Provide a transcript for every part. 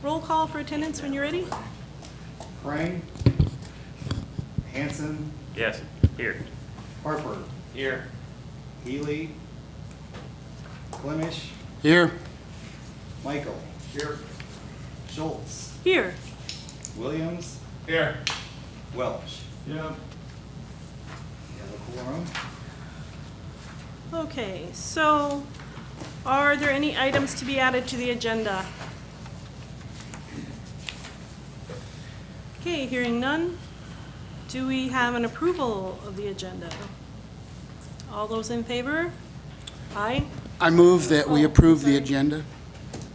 Roll call for attendance when you're ready. Frame, Hanson, Yes, here. Harper, Here. Healy, Flemish, Here. Michael. Here. Schultz, Here. Williams, Here. Welch. Yeah. You have a quorum? Okay, so are there any items to be added to the agenda? Okay, hearing none. Do we have an approval of the agenda? All those in favor? Aye. I move that we Oh, approve the sorry. agenda.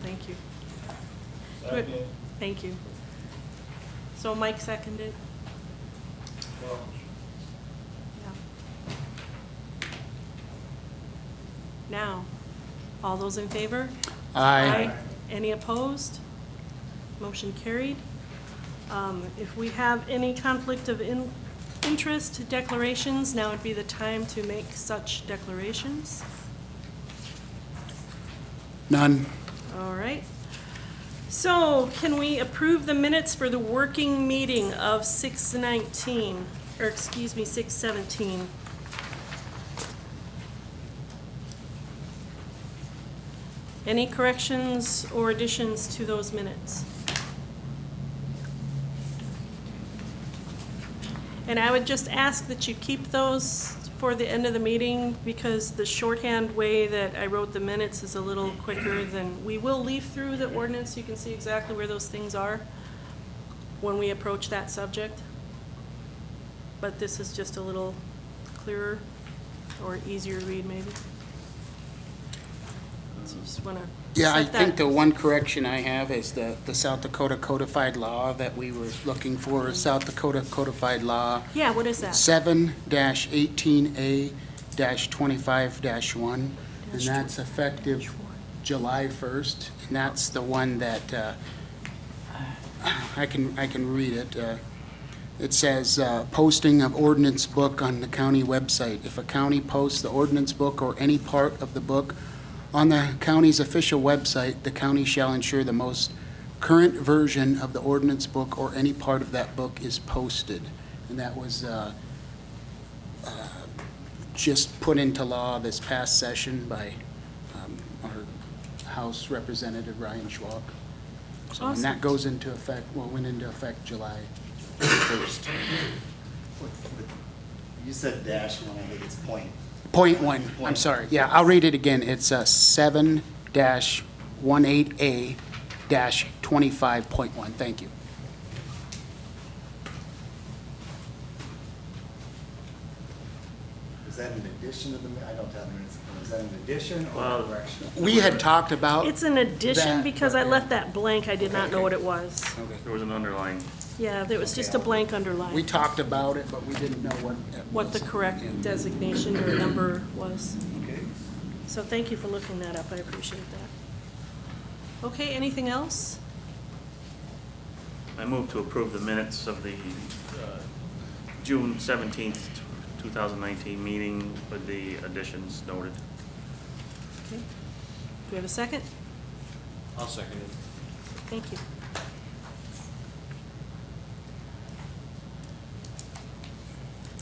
Thank you. Good. Thank you. So Mike seconded? Yeah. Now, all those in favor? Aye. Any opposed? Motion carried. If we have any conflict of interest declarations, now would be the time to make such declarations. None. All right. So can we approve the minutes for the working meeting of 6/19, or excuse me, 6/17? Any corrections or additions to those minutes? And I would just ask that you keep those for the end of the meeting, because the shorthand way that I wrote the minutes is a little quicker than, we will leaf through the ordinance, you can see exactly where those things are when we approach that subject. But this is just a little clearer or easier to read maybe. So you just wanna Yeah, I set that- think the one correction I have is the South Dakota codified law that we were looking for, South Dakota codified law Yeah, what is that? 7-18A-25-1, and that's effective July 1st, and that's the one that, I can read it. It says, posting of ordinance book on the county website. If a county posts the ordinance book or any part of the book on the county's official website, the county shall ensure the most current version of the ordinance book or any part of that book is posted. And that was just put into law this past session by our House Representative Ryan Schwab. So, and Awesome. that goes into effect, well, went into effect July 1st. You said dash one, I think it's point. Point one, I'm sorry. Yeah, I'll read it again. It's 7-18A-25.1. Thank you. Is that in addition to the, I don't have minutes, is that in addition or Well- correction? We had talked about. It's an addition that, because I but- left that blank, I did not know what it was. Okay. There was an underline. Yeah, there was just a blank We underline, talked about it, but we didn't know what it what the was. correct designation or number was. Okay. So thank you for looking that up, I appreciate that. Okay, anything else? I move to approve the minutes of the June 17th, 2019 meeting with the additions noted. Okay. Do we have a second? I'll second it. Thank you.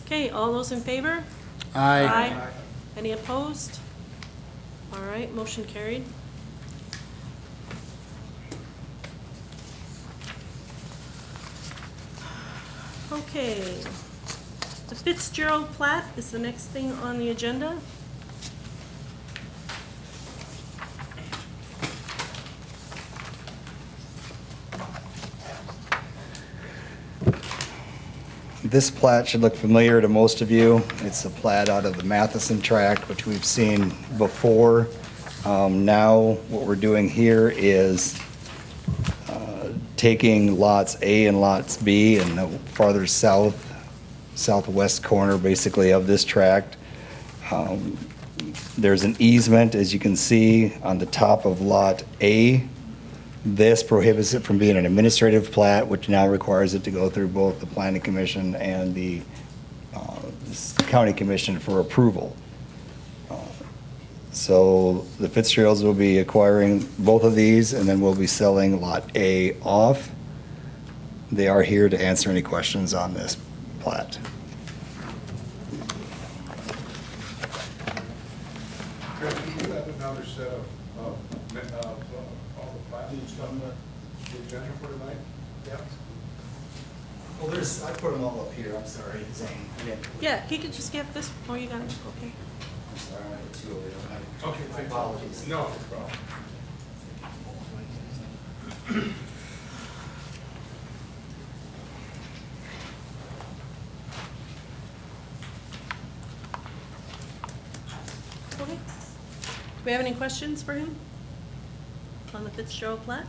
Okay, all those in favor? Aye. Any opposed? All right, motion carried. Okay. The Fitzgerald plat is the next thing on the agenda. This plat should look familiar to most of you. It's a plat out of the Matheson tract, which we've seen before. Now, what we're doing here is taking lots A and lots B and the farther south, southwest corner basically of this tract. There's an easement, as you can see, on the top of lot A. This prohibits it from being an administrative plat, which now requires it to go through both the planning commission and the county commission for approval. So the Fitzgeralds will be acquiring both of these, and then we'll be selling Lot A off. They are here to answer any questions on this plat. Chris, do you have another set of all the plans on the agenda for tonight? Yep. Well, I put them all up here, I'm sorry, Zane. Yeah, he could just give this, oh, you got it, okay. I'm sorry, I have two over there. Okay, My thank you. apologies. No problem. Okay. Do we have any questions for him on the Fitzgerald plat?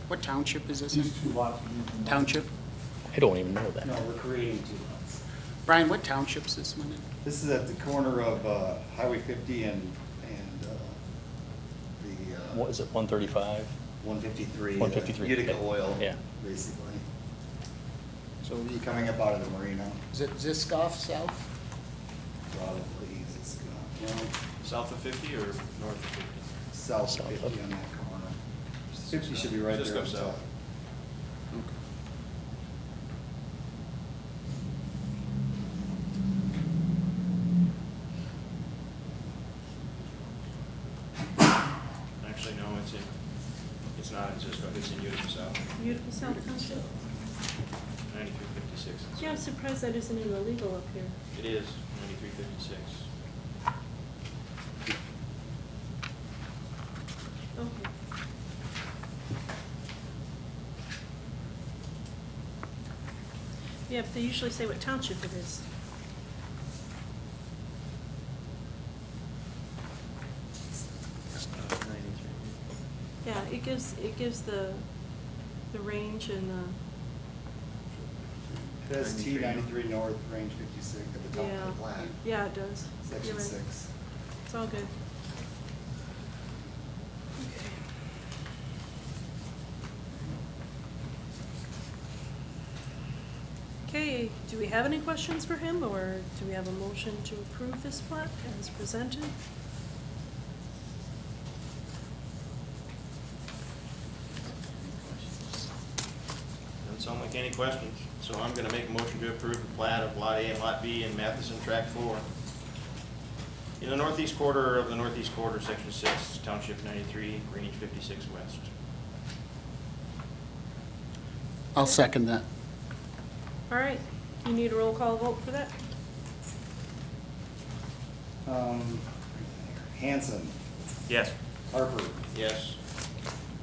What township is this in? Township? I don't even know that. No, we're creating two lots. Brian, what township's this one in? This is at the corner of Highway 50 and the What is it, 135? 153. 153, Utica okay. Oil, Yeah. basically. So we'll be coming up out of the marina, Is it Ziskoff South? probably, it's South of 50 or north of 50? south of South 50 of- on that corner. 50 should be right Just there. go on top. south. Actually, no, it's not in Cisco, it's in Utica South, Beautiful South Township. 9356. Yeah, I'm surprised that isn't in the legal up here. It is, 9356. Okay. Yeah, but they usually say what township it is. Yeah, it gives the range and the, It has T93 North, range 56 at the top yeah. of the plat, Yeah, it does. section You're right. 6. It's all good. Okay, do we have any questions for him, or do we have a motion to approve this plat as presented? Doesn't sound like any questions, so I'm gonna make a motion to approve the plat of Lot A and Lot B in Matheson Tract 4. In the northeast quarter of the northeast quarter, Section 6, Township 93, Range 56 West. I'll second that. All right, you need a roll call vote for that? Hanson, Yes. Harper, Yes.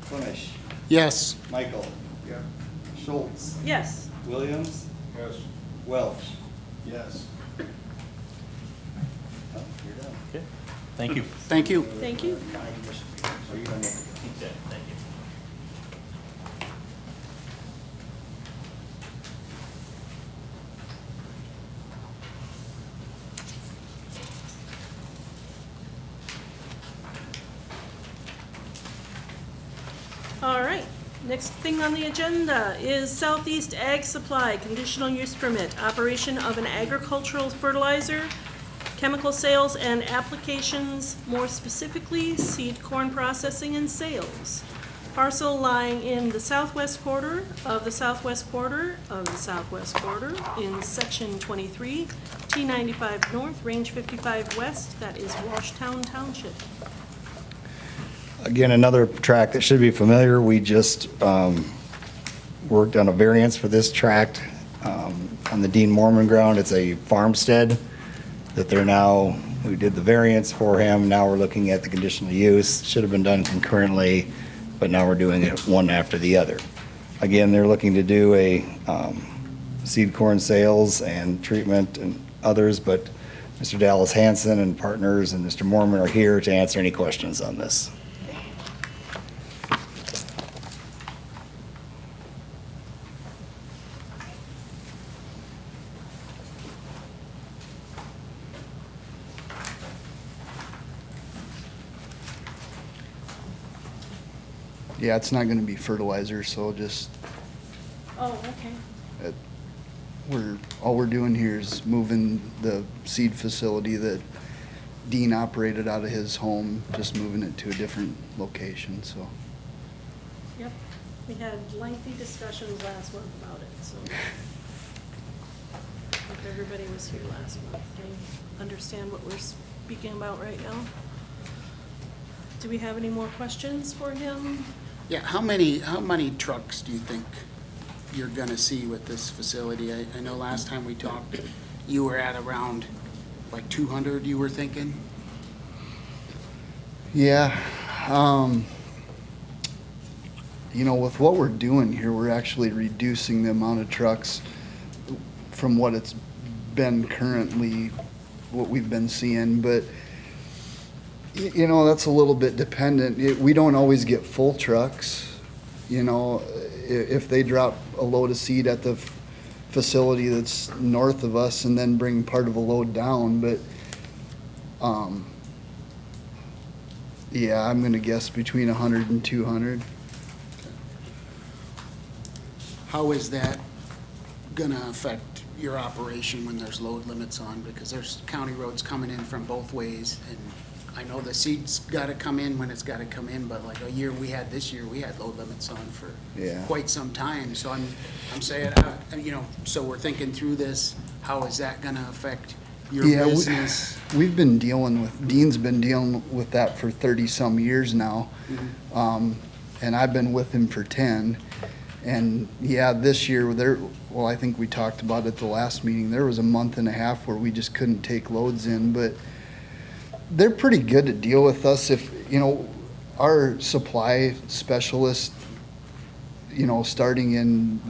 Klimish, Yes. Michael, Yeah. Schultz, Yes. Williams, Yes. Welch. Yes. Oh, you're done. Okay, thank you. Thank you. Thank you. County Commission. So you're gonna make it. Okay, thank you. All right, next thing on the agenda is Southeast Ag Supply, conditional use permit, operation of an agricultural fertilizer, chemical sales and applications, more specifically seed corn processing and sales. Parcel lying in the southwest quarter of the southwest quarter of the southwest quarter in section 23, T95 North, range 55 West, that is Washtown Township. Again, another tract that should be familiar. We just worked on a variance for this tract on the Dean Mormon ground. It's a farmstead that they're now, we did the variance for him. Now we're looking at the conditional use. Should have been done concurrently, but now we're doing it one after the other. Again, they're looking to do a seed corn sales and treatment and others, but Mr. Dallas Hanson and partners and Mr. Mormon are here to answer any questions on this. Yeah, it's not gonna be fertilizer, so just, Oh, okay. all we're doing here is moving the seed facility that Dean operated out of his home, just moving it to a different location, so. Yep. We had lengthy discussions last month about it, so. If everybody was here last month, they understand what we're speaking about right now. Do we have any more questions for him? Yeah, how many trucks do you think you're gonna see with this facility? I know last time we talked, you were at around like 200, you were thinking? Yeah, you know, with what we're doing here, we're actually reducing the amount of trucks from what it's been currently, what we've been seeing, but you know, that's a little bit dependent. We don't always get full trucks, you know, if they drop a load of seed at the facility that's north of us and then bring part of a load down, but yeah, I'm gonna guess between 100 and 200. How is that gonna affect your operation when there's load limits on? Because there's county roads coming in from both ways, and I know the seed's gotta come in when it's gotta come in, but like this year, we had load limits on for Yeah. quite some time, so I'm saying, you know, so we're thinking through this, how is that gonna affect your Yeah, business? We've been Dean's been dealing with that for 30-some years now. And I've been with him for 10. And yeah, this year, well, I think we talked about it at the last meeting, there was a month and a half where we just couldn't take loads in, but they're pretty good to deal with us if, you know, our supply specialist, you know, starting in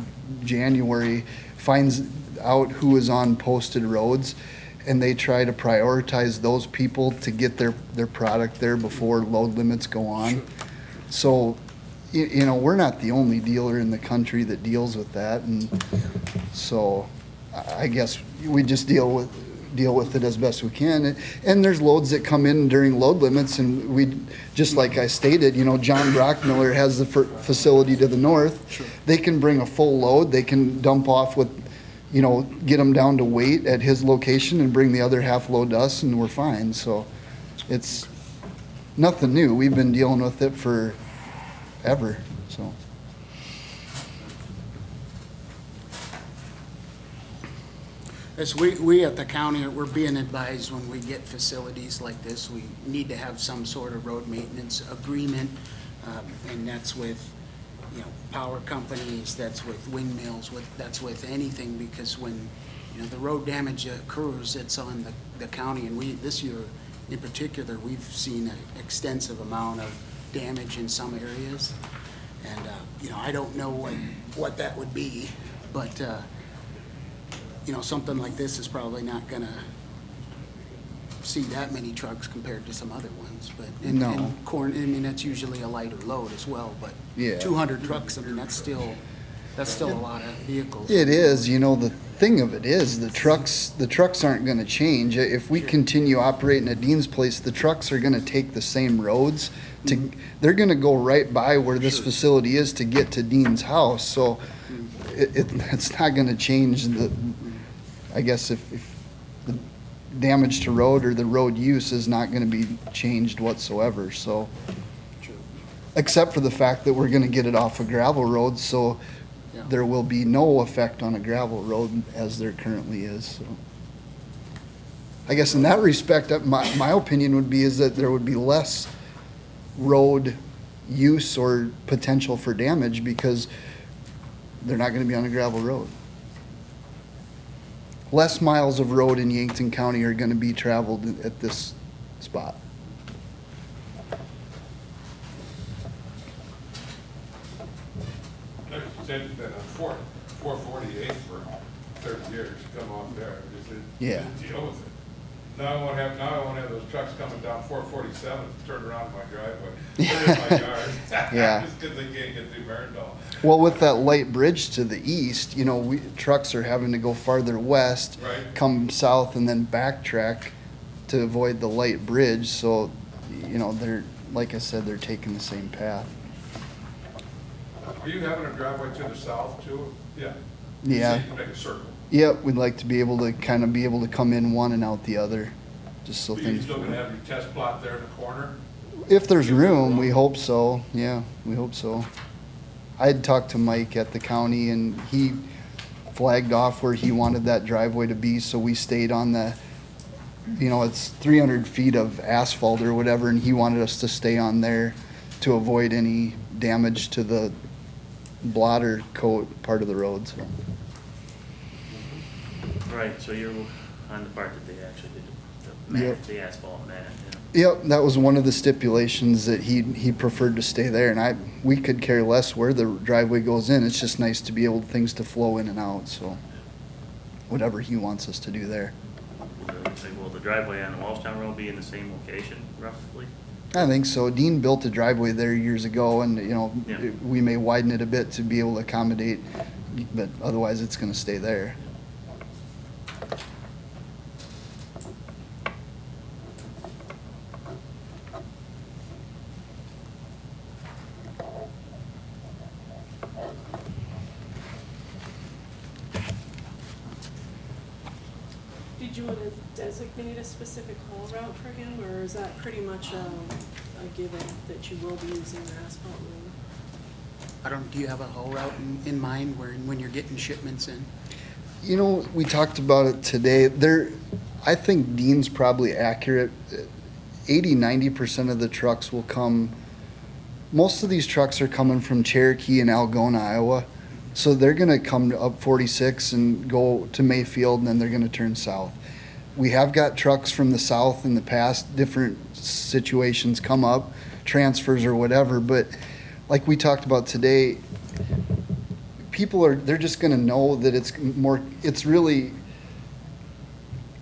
January, finds out who is on posted roads, and they try to prioritize those people to get their product there before load limits go on. So, you know, we're not the only dealer in the country that deals with that, and so I guess we just deal with it as best we can. And there's loads that come in during load limits, and we, just like I stated, you know, John Brockmiller has the facility to the north. Sure. They can bring a full load, they can dump off with, you know, get them down to weight at his location and bring the other half load to us, and we're fine. So it's nothing new. We've been dealing with it for ever, so. As we at the county, we're being advised when we get facilities like this, we need to have some sort of road maintenance agreement, and that's with, you know, power companies, that's with windmills, that's with anything, because when, you know, the road damage occurs, it's on the county, and this year in particular, we've seen an extensive amount of damage in some areas, and, you know, I don't know what that would be, but, you know, something like this is probably not gonna see that many trucks compared to some other ones, but No. and corn, I mean, that's usually a lighter load as well, but Yeah. 200 trucks, I mean, that's still a lot of vehicles. It is, you know, the thing of it is, the trucks aren't gonna change. If we continue operating at Dean's Place, the trucks are gonna take the same roads they're gonna go right by where this facility is to get to Dean's house, so it's not gonna change I guess if the damage to road or the road use is not gonna be changed whatsoever, so. Except for the fact that we're gonna get it off of gravel roads, so Yeah. there will be no effect on a gravel road as there currently is, so. I guess in that respect, my opinion would be is that there would be less road use or potential for damage because they're not gonna be on a gravel road. Less miles of road in Yankton County are gonna be traveled at this spot. Said that on 448 for 30 years, come off there, just Yeah. deal with it. Now I won't have those trucks coming down 447, turn around in my driveway, put it in my yard. Yeah. Just because they can't get through Marindal. Well, with that light bridge to the east, you know, trucks are having to go farther west, Right. come south, and then backtrack to avoid the light bridge. So, you know, like I said, they're taking the same path. Are you having a driveway to the south too? Yeah. Yeah. So you can make a circle. Yep, we'd like to be able to kind of be able to come in one and out the other, just so But you're things. still gonna have your test plot there in the corner? If there's room, we hope so. Yeah, we hope so. I had talked to Mike at the county and he flagged off where he wanted that driveway to be, so we stayed on the, you know, it's 300 feet of asphalt or whatever, and he wanted us to stay on there to avoid any damage to the blotter coat part of the road, so. Right, so you're on the part that they actually did Yep. the asphalt and that, yeah. Yep, that was one of the stipulations that he preferred to stay there, and we could care less where the driveway goes in, it's just nice to be able, things to flow in and out, so. Whatever he wants us to do there. Will the driveway on the Walshtown Road be in the same location roughly? I think so. Dean built a driveway there years ago, and, you know, Yeah. we may widen it a bit to be able to accommodate, but otherwise it's gonna stay there. Did you want to designate a specific haul route for him, or is that pretty much a given that you will be using the asphalt road? Do you have a haul route in mind when you're getting shipments in? You know, we talked about it today. I think Dean's probably accurate. 80-90% of the trucks will come, most of these trucks are coming from Cherokee and Algona, Iowa. So they're gonna come up 46 and go to Mayfield, and then they're gonna turn south. We have got trucks from the south in the past, different situations come up, transfers or whatever, but like we talked about today, they're just gonna know that it's really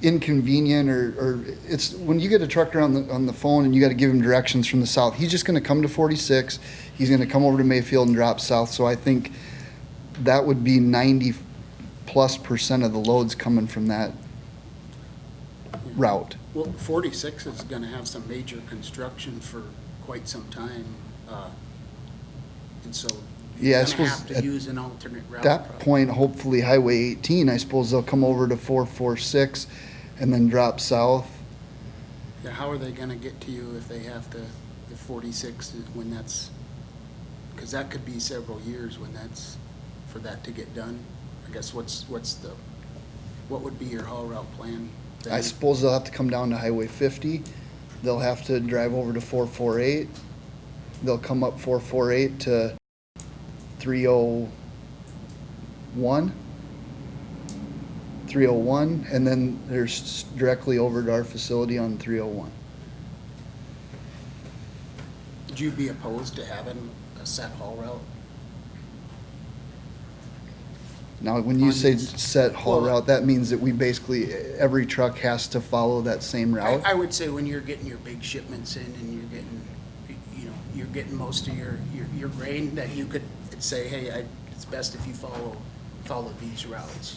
inconvenient, or it's, when you get a trucker on the phone and you gotta give him directions from the south, he's just gonna come to 46, he's gonna come over to Mayfield and drop south, so I think that would be 90+% of the loads coming from that route. Well, 46 is gonna have some major construction for quite some time, and so Yeah, I you're gonna suppose have to at use an alternate route. that probably. point, hopefully Highway 18, I suppose they'll come over to 446 and then drop south. Yeah, how are they gonna get to you if they have to, if 46 is when that's, because that could be several years when that's, for that to get done. I guess what would be your haul route plan? I suppose they'll have to come down to Highway 50. They'll have to drive over to 448. They'll come up 448 to 301, and then there's directly over to our facility on 301. Would you be opposed to having a set haul route? Now, when you On say these- set haul Well- route, that means that we basically, every truck has to follow that same route? I would say when you're getting your big shipments in and you're getting, you know, you're getting most of your grain, that you could say, hey, it's best if you follow these routes.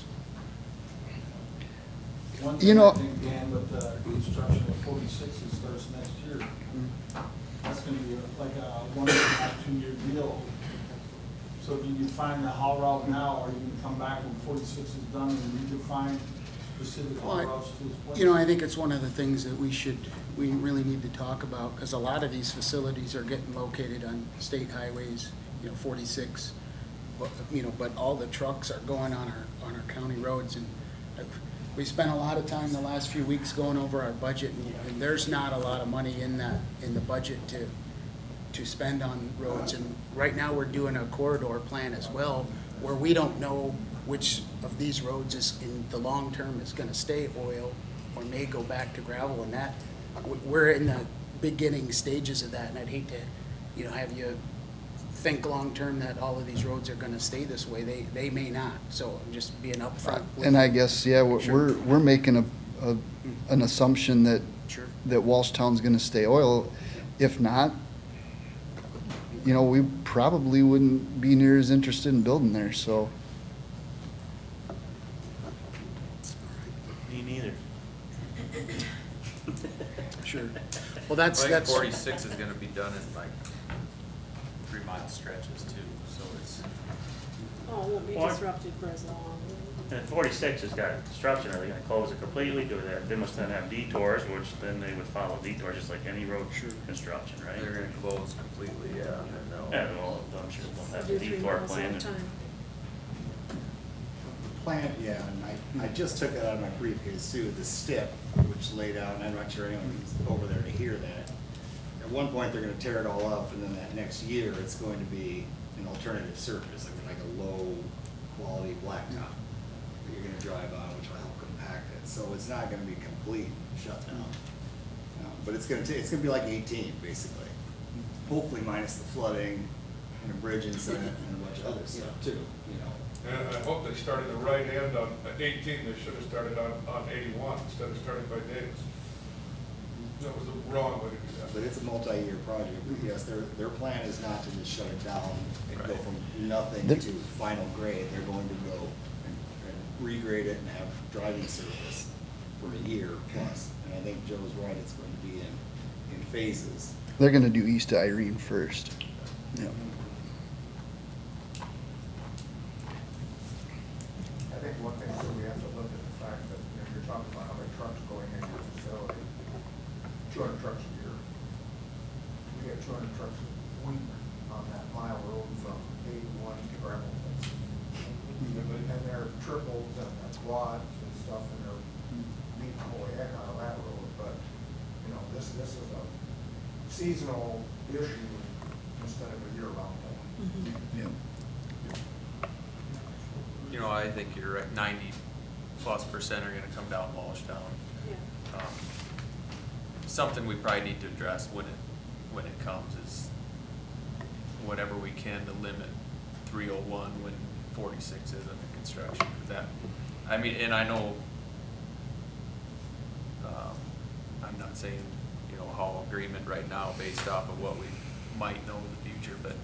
One You thing know- I think, Dan, with the construction of 46 is starts next year. That's gonna be like a 1.5, 2-year deal. So do you find the haul route now, or are you gonna come back when 46 is done and redefine specific haul Well, routes to this place? You know, I think it's one of the things that we really need to talk about, because a lot of these facilities are getting located on state highways, 46. But all the trucks are going on our county roads, and we spent a lot of time the last few weeks going over our budget, and there's not a lot of money in the budget to spend on roads. And right now, we're doing a corridor plan as well, where we don't know which of these roads is, in the long term, is gonna stay oil or may go back to gravel, and that, we're in the beginning stages of that, and I'd hate to, have you think long-term that all of these roads are gonna stay this way. They may not, so I'm just being upfront. with And I you. guess, yeah, Sure. we're making an assumption that Sure. Walshtown's gonna stay oil. If not, we probably wouldn't be near as interested in building there, so. Me neither. Sure. Well, that's, I think that's, 46 is gonna be done in like 3-mile stretches too, so it's, Oh, it won't be What? disrupted for as long. And 46 has got construction, are they gonna close it completely, do that, they must then have detours, which then they would follow detours, just like any road construction, right? they're gonna close completely, yeah, and they'll. Yeah, well, I'm sure they'll have Do a 3 detour miles plan. at a and- time. Plan, yeah, and I just took it out of my briefcase too, the STIP, which laid out, and I'm not sure anyone's over there to hear that. At one point, they're gonna tear it all up, and then that next year, it's going to be an alternative surface, like a low-quality blacktop that you're gonna drive on, which will help compact it. So it's not gonna be complete shutdown. But it's gonna be like 18, basically. Hopefully minus the flooding and a bridge incident and a bunch of other stuff too, you know. And I hope they started the right end on 18, they should have started on 81 instead of starting by Davis. That was the wrong way to do that. But it's a multi-year project, but yes, their plan is not to just shut it down and go from nothing to final grade. They're going to go and regrade it and have driving surface for a year plus. And I think Joe's right, it's going to be in phases. They're gonna do East Irene first. Yep. I think one thing too, we have to look at the fact that, you know, you're talking about how many trucks going into your facility, 200 trucks a year. We get 200 trucks a week on that mile road from 81 to Gravel. And they're triples and they're quads and stuff, and they're beating the whole heck out of that road, but, you know, this is a seasonal issue instead of a year-round thing. Yep. You know, I think you're right, 90+% are gonna come down Wallstown. Yeah. Something we probably need to address when it comes is whatever we can to limit 301 when 46 is under construction. That, I mean, and I know, I'm not saying, you know, how agreement right now based off of what we might know in the future, but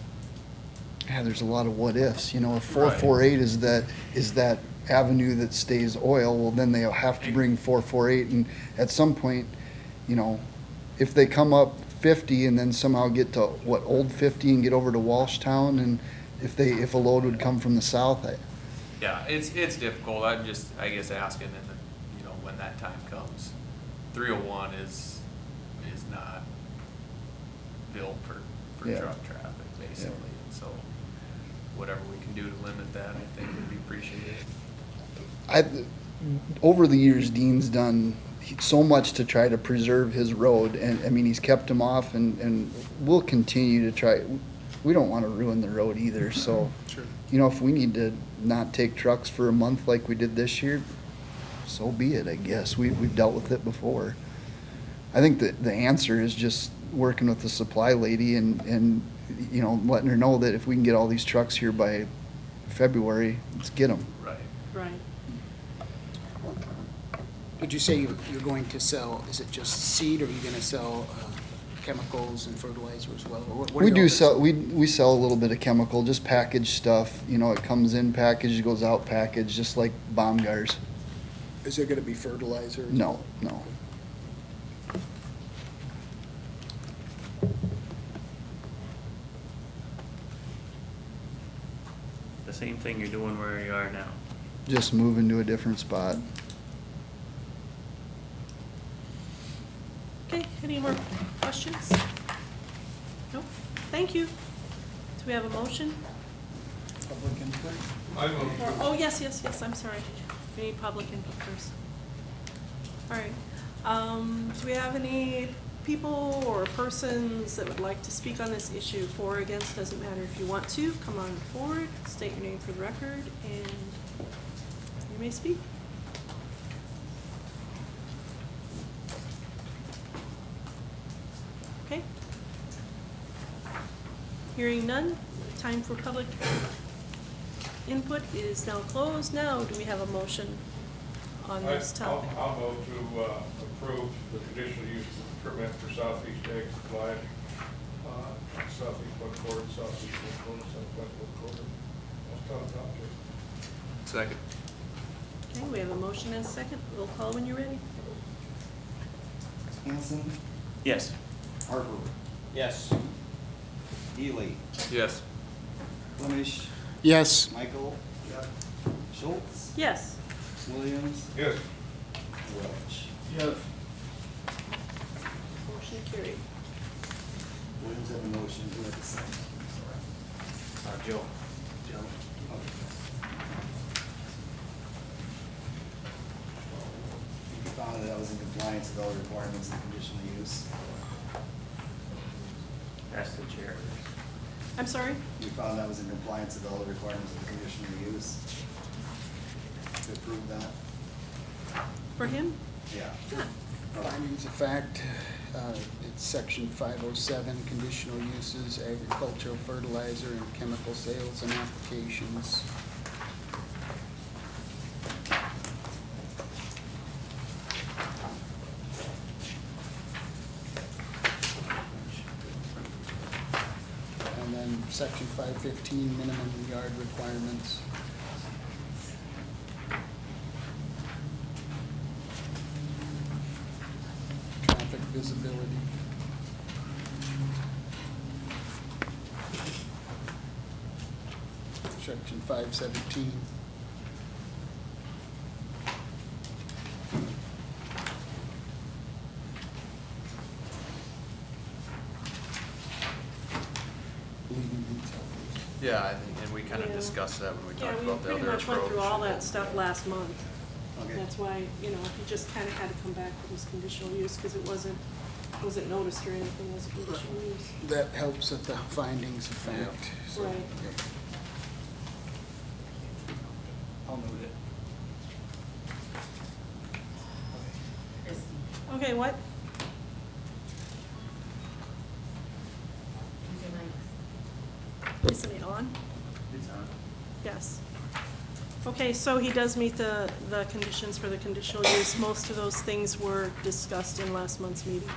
Yeah, there's a lot of what ifs, you know, if Right. 448 is that avenue that stays oil, well, then they'll have to bring 448, and at some point, you know, if they come up 50 and then somehow get to, Old 50 and get over to Walshtown, and if a load would come from the south, yeah, it's difficult. I'm just, I guess, asking, and you know, when that time comes, 301 is not built for Yeah. truck traffic, basically. And so, whatever we can do to limit that, I think would be appreciated. over the years, Dean's done so much to try to preserve his road, and, I mean, he's kept him off, and we'll continue to try. We don't want to ruin the road either, so, Sure. you know, if we need to not take trucks for a month like we did this year, so be it, I guess. We've dealt with it before. I think that the answer is just working with the supply lady and, you know, letting her know that if we can get all these trucks here by February, let's get them. Right. Right. Did you say you're going to sell, is it just seed, or are you gonna sell chemicals and fertilizer as well? Or what are We you do all- sell, we sell a little bit of chemical, just packaged stuff, you know, it comes in packaged, goes out packaged, just like Baumgars. Is there gonna be fertilizer? No, no. The same thing you're doing where you are now. Just moving to a different spot. Okay, any more questions? Nope, thank you. Do we have a motion? Public input? I move Or, to oh, yes, I'm sorry. We need public input first. All right, do we have any people or persons that would like to speak on this issue? For or against, doesn't matter. If you want to, come on forward, state your name for the record, and you may speak. Okay. Hearing none, time for public input is now closed. Now, do we have a motion on this topic? I'll vote to approve the conditional use permit for Southeast Ag Supply, Southeast one quarter, Southeast one quarter, Southwest one quarter. I'll tell them to. Second. Okay, we have a motion and a second. Roll call when you're ready. Hanson, Yes. Harper, Yes. Ely, Yes. Clemish, Yes. Michael. Schultz, Yes. Williams, Yes. Welch. Yes. Motion carried. Williams have a motion, who had the second? Joe. Joe. You found that that was in compliance with all the requirements of conditional use. Ask the chair. I'm sorry? You found that was in compliance with all the requirements of the conditional use. To approve that? For him? Yeah. Findings of fact, it's section 507, conditional uses, agricultural fertilizer and chemical sales and applications. And then section 515, minimum yard requirements. Traffic visibility. Section 517. Leaving detail. Yeah, I think, and we kind of Yeah. discussed that when we Yeah, talked we about the pretty other much went through approach. all that stuff last month. Okay. That's why, you know, he just kind of had to come back with his conditional use because it wasn't noticed or anything as a conditional use. That helps with the findings of fact. so- Right. I'll note it. Okay, what? Isn't it on? It's on. Yes. Okay, so he does meet the conditions for the conditional use. Most of those things were discussed in last month's meeting.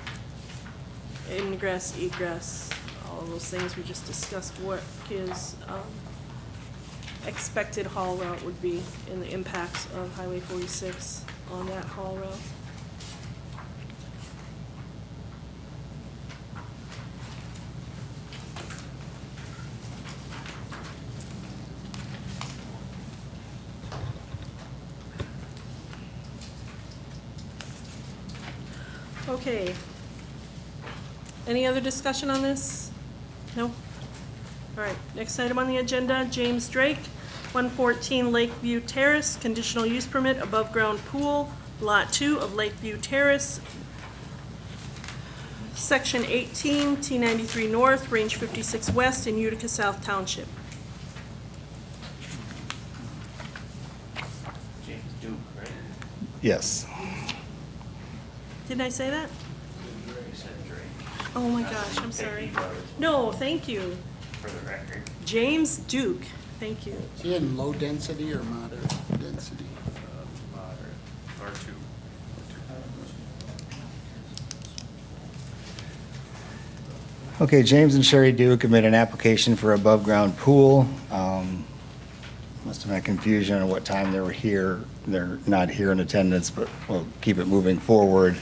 Ingress, egress, all of those things, we just discussed what his expected haul route would be and the impacts of Highway 46 on that haul route. Okay. Any other discussion on this? No? All right, next item on the agenda, James Drake, 114 Lakeview Terrace, conditional use permit, above-ground pool, Lot 2 of Lakeview Terrace, Section 18, T93 North, Range 56 West, in Utica South Township. James Duke, right? Yes. Didn't I say that? You said Drake. Oh my gosh, I'm sorry. Peggy Brothers, No, thank you. for the record. James Duke, thank you. Is he in low density or moderate density? Moderate, R2. Okay, James and Sherry Duke have made an application for above-ground pool. Must have been confusion on what time they were here. They're not here in attendance, but we'll keep it moving forward.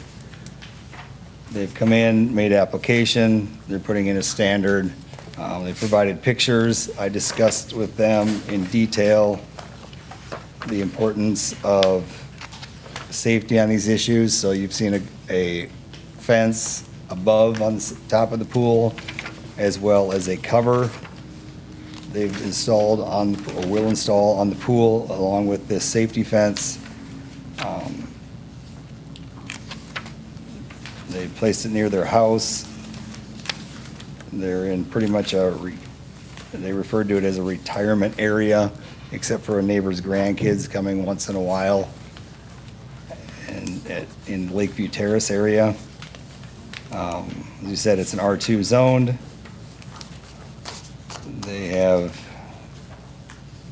They've come in, made application, they're putting in a standard. They provided pictures. I discussed with them in detail the importance of safety on these issues. So you've seen a fence above on the top of the pool, as well as a cover they've installed on, or will install on the pool, along with this safety fence. They placed it near their house. They're in pretty much they referred to it as a retirement area, except for a neighbor's grandkids coming once in a while, and in Lakeview Terrace area. As you said, it's an R2 zoned. They have,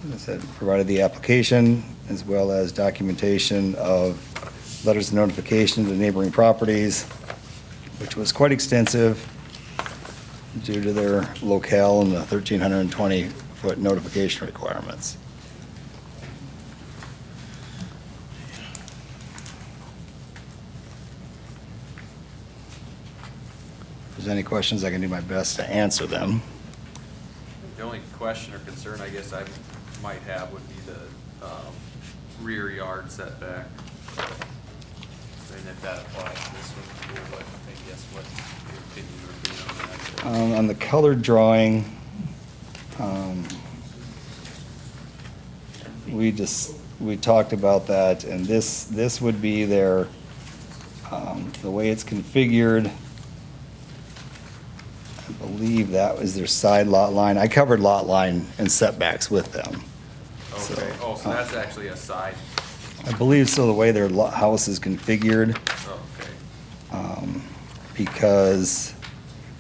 as I said, provided the application as well as documentation of letters of notification to neighboring properties, which was quite extensive due to their locale and the 1,320-foot notification requirements. If there's any questions, I can do my best to answer them. The only question or concern I guess I might have would be the rear yard setback. And if that applies to this one, what, I guess what your opinion would be on that. On the colored drawing, we talked about that, and this would be their, the way it's configured. I believe that was their side lot line. I covered lot line and setbacks with them. Okay, oh, so that's actually a side, I believe so, the way their house is configured, okay. because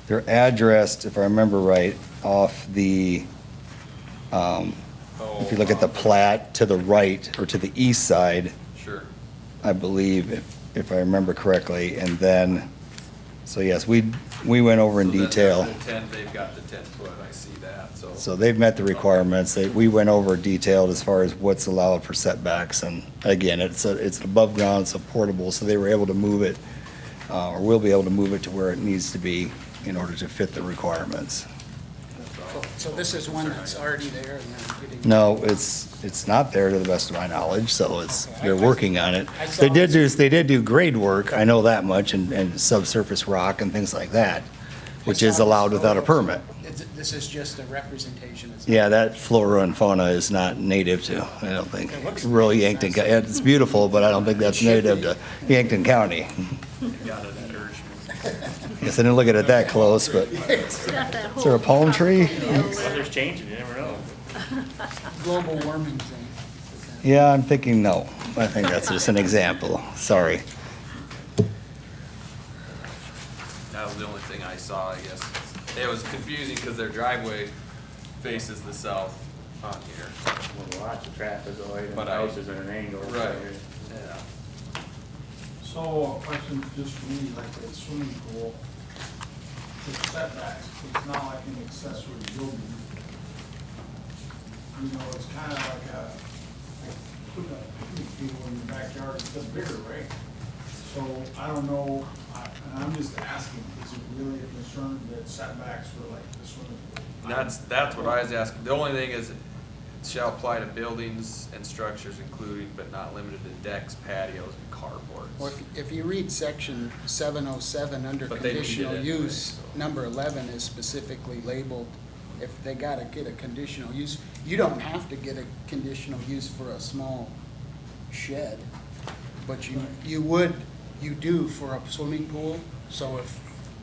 they're addressed, if I remember right, off the, if you look at the plat to the right or to the east side, Sure. I believe, if I remember correctly, and then, so yes, we went over in So then detail. the 10, they've got the 10 foot, I see that, so. So they've met the requirements. We went over detailed as far as what's allowed for setbacks. And again, it's above ground, it's portable, so they were able to move it, or will be able to move it to where it needs to be in order to fit the requirements. So this is one that's already there and they're getting. No, it's not there to the best of my knowledge, so Okay. they're working on it. I saw They did do grade work, I know that much, and subsurface rock and things like that, which is allowed without a permit. This is just a representation. It's not- Yeah, that flora and fauna is not native to, I don't think, It looks really nice. Yankton. It's beautiful, but I don't think that's native to Yankton County. You got it at Urshman. Guess I didn't look at it that close, but It's got that is there a whole palm tree? Weather's changing, you never know. Global warming thing. Yeah, I'm thinking no. I think that's just an example. Sorry. That was the only thing I saw, I guess. It was confusing because their driveway faces the south on here. Well, lots of trapezoid and But houses at an angle. Right. Yeah. So a question just for me, like the swimming pool, the setbacks, it's not like an accessory building. You know, it's kind of like putting a picnic table in your backyard, it's just bigger, right? So I don't know, and I'm just asking, is it really a concern that setbacks for like the swimming pool? That's what I was asking. The only thing is, it shall apply to buildings and structures including but not limited to decks, patios, and carports. Well, if you read section 707 under But they need it conditional anyway, use, so. number 11 is specifically labeled, if they gotta get a conditional use, you don't have to get a conditional use for a small shed, but you do for a swimming pool. So if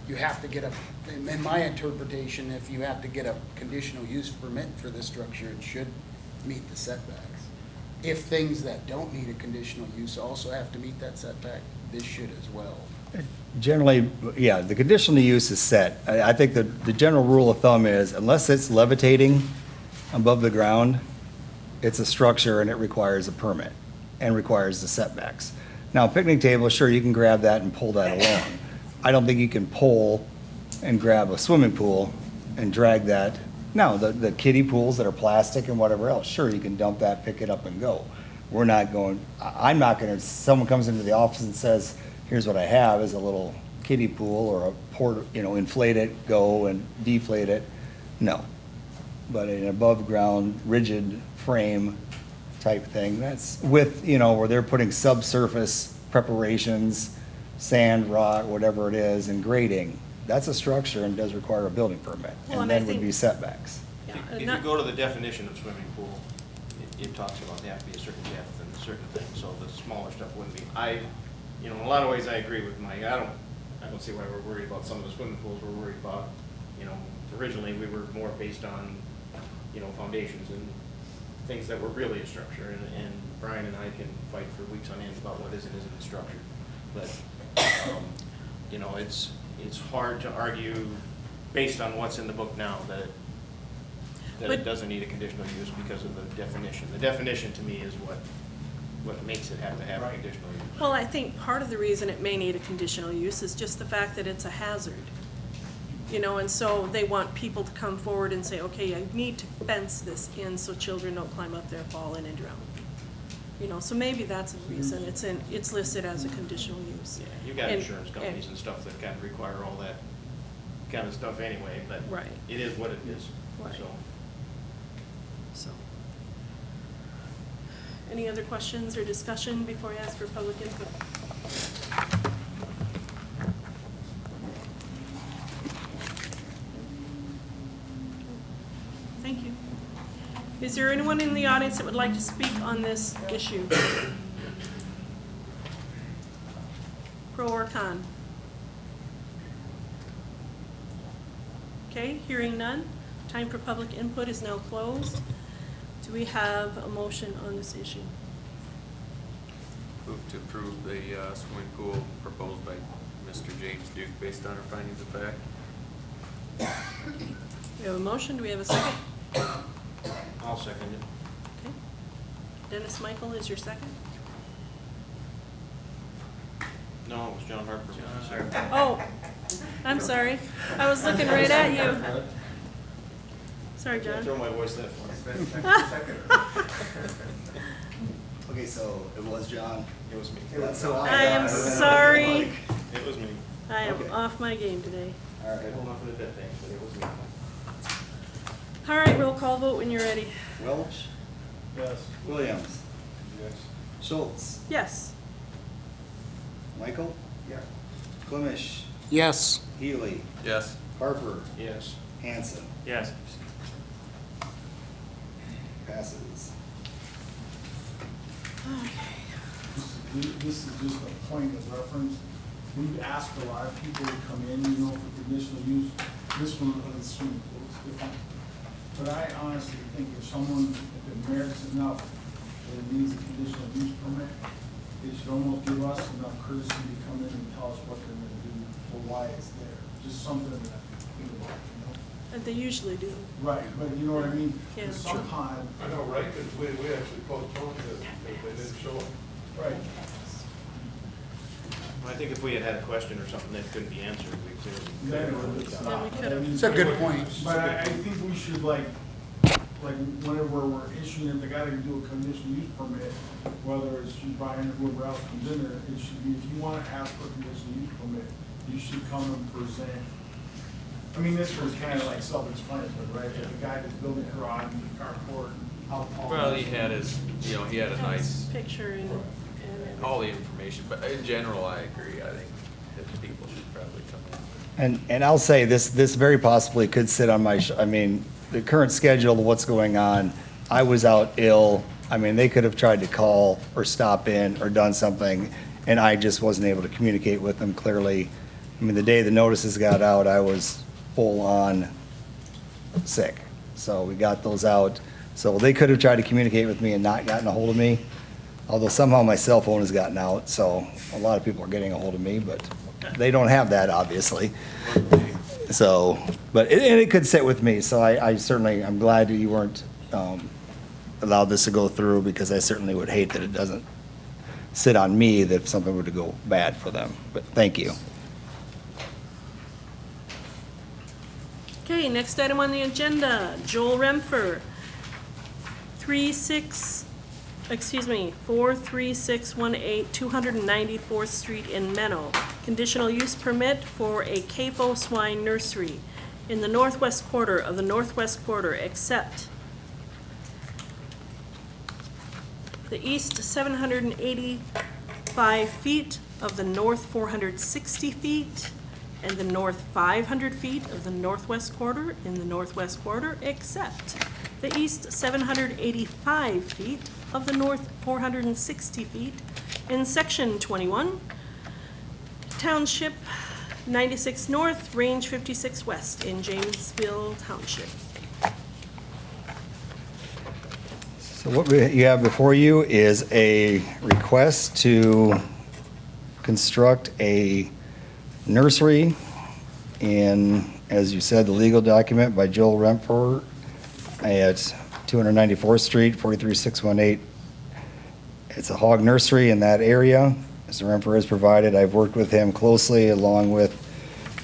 you have to get in my interpretation, if you have to get a conditional use permit for this structure, it should meet the setbacks. If things that don't need a conditional use also have to meet that setback, this should as well. Generally, yeah, the conditional use is set. I think the general rule of thumb is unless it's levitating above the ground, it's a structure and it requires a permit and requires the setbacks. Now, a picnic table, sure, you can grab that and pull that along. I don't think you can pull and grab a swimming pool and drag that. Now, the kiddie pools that are plastic and whatever else, sure, you can dump that, pick it up and go. We're not going, I'm not gonna, someone comes into the office and says, here's what I have, is a little kiddie pool or a inflate it, go and deflate it. No. But an above ground rigid frame type thing, that's with, where they're putting subsurface preparations, sand, rock, whatever it is, and grading, that's a structure and does require a building permit. Well, And and I then would think- be setbacks. Yeah, If you not- go to the definition of swimming pool, it talks about they have to be a certain depth and certain things, so the smaller stuff wouldn't be. In a lot of ways, I agree with Mike. I don't see why we're worried about some of the swimming pools we're worried about. Originally, we were more based on, foundations and things that were really a structure, and Brian and I can fight for weeks on end about what is and isn't a structure. But, it's hard to argue based on what's in the book now that But- it doesn't need a conditional use because of the definition. The definition to me is what makes it have to have a conditional use. Well, I think part of the reason it may need a conditional use is just the fact that it's a hazard. And so they want people to come forward and say, okay, I need to fence this in so children don't climb up there, fall in and drown. So maybe that's the reason it's listed as a conditional use. Yeah, you've got And- insurance companies and stuff that kind of require all that kind of stuff anyway, but Right. it is what it is. Right. So, so. Any other questions or discussion before I ask for public input? Thank you. Is there anyone in the audience that would like to speak on this issue? Pro or con? Okay, hearing none. Time for public input is now closed. Do we have a motion on this issue? Move to approve the swimming pool proposed by Mr. James Duke based on our findings of fact. We have a motion. Do we have a second? I'll second it. Okay. Dennis Michael is your second? No, it was John Harper. Oh, I'm sorry. I was looking right at you. Sorry, Can't John. throw my voice that far. Okay, so it was John. It was me. That's who I am sorry. It was me. I am Okay. off my game today. All I right. hold on for the dead thing, but it was me. All right, roll call vote when you're ready. Welch, Yes. Williams, Yes. Schultz, Yes. Michael, Yeah. Clemish, Yes. Healy, Yes. Harper, Yes. Hanson. Yes. Passes. This is just a point of reference. We've asked a lot of people to come in, you know, for conditional use. This one, the swimming pool is different. But I honestly think if someone, if it merits enough, that it needs a conditional use permit, they should almost give us enough courtesy to come in and tell us what they're gonna do or why it's there. Just something that I think about, you know? And they usually do. Right, but you know what I mean? Yeah. Sometimes. I know, right, because we actually postponed it, because they didn't show up. Right. I think if we had had a question or something that couldn't be answered, we clearly. Then it's Then we not. could've- I mean, It's a good point. But I think we should like whenever we're issuing it, they gotta do a conditional use permit, whether it's you, Brian, or whoever else comes in there, it should be, if you wanna ask for a conditional use permit, you should come and present. I mean, this was kinda like self-explanatory, right? Like the guy that's building a garage, and the carport, how tall. Well, he had his, he had a nice, Picture and all the information, but in general, I agree. I think that people should probably come in. And I'll say this very possibly could sit on my, I mean, the current schedule, what's going on, I was out ill. I mean, they could have tried to call or stop in or done something, and I just wasn't able to communicate with them clearly. I mean, the day the notices got out, I was full-on sick. So we got those out. So they could have tried to communicate with me and not gotten a hold of me, although somehow my cell phone has gotten out, so a lot of people are getting a hold of me, but they don't have that, obviously. So, but it could sit with me, so I certainly, I'm glad that you weren't allowed this to go through, because I certainly would hate that it doesn't sit on me that if something were to go bad for them, but thank you. Okay, next item on the agenda, Joel Remfer, 43618, 294th Street in Menno. Conditional use permit for a CAFO swine nursery in the northwest quarter of the northwest quarter, except the east 785 feet of the north 460 feet, and the north 500 feet of the northwest quarter in the northwest quarter, except the east 785 feet of the north 460 feet in section 21, township 96 north, range 56 west in Jamesville Township. So what you have before you is a request to construct a nursery in, as you said, the legal document by Joel Remfer at 294th Street, 43618. It's a hog nursery in that area. Mr. Remfer has provided, I've worked with him closely along with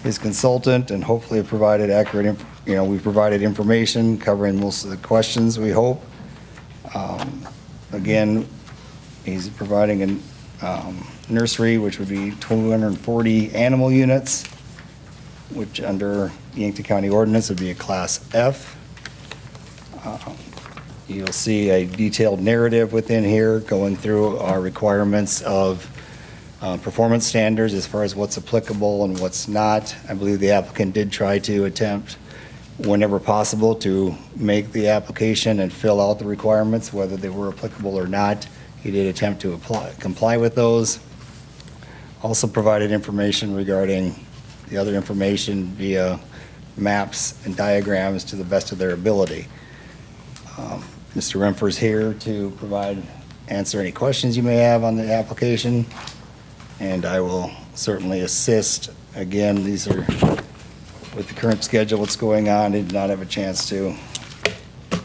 his consultant, and hopefully have provided accurate, we've provided information covering most of the questions, we hope. Again, he's providing a nursery, which would be 240 animal units, which under Yankton County ordinance would be a Class F. You'll see a detailed narrative within here going through our requirements of performance standards as far as what's applicable and what's not. I believe the applicant did try to attempt whenever possible to make the application and fill out the requirements, whether they were applicable or not. He did attempt to comply with those. Also provided information regarding the other information via maps and diagrams to the best of their ability. Mr. Renfro's here to answer any questions you may have on the application, and I will certainly assist. Again, these are, with the current schedule, what's going on, I did not have a chance to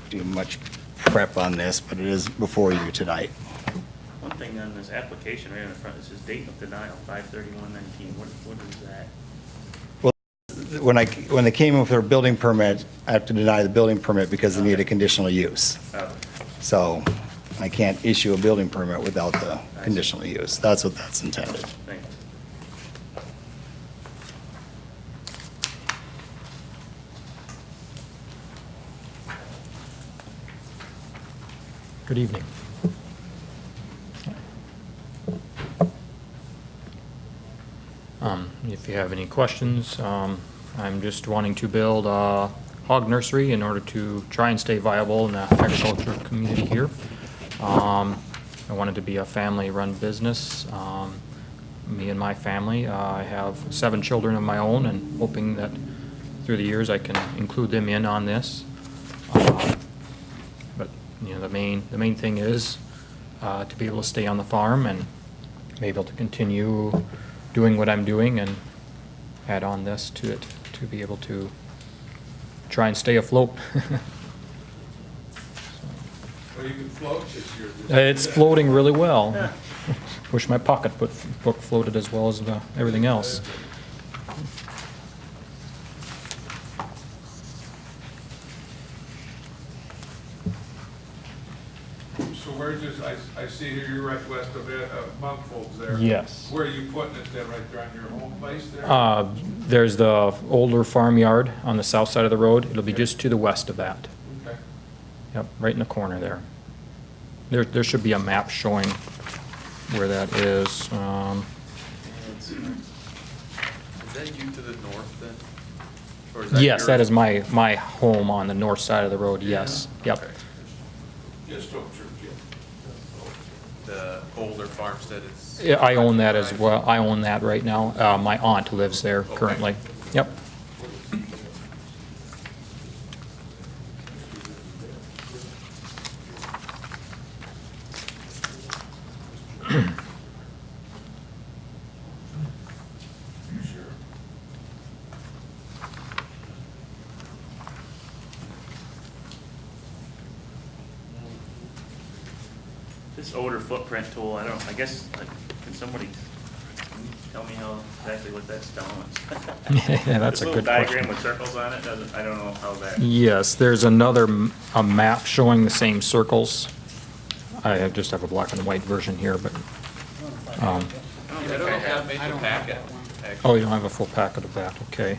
do much prep on this, but it is before you tonight. One thing on this application right in the front, it says date of denial, 5/31/19. What is that? When they came in with their building permit, I have to deny the building permit because they need a conditional use. Oh, So I can't issue a building permit without the conditional use. That's what that's intended. thanks. Good evening. If you have any questions, I'm just wanting to build a hog nursery in order to try and stay viable in the agriculture community here. I want it to be a family-run business. Me and my family, I have 7 children of my own, and hoping that through the years I can include them in on this. But you know, the main thing is to be able to stay on the farm and be able to continue doing what I'm doing and add on this to it to be able to try and stay afloat. Well, you can float this year. It's floating really well. Wish my pocketbook floated as well as everything else. So where's this, I see here you're right west of it, Mountfolds there. Yes. Where are you putting it then, right there on your home place there? There's the older farmyard on the south side of the road. It'll be just to the west of that. Okay. Yep, right in the corner there. There should be a map showing where that is. Is that you to the north then? Or is Yes, that yours? is my home on the north side of the road, yes. Yep. Okay. Just over church, yeah. The older farmstead is. Yeah, I own that as well. I own that right now. My aunt lives there currently. Yep. This odor footprint tool, I guess, can somebody tell me exactly what that's telling us? Yeah, that's a good This little diagram question. with circles on it, I don't know how that. Yes, there's a map showing the same circles. Just have a black and white version here, but, I don't know if that made I the don't have packet. that one. oh, you don't have a full packet of that, okay.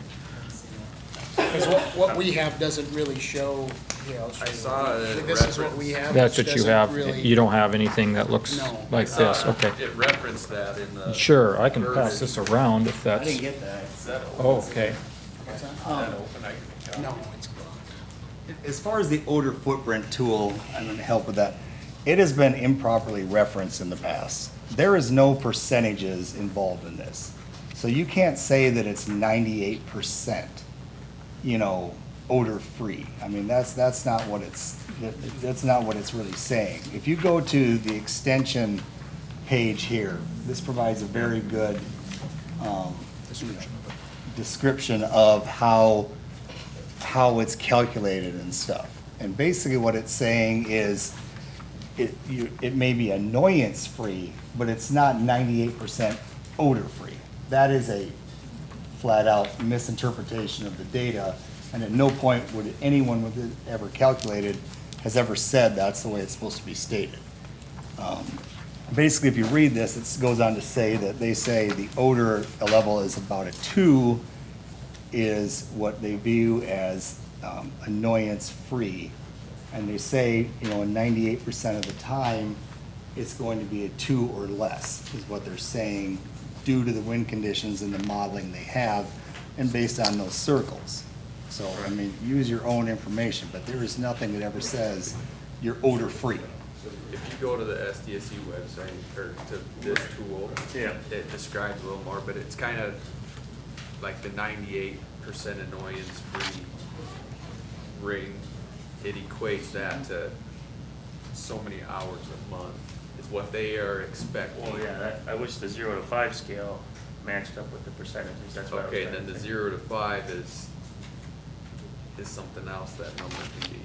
Because what we have doesn't really show, yeah, I'll show I you. saw it This is what we have. That's which what you doesn't have. really- You don't have anything that looks No. like this, okay. It referenced that in the. Sure, I can pass this around if that's. get that. Is that Oh, okay. What's that? Is that open? I can. No, it's blocked. As far as the odor footprint tool, I'm going to help with that. It has been improperly referenced in the past. There is no percentages involved in this. So you can't say that it's 98%, odor-free. I mean, that's not what that's not what it's really saying. If you go to the extension page here, this provides a very good description of how it's calculated and stuff. And basically what it's saying is it may be annoyance-free, but it's not 98% odor-free. That is a flat-out misinterpretation of the data, and at no point would anyone with it ever calculated has ever said that's the way it's supposed to be stated. Basically, if you read this, it goes on to say that they say the odor level is about a 2 is what they view as annoyance-free. And they say, you know, in 98% of the time, it's going to be a 2 or less, is what they're saying, due to the wind conditions and the modeling they have, and based on those circles. So, I mean, use your own information, but there is nothing that ever says you're odor-free. If you go to the SDSU website, or to this tool, Yeah. it describes a little more, but it's kind of like the 98% annoyance-free ring. It equates that to so many hours a month, is what they are expecting. Well, yeah, I wish the 0 to 5 scale matched up with the percentages, that's what I was Okay, trying and to then the think. 0 to 5 is something else. That number can be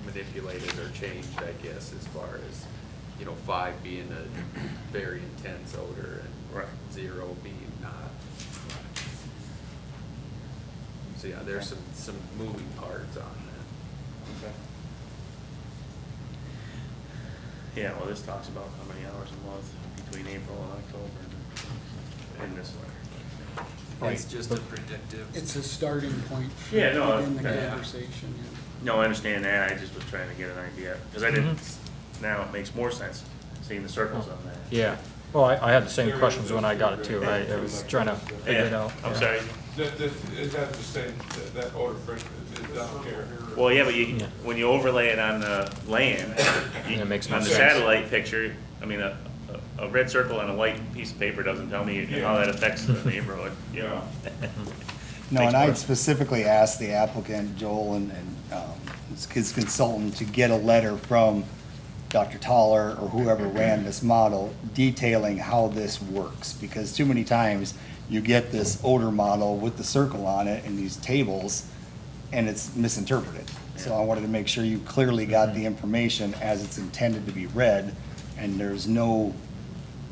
manipulated or changed, I guess, as far as, you know, 5 being a very intense odor and Right. 0 being not. So yeah, there's some moving parts on that. Okay. Yeah, well, this talks about how many hours a month between April and October and this one. It's just a predictive. It's a starting point Yeah, no, within the yeah. conversation. Yeah. No, I understand that, I just was trying to get an idea, because I didn't, now it makes more sense, seeing the circles on that. Yeah. Well, I had the same questions when I got it too. I was trying to figure it Yeah, out. I'm Yeah. sorry. Is that the same, that odor fresh, it doesn't care? Well, yeah, but you, Yeah. when you overlay it on the land, you- It makes more on the sense. satellite picture, I mean, a red circle on a white piece of paper doesn't tell me how that affects the neighborhood, you know? No, Makes and I more- specifically asked the applicant, Joel, and his consultant to get a letter from Dr. Toller or whoever ran this model detailing how this works. Because too many times you get this odor model with the circle on it in these tables and it's misinterpreted. So I wanted to make sure you clearly got the information as it's intended to be read and there's no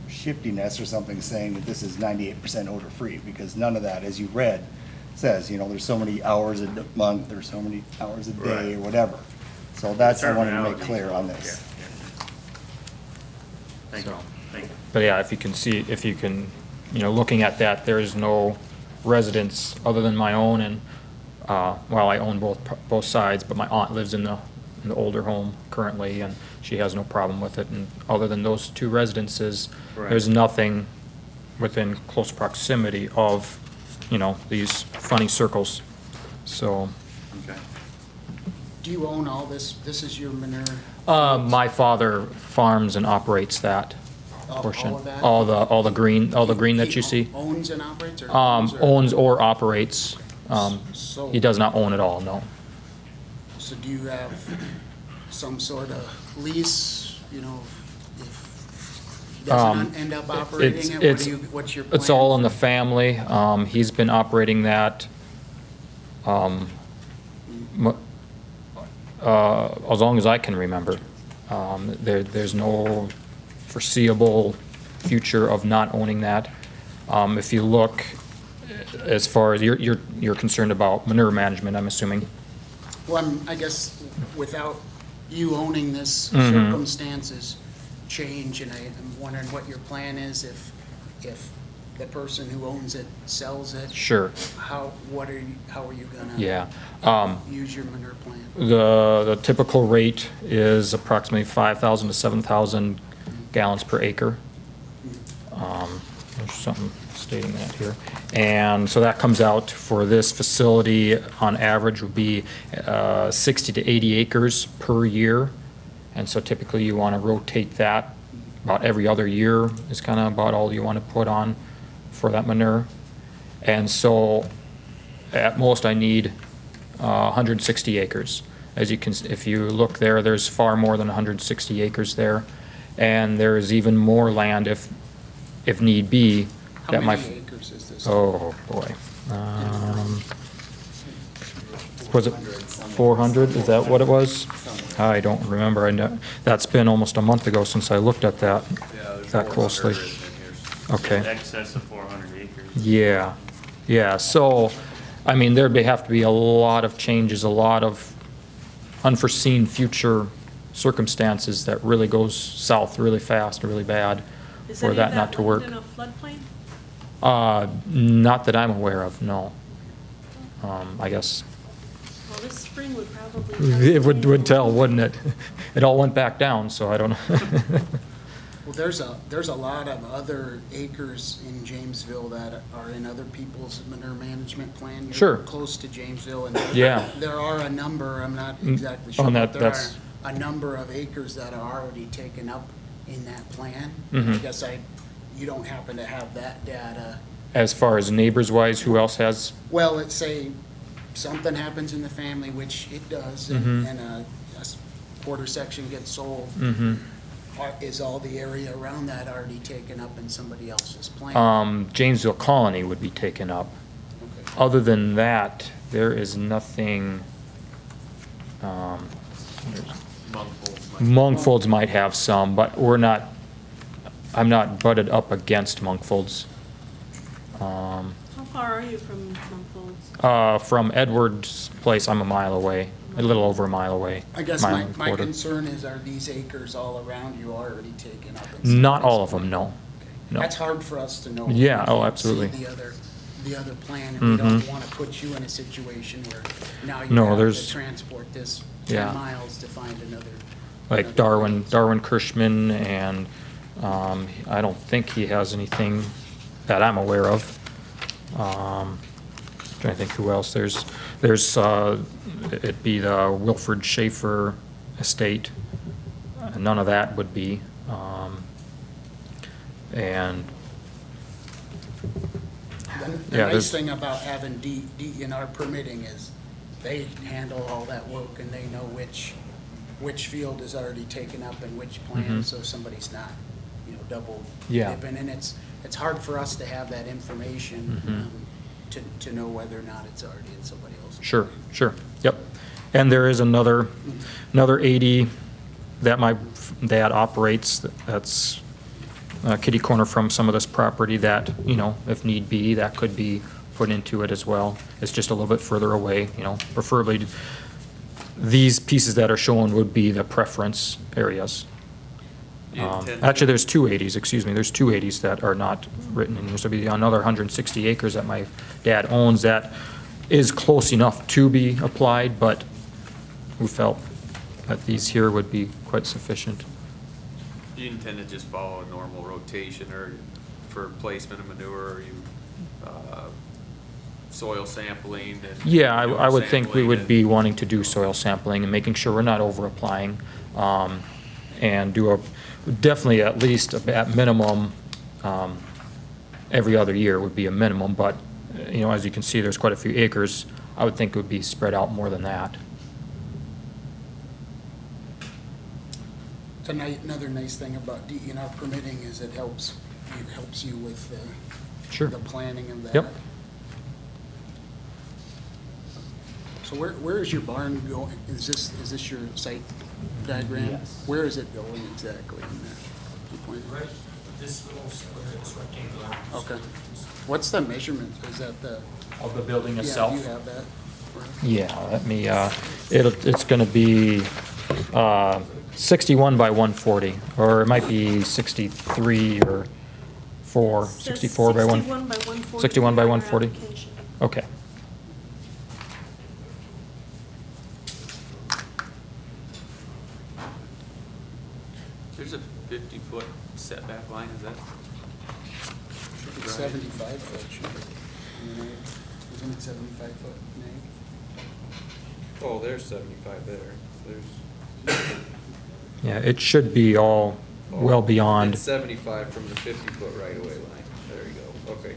shiftiness or something saying that this is 98% odor-free, because none of that, as you read, says, you know, there's so many hours a month, there's so many hours a day, or Right. whatever. So that's, I wanted to make Terminology. clear on Yeah, this. yeah. Thank you, So. thank you. But yeah, if you can, you know, looking at that, there is no residence other than my own, and, well, I own both sides, but my aunt lives in the older home currently, and she has no problem with it, and other than those 2 residences, Right. there's nothing within close proximity of, you know, these funny circles, so. Okay. Do you own all this? This is your manure? My father farms and operates that All portion. of that? All the green that you see. He owns and operates, or? Owns or operates. So- He does not own it all, no. So do you have some sort of lease, you know, if he doesn't end up operating it, what's your plan? It's all in the family. He's been operating that, as long as I can remember. There's no foreseeable future of not owning that. If you look, as far as, you're concerned about manure management, I'm assuming. Well, I guess without you owning this, Mhm. circumstances change, and I'm wondering what your plan is if the person who owns it sells it. Sure, How are you gonna? yeah. Use your manure plan? The typical rate is approximately 5,000 to 7,000 gallons per acre. There's something stating that here. And so that comes out for this facility, on average, would be 60 to 80 acres per year. And so typically you want to rotate that about every other year is kind of about all you want to put on for that manure. And so at most I need 160 acres. As you can, if you look there, there's far more than 160 acres there. And there's even more land if need be. How that many acres is this? Oh, boy. Was it 400? Is that what it was? I don't remember. That's been almost a month ago since I looked at that, Yeah, there's that 400 closely. written in here. Okay. Excess of 400 acres. Yeah, yeah, so, I mean, there'd have to be a lot of changes, a lot of unforeseen future circumstances that really goes south really fast, really bad, Is for any of that not to work. land in a floodplain? Not that I'm aware of, no. I guess Well, this spring would probably. tell It would you. tell, wouldn't it? It all went back down, so I don't know. Well, there's a lot of other acres in Jamesville that are in other people's manure management plan. You're Sure. close to Jamesville, and Yeah. there are a number, I'm not Mm, exactly sure, on but that- there are that's- a number of acres that are already taken up in that plan. Mhm. I guess you don't happen to have that data. As far as neighbors wise, who else has? Well, let's say something happens in the family, which it does, Mhm. and a quarter section gets sold. Mhm. Is all the area around that already taken up in somebody else's plan? Janesville Colony would be taken up. Okay. Other than that, there is nothing, Monkfolds might have some, but I'm not butted up against Monkfolds. How far are you from Mumfolds? From Edwards Place, I'm a mile away, a little over a mile away. I guess mile my and a quarter. concern is, are these acres all around you already taken up? in Not all of somebody's them, no. plan? No. That's hard for us to know. Yeah, We oh, can't absolutely. see the other plan, and we don't Mhm. want to put you in a situation where now you No, have to there's- transport this Yeah. 10 miles to find another. Like another Darwin Kirschman, and I don't think he has anything that I'm aware of. Trying to think who else. There's it'd be the Wilfred Schaefer estate. None of that would be. And The yeah, nice there's- thing about having DENR permitting is they handle all that work, and they know which field is already taken up and which plan, Mhm. so somebody's not, double Yeah. dipping. And it's hard for us to have that information to know whether or not it's already in somebody else's. Sure, sure, yep. And there is another 80 that my dad operates, that's kitty corner from some of this property that, if need be, that could be put into it as well. It's just a little bit further away, preferably these pieces that are shown would be the preference areas. You intend- Actually, there's 280s, excuse me, there's 280s that are not written in here. So it'd be another 160 acres that my dad owns that is close enough to be applied, but we felt that these here would be quite sufficient. Do you intend to just follow a normal rotation, or for placement of manure, or you, soil sampling and? Yeah, manure I would think we sampling would and- be wanting to do soil sampling and making sure we're not over applying. And definitely at least at minimum, every other year would be a minimum, but, as you can see, there's quite a few acres. I would think it would be spread out more than that. It's another nice thing about DENR permitting is it helps you with Sure. the planning of that. Yep. So where is your barn going? Is this your site diagram? Yes. Where is it going exactly in there? Can you point it? Right, this little square, this rectangular. Okay. What's the measurement? Is that the? Of the building Yeah, itself? do you have that? Yeah, let me, it's gonna be 61 by 140, or it might be 63 or 4, Says 64 by 1. 61 by 140. 61 by on your 140? application. Okay. There's a 50-foot setback line, is that? Should be 75 foot, should be. Isn't it 75 foot, Nate? Oh, there's 75 there. There's. Yeah, it should be all well beyond. It's 75 from the 50-foot right-of-way line. There you go, okay.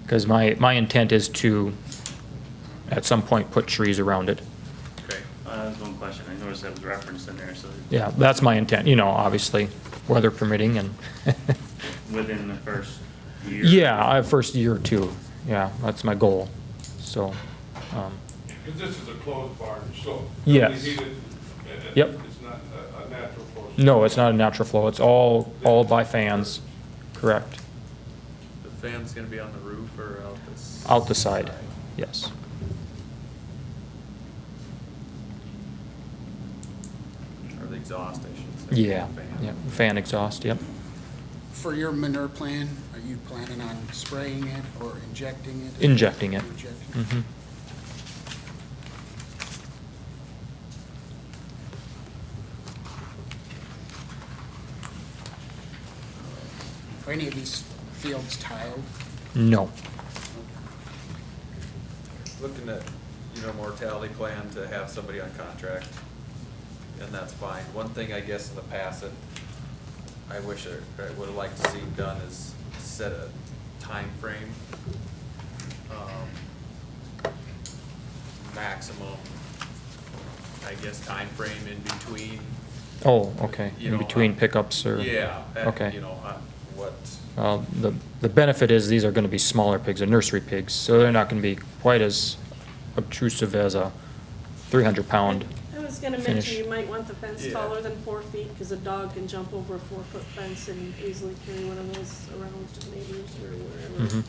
Because my intent is to, at some point, put trees around it. Okay. That's one question. I noticed that was referenced in there, so Yeah, that's my intent, obviously, weather permitting and, within the first year. yeah, first year or two, yeah, that's my goal, so. Because this is a closed barn, so. Yes. Yep. It's not a natural flow. No, it's not a natural flow, it's all by fans, correct, The fan's gonna be on the roof or out this? out the side, yes. Or the exhaust, I should say. Yeah, Fan. yeah, fan exhaust, yep. For your manure plan, are you planning on spraying it or injecting it? Injecting it. Injecting. Mhm. Are any of these fields tiled? No. Looking at, mortality plan to have somebody on contract, and that's fine. One thing I guess in the past that I wish I would have liked to see done is set a time frame, maximum, I guess, time frame in between. Oh, okay, You in know, between pickups or? Yeah. Okay. What, The benefit is these are gonna be smaller pigs, they're nursery pigs, so they're not gonna be quite as obtrusive as a 300-pound. I was gonna Finish. mention, you might want the fence Yeah. taller than 4 feet, because a dog can jump over a 4-foot fence and easily carry one of those around to neighbors or wherever. Mhm.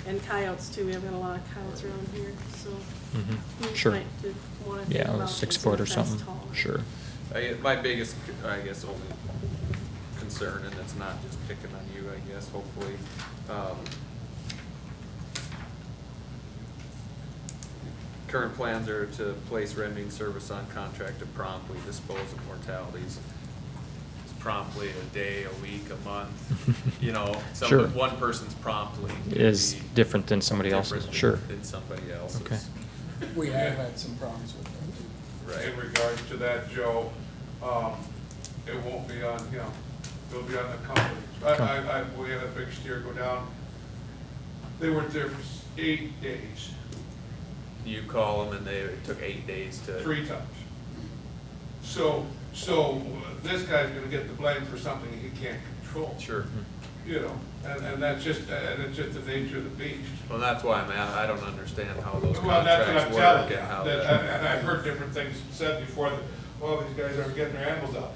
And coyotes too, we have got a lot of coyotes around here, so. Mhm. you Sure. might wanna think Yeah, about 6 making foot the or fence something, taller. sure. my biggest, I guess, only concern, and it's not just picking on you, I guess, hopefully, current plans are to place rendering service on contract to promptly dispose of mortalities. Promptly, a day, a week, a month, Sure. one person's promptly. Is could be different than somebody else's, different sure. Than somebody else's. Okay. We have had some problems with that too. Right. In regards to that, Joe, it won't be on him, it'll be on the company. We had a big steer go down, they weren't there for 8 days, You call them and it took 8 days to. 3 times. So this guy's gonna get the blame for something he can't control. Sure. And that's just, and it's just the nature of the beast. Well, that's why I don't understand how those Well, that's what I'm contracts telling work you, and how. and I've heard different things said before, that, well, these guys aren't getting their animals out.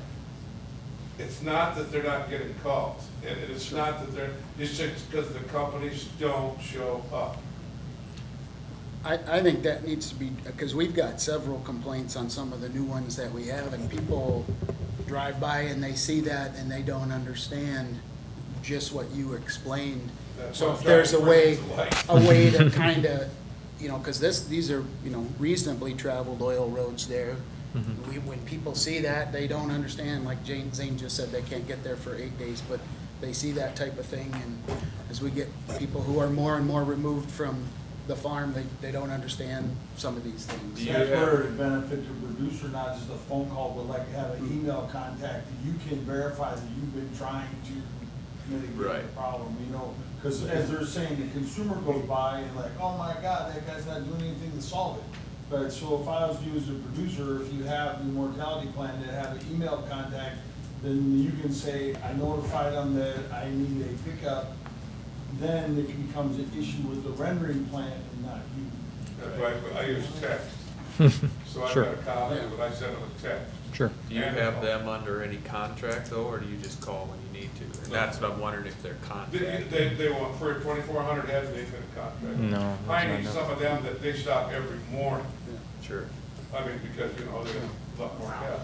It's not that they're not getting calls, and it's not that it's just because the companies don't show up. I think that needs to be, because we've got several complaints on some of the new ones that we have, and people drive by and they see that and they don't understand just what you explained. That's So what if I'm there's trying a to bring way, to light. a way to kind of, because these are, reasonably traveled oil roads there. When people see that, they don't understand, like Zane just said, they can't get there for 8 days, but they see that type of thing, and as we get people who are more and more removed from the farm, they don't understand some of these things. Do you That's have- where it benefit the producer, not just a phone call, but like have an email contact. You can verify that you've been trying to mitigate the Right. problem, because as they're saying, the consumer goes by and like, oh my God, that guy's not doing anything to solve it. But so if I was you as a producer, if you have the mortality plan that have an email contact, then you can say, I notified them that I need a pickup. Then it becomes an issue with the rendering plant and not you. That's why I use text. So I've Sure. got a copy, but I send them a text. Sure. Do you have them under any contract though, or do you just call when you need to? And that's what I'm wondering, if they're contracted. They want, for 2,400 heads, they've been contracted. No, I that's need not some of them that they stop every morning. Sure. I mean, because, there's a lot more cattle.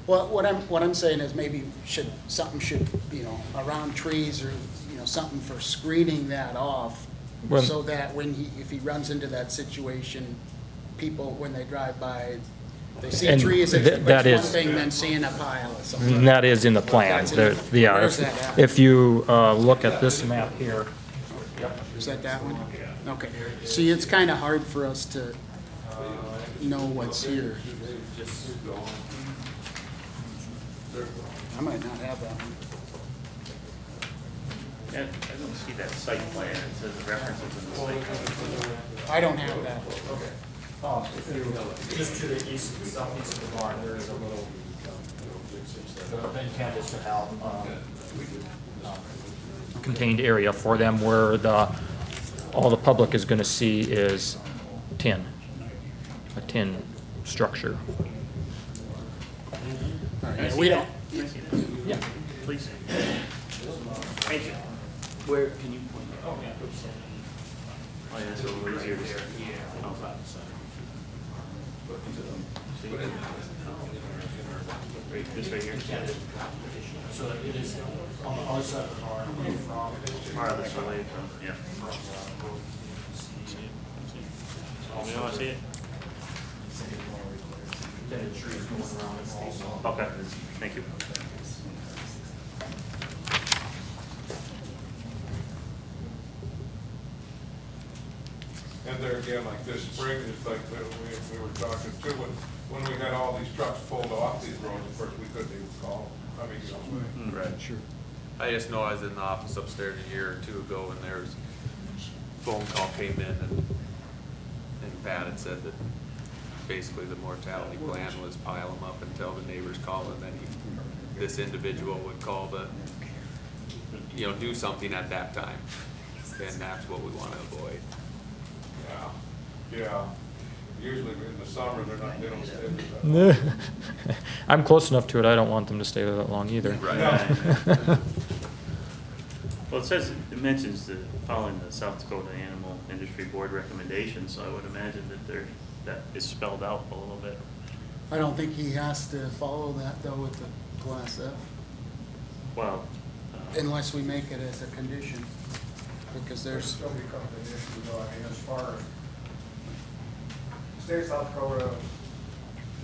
Well, what I'm saying is maybe something should, around trees or, something for screening that off, Well- so that if he runs into that situation, people, when they drive by, they see And trees, it's that one is- thing than seeing a pile of something. And that is in the plan. That's in the- There- Yeah, where's that at? if you look at this map here, Is that one? Okay. See, it's kind of hard for us to know what's here. I might not have that one. I don't see that site plan, it says the references in the site plan. I don't have that. just to the east, southeast of the barn, there is a little, the intent is to have contained area for them where all the public is gonna see is a tin structure. We don't, Yeah. Please. Thank you. Where, can you point? Oh, yeah. Oh, yeah, it's a little easier to see. Yeah. Outside the center. See? Right, this right here? So it is on the other side of the barn, Farthest away from, yeah. You want to see it? Okay, thank you. And there again, like this spring, it's like we were talking too, when we had all these trucks pulled off these roads, of course, we couldn't even call them. I mean, you know, Right. Sure. I just know I was in the office upstairs a year or two ago, and there was phone call came in, and Pat had said that basically the mortality plan was pile them up until the neighbors called, and then this individual would call the, you know, do something at that time. And that's what we want to avoid. yeah. Usually in the summer, they don't stay there that long. I'm close enough to it, I don't want them to stay there that long either. Right. Well, it mentions the, following the South Dakota Animal Industry Board recommendations, so I would imagine that that is spelled out a little bit. I don't think he has to follow that though with the Class F, Well, unless we make it as a condition, because There there's, still becomes an issue though, I mean, as far as, state of South Dakota,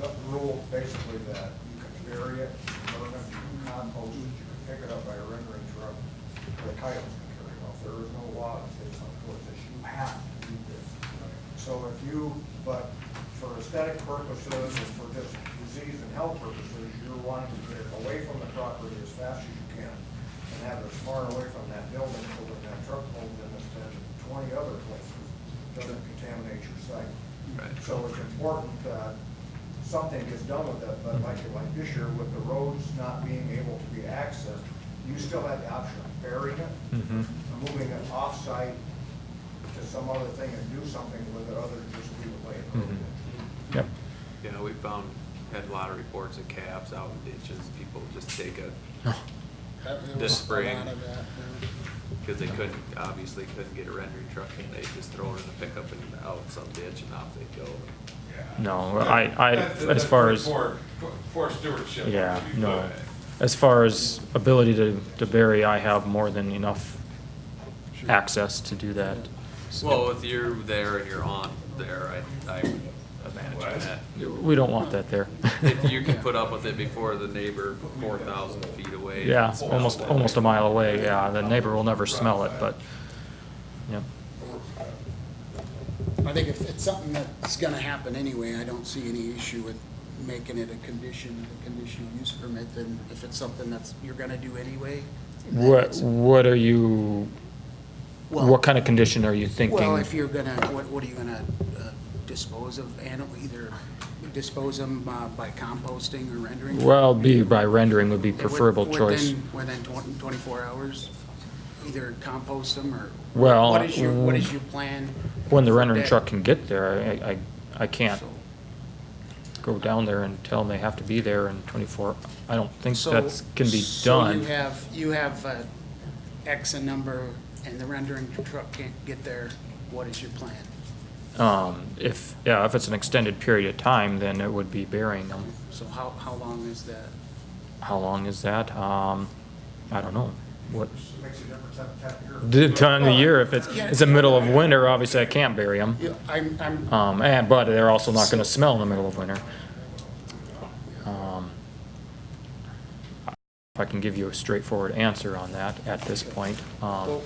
the rule basically that you can bury it, burn it, you can compost it, you can pick it up by a rendering truck, the titles can carry it off. There is no law in the state of South Dakota that says you have to do this. So if you, but for aesthetic purposes and for just disease and health purposes, you're wanting to get it away from the property as fast as you can and have it as far away from that building so when that truck pulls in, it's been 20 other places, doesn't contaminate your site. Right. So it's important that something gets done with it, but like this year with the roads not being able to be accessed, you still have the option of burying it, moving it off-site to some other thing and do something with it other than just leave it laying in the road. Yep. You know, we had a lot of reports of calves out in ditches, people just take a, there this was a spring, lot of that, because they obviously couldn't get a rendering truck, and they just throw it in the pickup and out some ditch, and off they go. No, as far as, Poor stewardship. yeah, no. As far as ability to bury, I have more than enough access to do that. Well, if you're there and you're on there, I would imagine that. We don't want that there. If you can put up with it before the neighbor 4,000 feet away. Yeah, it's almost a mile away, yeah, the neighbor will never smell it, but, yeah. I think if it's something that's gonna happen anyway, I don't see any issue with making it a conditional use permit, then if it's something that's, you're gonna do anyway. then it's- What are you, Well- what kind of condition are you thinking? Well, if you're gonna, what are you gonna dispose of either dispose them by composting or rendering? Well, by rendering would be preferable choice. Within 24 hours, either compost them or? Well, What is your plan? When the for rendering that? truck can get there, I can't So- go down there and tell them they have to be there in 24, I don't think So- that can be So done. you have X a number and the rendering truck can't get there, what is your plan? If it's an extended period of time, then it would be burying them. So how long is that? How long is that? I don't know. What, Makes a difference at the time of year. the time of the year, if it's the middle of winter, obviously I can't bury them. Yeah, I'm, But they're also not gonna smell in the middle of winter. If I can give you a straightforward answer on that at this point. Well,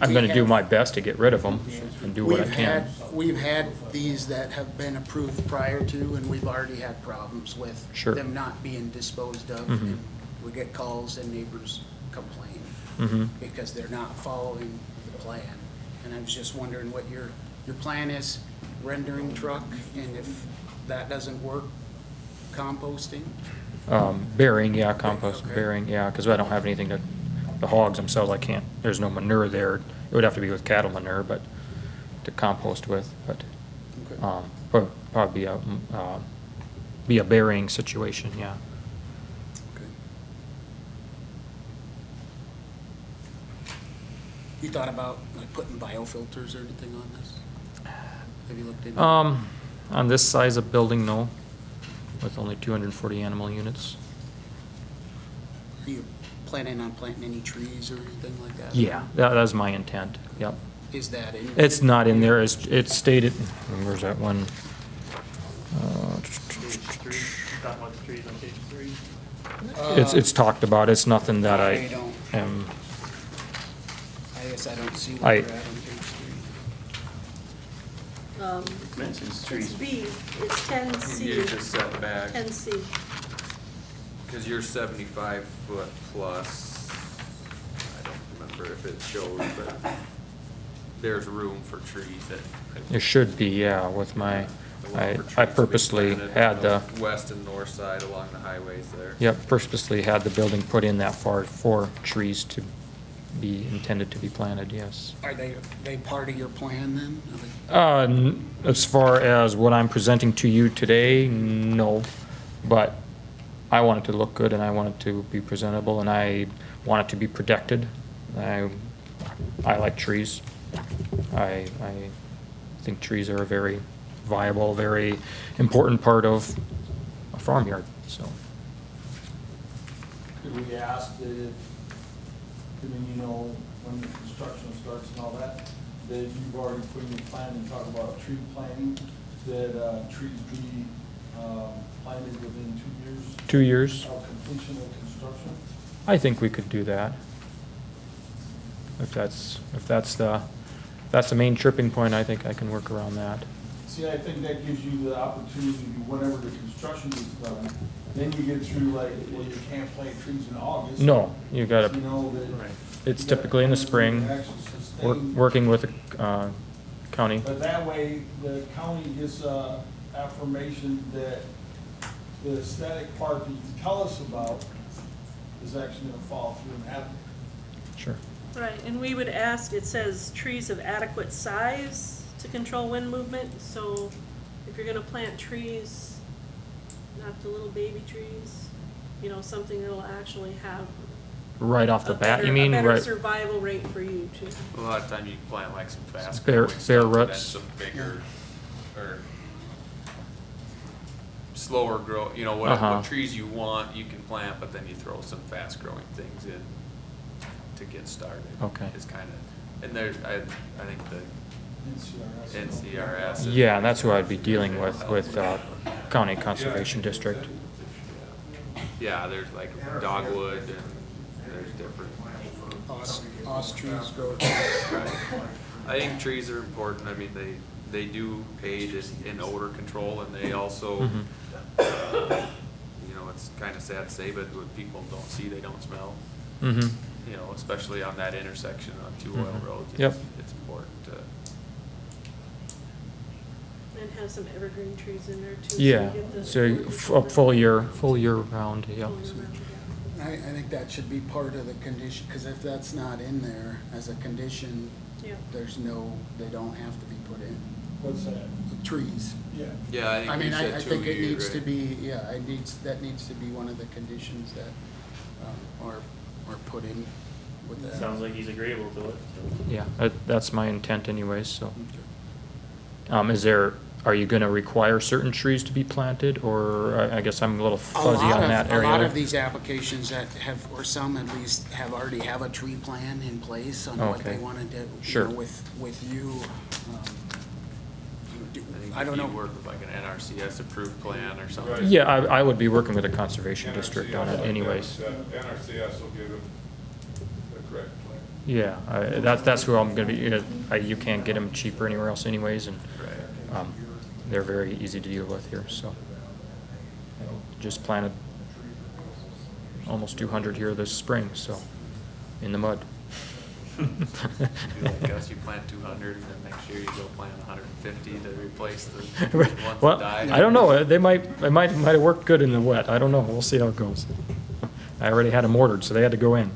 I'm gonna do my best to get rid of them and do what I we've can. we've had these that have been approved prior to, and we've already had problems with Sure. them not being disposed of. Mhm. And we get calls and neighbors complain Mhm. because they're not following the plan. And I was just wondering what your plan is, rendering truck, and if that doesn't work, composting? Burying, yeah, compost, Okay. burying, yeah, because I don't have anything the hogs themselves, I can't, there's no manure there. It would have to be with cattle manure, but, to compost with, but, Okay. probably be a burying situation, yeah. Okay. You thought about like putting biofilters or anything on this? Have you looked into? On this size of building, no, with only 240 animal units. Are you planning on planting any trees or anything like that? Yeah, that's my intent, yep. Is that in? It's not in there, it's stated, where's that one? Talking about the trees on page 3. It's talked about, it's nothing that I I don't- am, I guess I don't see I- where we're at on page 3. Mentions It's trees. B, it's 10C. You just set back, 10C. because you're 75 foot plus, I don't remember if it shows, but there's room for trees that. It should be, yeah, with my, the one I for trees I to be purposely planted had on the, west and north side along the highways there. yep, purposely had the building put in that far for trees to be intended to be planted, yes. Are they part of your plan then? Are they- As far as what I'm presenting to you today, no, but I want it to look good and I want it to be presentable and I want it to be protected. I like trees. I think trees are a very viable, very important part of a farmyard, so. Could we ask that, I mean, you know, when the construction starts and all that, that you've already put in your plan and talk about tree planting, that trees be planted within 2 years? 2 years? Of completion of construction? I think we could do that. If that's the main tripping point, I think I can work around that. See, I think that gives you the opportunity, whenever the construction is done, then you get through like, well, you can't plant trees in August. No, you gotta, You know, that. it's you gotta typically in the spring, actually sustain- working with the county. But that way, the county gets affirmation that the aesthetic part that you tell us about is actually gonna fall through and happen. Sure. Right, and we would ask, it says trees of adequate size to control wind movement, so if you're gonna plant trees, not the little baby trees, you know, something that'll actually have Right off the bat, you mean? a better Right. survival rate for you too. A lot of time you plant like some fast Bare- growing stuff bare and then roots. some bigger or slower grow, you know, Uh-huh. what trees you want, you can plant, but then you throw some fast growing things in to get started. Okay. Is kind of, and there, I think the NCRS. NCRS. Yeah, and that's who I'd be dealing with County Conservation District. Yeah, there's like dogwood and there's different. Os trees grow. Right. I think trees are important. I mean, they do aid in odor control and they also, Mhm. you know, it's kind of sad to say, but what people don't see, they don't smell. Mm-hmm. You know, especially on that intersection on 2 oil Mhm. roads. Yep. It's important to. And have some evergreen trees in there too. Yeah, you get the so ornamental full year round, yeah. full year round, yeah. I think that should be part of the condition, because if that's not in there as a condition, Yeah. they don't have to be put in. What's that? Trees. Yeah. Yeah, I think I you mean, said I 2 think it years, needs to right? be, yeah, that needs to be one of the conditions that are put in with that. Sounds like he's agreeable to it. so. Yeah, that's my intent anyways, so. Are you gonna require certain trees to be planted, or I guess I'm a little fuzzy on that area? A lot of these applications that have, or some at least, already have a tree plan in place on what they Okay. want to do. You Sure. know, with you. I I don't know. think you work with like an NRCS approved plan or something. Yeah, I would be working with a conservation district on it anyways. NRCS will give them the correct plan. Yeah, that's who I'm gonna be, you can't get them cheaper anywhere else anyways, and, Right. they're very easy to deal with here, so. Just planted almost 200 here this spring, so, in the mud. Do like us, you plant 200 and then next year you go plant 150 to replace the ones that Well, died. I don't know, it might have worked good in the wet, I don't know, we'll see how it goes. I already had them ordered, so they had to go in.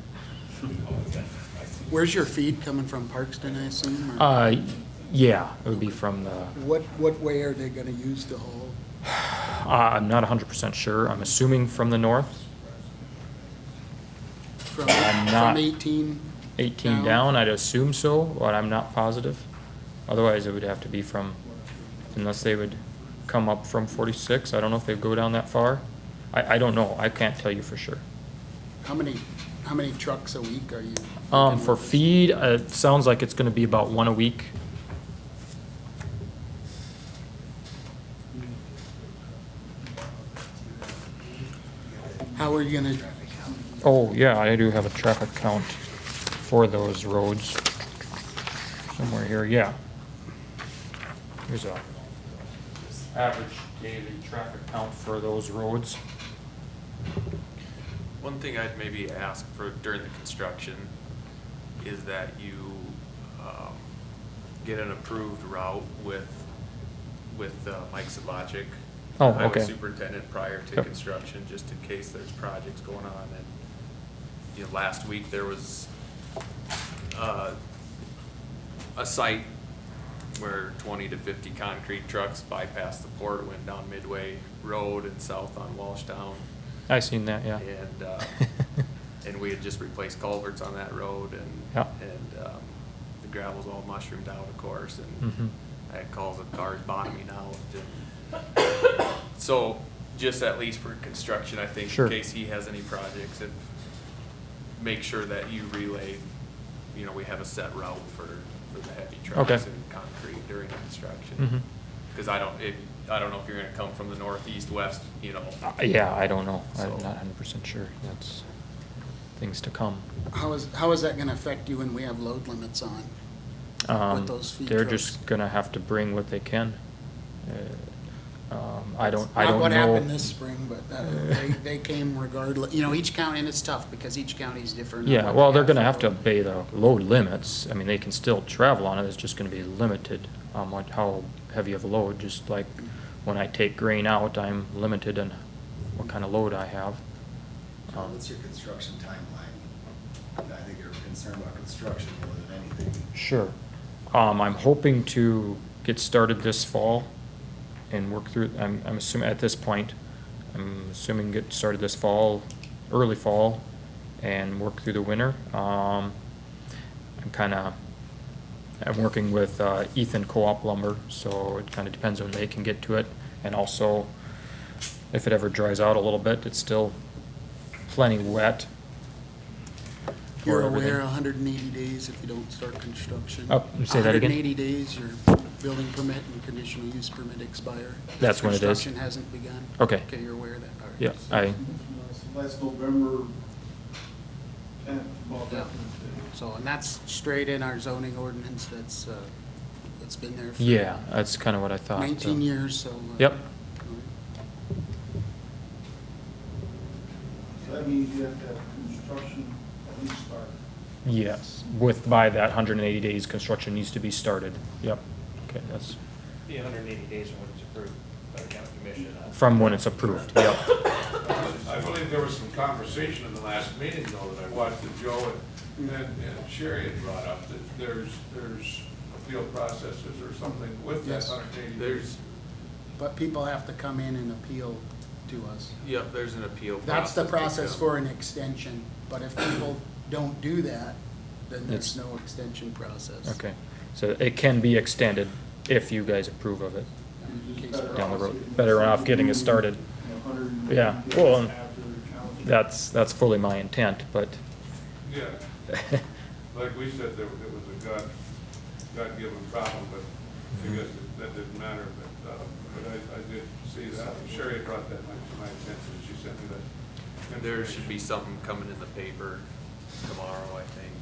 Where's your feed coming from, Parkston, I assume? or- Yeah, it would be from the, What way are they gonna use to haul? I'm not 100% sure, I'm assuming from the north, From I'm not- 18? 18 down, I'd assume so, but I'm not positive. Otherwise, it would have to be from, unless they would come up from 46, I don't know if they'd go down that far. I don't know, I can't tell you for sure. How many trucks a week are you? For feed, it sounds like it's gonna be about 1 a week. How are you gonna, Oh, yeah, I do have a traffic count for those roads. Somewhere here, yeah. Here's a average daily traffic count for those roads. One thing I'd maybe ask for during the construction is that you get an approved route with Mike Sabachic, Oh, highway okay. superintendent, prior to Yep. construction, just in case there's projects going on. And, you know, last week there was a site where 20 to 50 concrete trucks bypassed the port, went down Midway Road and south on Walshtown. I seen that, yeah. And we had just replaced culverts on that road, and Yeah. the gravel's all mushroomed out, of course, and Mhm. I had calls of cars bottoming out. And so, just at least for construction, I think, Sure. in case he has any projects, make sure that you relay, you know, we have a set route for the heavy trucks Okay. and concrete during construction. Mhm. Because I don't know if you're gonna come from the northeast, west, you know. Yeah, I don't know. I'm So- not 100% sure. That's things to come. How is that gonna affect you when we have load limits on? With those feed They're trucks? just gonna have to bring what they can. I don't Not what know. happened this spring, but they came regardless, you know, each county, and it's tough because each county's different. on Yeah, what well, they they're gonna have for to load. obey the load limits. I mean, they can still travel on it, it's just gonna be limited on how heavy of a load, just like when I take grain out, I'm limited in what kind of load I have. What's your construction timeline? I think you're concerned about construction more than anything. Sure. I'm hoping to get started this fall and work through, I'm assuming, at this point, I'm assuming get started this fall, early fall, and work through the winter. I'm working with Ethan Co-op Lumber, so it kind of depends when they can get to it. And also, if it ever dries out a little bit, it's still plenty wet. for You're everything. aware 180 days if you don't start construction. Oh, say that again? 180 days, your building permit and conditional use permit expire. That's when it is? Construction hasn't begun. Okay. Okay, you're aware of that? All right. Yeah, Last November 10th, about Yeah. that. So, and that's straight in our zoning ordinance, that's been there for yeah, that's kind of what I thought. 19 years, so. Yep. So that means you have to have construction at least start. Yes, by that 180 days, construction needs to be started. Yep. Okay, that's Be 180 days from when it's approved by the county commission. from when it's approved. Yep. I believe there was some conversation in the last meeting, though, that I watched that Joe and Sherry had brought up, that there's appeal processes or something with that Yes. 180 days. There's, But people have to come in and appeal to us. yep, there's an appeal process. That's the that process comes. for an extension, but if people don't do that, then there's It's- no extension process. Okay, so it can be extended if you guys approve of it down the road. Better off getting it started. Yeah, well, that's fully my intent, but Yeah, like we said, it was a God-given problem, but I guess that didn't matter, but I did see that. Sherry had brought that to my attention, she sent me that. There should be something coming in the paper tomorrow, I think,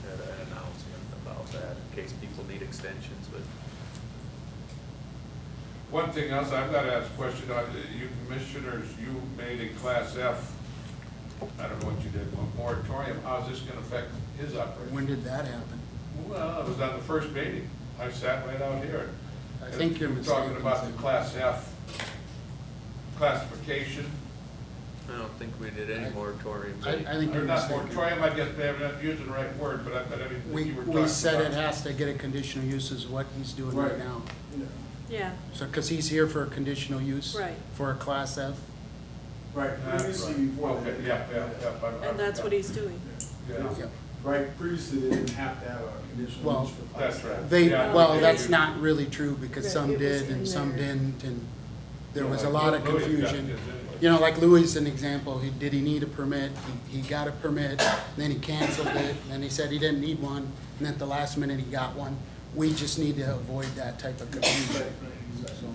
an announcement about that, in case people need extensions, but One thing else, I've got to ask a question, you commissioners, you made a Class F, I don't know what you did, a moratorium, how's this going to affect his operation? When did that happen? Well, it was on the first meeting, I sat right out here. I think you're You were talking mistaken. about the Class F classification, I don't think we did any moratoriums. I think or you're not mistaken. moratorium, I guess, maybe I'm not using the right word, but I mean, you were talking about. We said it has to get a conditional use is what he's doing right Right. now. Yeah, So, because he's here for a conditional use. Right. For a Class F. Right, previously before. Okay, yeah. and that's what he's doing. Yeah. Yeah. Right, previously they didn't have to have a conditional Well, use for Class That's A. right. They, Yeah. well, that's not really true because Right, some it was did in and some there. didn't, and there was a Yeah, lot of Louis got confusion. his anyway. You know, like Louis is an example, did he need a permit? He got a permit, then he canceled it, then he said he didn't need one, and at the last minute he got one. We just need to avoid that type of confusion. So,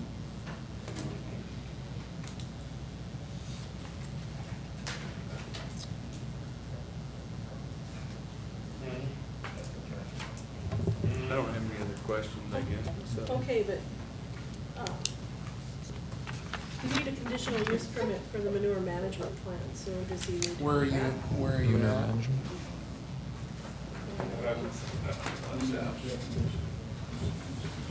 I don't have any other questions, I guess, so. Okay, but You need a conditional use permit for the manure management plan, so does he need to? Where are you, where are you Manure at? management.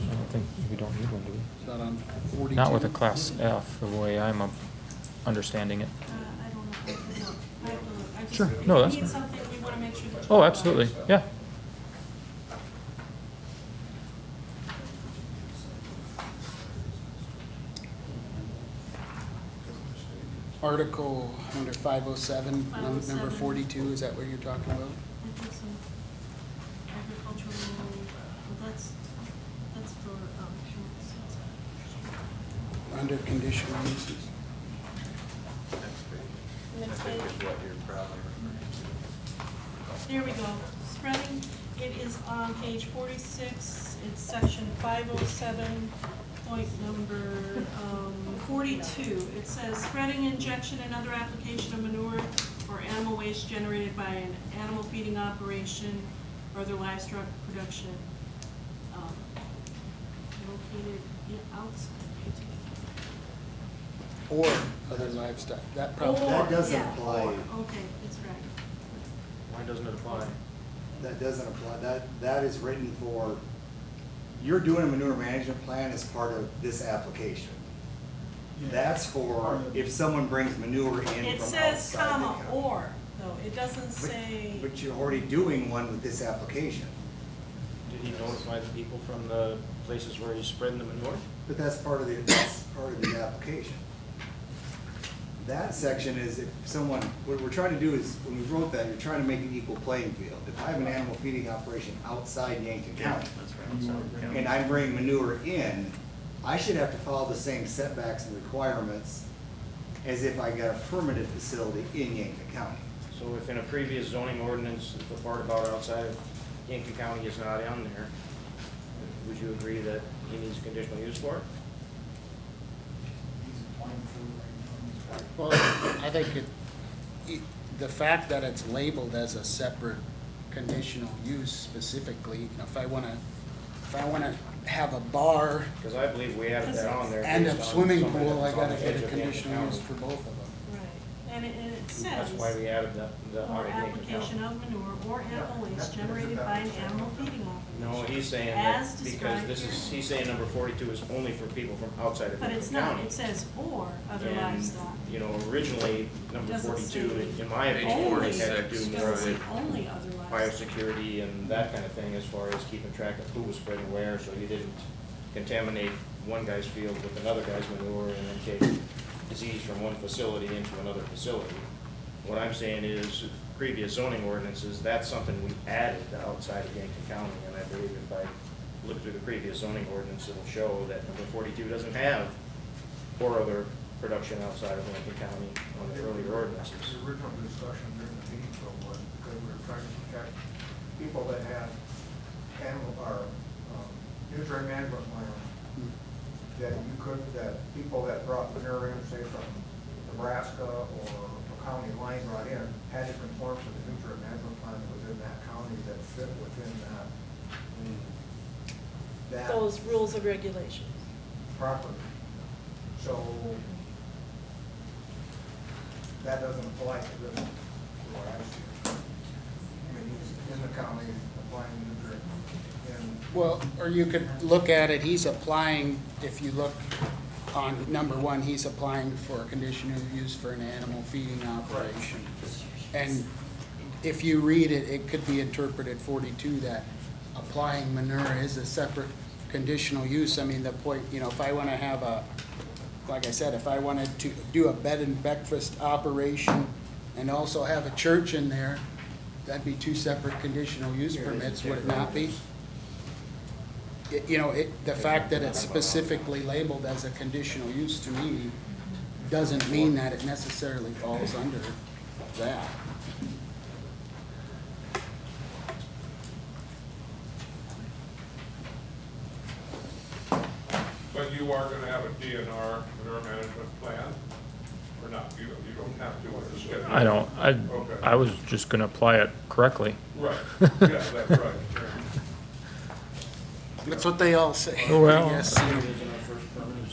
I don't think we don't need one, do we? Is that on 42? Not with a class F, the way I'm understanding it. I don't know. I have to look. I have to look. I just- Sure. if No, you that's need fine. something, we want to make sure that. you Oh, comply. absolutely, yeah. Article under 507, number 507. 42, is that what you're talking about? I think so. Agricultural, well, that's for, Under conditional uses. Next I think page. is what you're probably referring to. Here we go. Spreading, it is on page 46, it's section 507, point number 42. It says, spreading, injection, and other application of manure or animal waste generated by an animal feeding operation or other livestock production located outside. Or other livestock, that probably. That doesn't Yeah, apply. or, okay, that's right. Why doesn't it apply? That doesn't apply. That is written for, you're doing a manure management plan as part of this application. That's for if someone brings manure in from It outside says the comma, county. or, though, it doesn't say. But you're already doing one with this application. Did he notify the people from the places where he's spreading the manure? But that's part of the application. That section is if someone, what we're trying to do is, when we wrote that, you're trying to make an equal playing field. If I have an animal feeding operation outside Yankton County, That's right. and I bring manure in, I should have to follow the same setbacks and requirements as if I got a permitted facility in Yankton County. So if in a previous zoning ordinance, the part about outside of Yankton County is not on there, would you agree that he needs conditional use for it? Well, I think the fact that it's labeled as a separate conditional use specifically, you know, if I wanna have a bar Because I believe we added that on there. and a based on swimming somebody pool, I that's on gotta the get edge a of Yankton conditional use County. for both of them. Right, and it says. That's why we added the Or out of Yankton application County. of manure or animal waste generated by an animal feeding operation. No, he's saying As that because described this is, here. he's saying number 42 is only for people from outside of But Yankton it's not, County. it says or other And, livestock. you know, originally, number Doesn't 42, say in my opinion, Only, had to it do more doesn't of say it only other livestock. biosecurity and that kind of thing as far as keeping track of who was spreading where, so you didn't contaminate one guy's field with another guy's manure and then take disease from one facility into another facility. What I'm saying is, previous zoning ordinances, that's something we added to outside of Yankton County, and I believe if I look through the previous zoning ordinance, it'll show that number 42 doesn't have or other production outside of Yankton County on the earlier ordinances. The original discussion during the meeting though was because we were trying to protect people that had animal, or nutrient management plans, that you could, that people that brought manure in, say from Nebraska or a county line brought in, had to conform to the nutrient management plan that was in that county that fit within that Those rules and regulations. property. So that doesn't apply to this, what I see. I mean, he's in the county applying nutrient and Well, or you could look at it, he's applying, if you look on number one, he's applying for a conditional use for an animal feeding operation. And if you read it, it could be interpreted 42 that applying manure is a separate conditional use. I mean, the point, you know, if I want to have a, like I said, if I wanted to do a bed and breakfast operation and also have a church in there, that'd be two separate conditional use permits, would it not be? You know, the fact that it's specifically labeled as a conditional use to me doesn't mean that it necessarily falls under that. But you are gonna have a DNR, manure management plan, or not? You don't have to, with the schedule. I don't, Okay. I was just gonna apply it correctly. Right, yeah, that's right. Yeah. That's what they all say. Well, Yes. It is in our first permit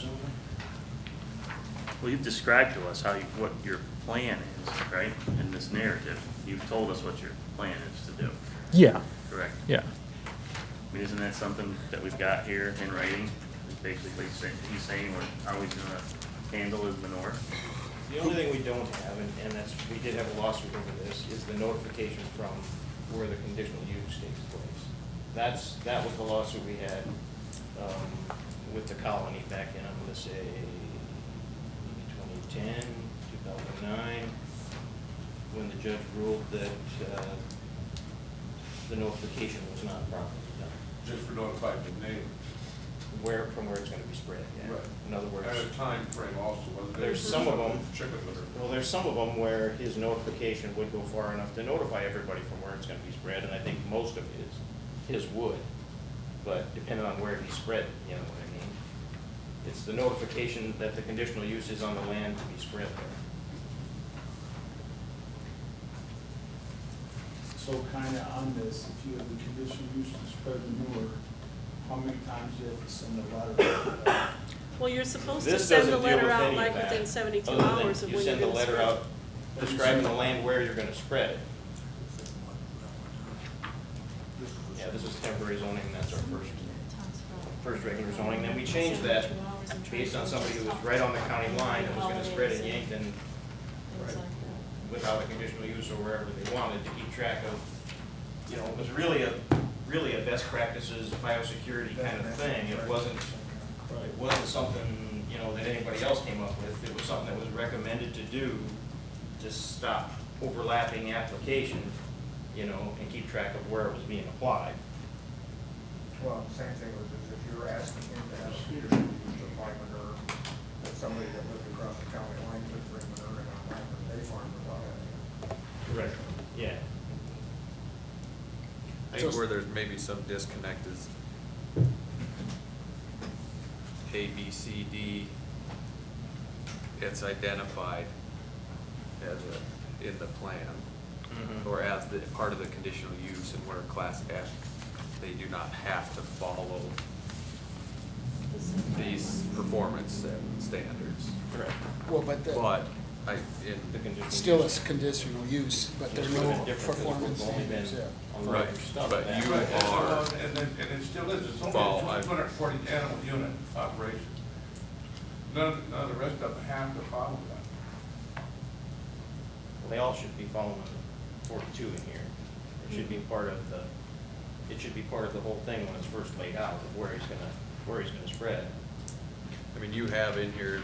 Well, you've described to us how you, what your plan is, right, in this narrative. You've told us what your plan is to do, Yeah, correct? yeah. I mean, isn't that something that we've got here in writing? It's basically saying, he's saying, how we gonna handle his manure? The only thing we don't have, and that's, we did have a lawsuit over this, is the notification from where the conditional use takes place. That was the lawsuit we had with the colony back in, I'm gonna say, maybe 2010, 2009, when the judge ruled that the notification was not properly done. Just for notifying the neighbors. From where it's gonna be spread, yeah. Right. In other words. And a time frame also, whether There's some of them. Chicken litter. Well, there's some of them where his notification would go far enough to notify everybody from where it's gonna be spread, and I think most of his would. But depending on where he spread, you know what I mean? It's the notification that the conditional use is on the land to be spread there. So kinda on this, if you have the conditional use to spread manure, how many times do you have to send a letter? Well, you're supposed to This send the doesn't deal letter with out any like of that, within 72 other than hours of when you're You gonna send the letter spread. out describing the land where you're gonna spread it. Yeah, this is temporary zoning, that's our first regular zoning, then we changed that based on somebody who was right on the county line and was gonna spread in Yankton without a conditional use or wherever they wanted to keep track of, you know, it was really a best practices biosecurity kind of thing. It wasn't something, you know, that anybody else came up with. It was something that was recommended to do to stop overlapping applications, you know, and keep track of where it was being applied. Well, the same thing was if you were asking him to have Peter to apply manure, that somebody that lived across the county line could bring manure in on land that they farmed without having it. Correct. Yeah. I think where there's maybe some disconnect is A, B, C, D, it's identified as in the plan, or as the part of the conditional use, and where Class F, they do not have to follow these performance standards. Correct. Well, but But The conditional still use. it's conditional use, but This there's would have no been different because performance we've only been standards, yeah. on the Right, other stuff. but that- you Right, are- and it still is, it's only Well, a 240 animal unit operation. None of the rest of them have to follow that. Well, they all should be following 42 in here. It should be part of the, it should be part of the whole thing when it's first laid out, of where he's gonna spread. I mean, you have in here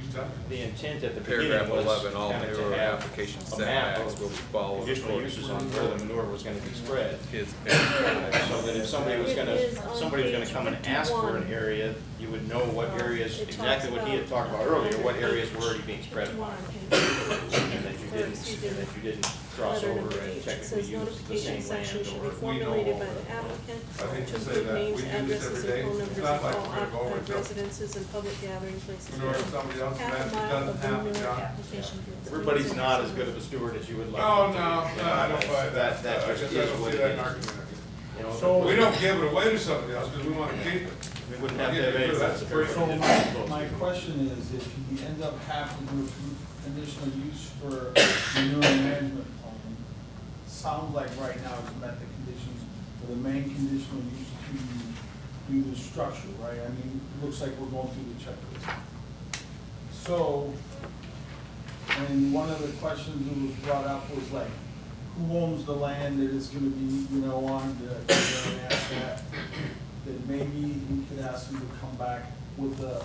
He's done it. The intent at the beginning paragraph was 11, all kind of manure to have application a map setbacks will be followed conditional according uses to on where the manure was gonna be spread. his. So that if somebody was It gonna, is on somebody was gonna page come and ask for an 51. area, you would know what areas, It exactly talks what he had about- talked about earlier, what areas were already being spread 51 upon. on page- And that or, excuse me, and that you didn't cross letter over number and H. It technically says use the notification same section land should be or. formulated by the applicant I hate to to say include that. names, We do this addresses, every day. and phone It's numbers not of like all we're gonna go over occupied to- residences and public gathering places. Manure within somebody else half a that mile doesn't of the have the manure job. application fields. Everybody's not as good of a steward as you would like. Oh, them to no, be. no, I don't buy that. That I just guess I is don't what see it that in is. argument. You know, So- We don't give it away to somebody else because we want to keep it. We wouldn't have to have anything that's very. So my question is, if you end up having to do conditional use for manure management plan, sounds like right now it's met the conditions for the main conditional use to do the structure, right? I mean, it looks like we're going through the checklist. So, and one of the questions that was brought up was like, who owns the land that is gonna be, you know, on the, ask that? That maybe we could ask them to come back with the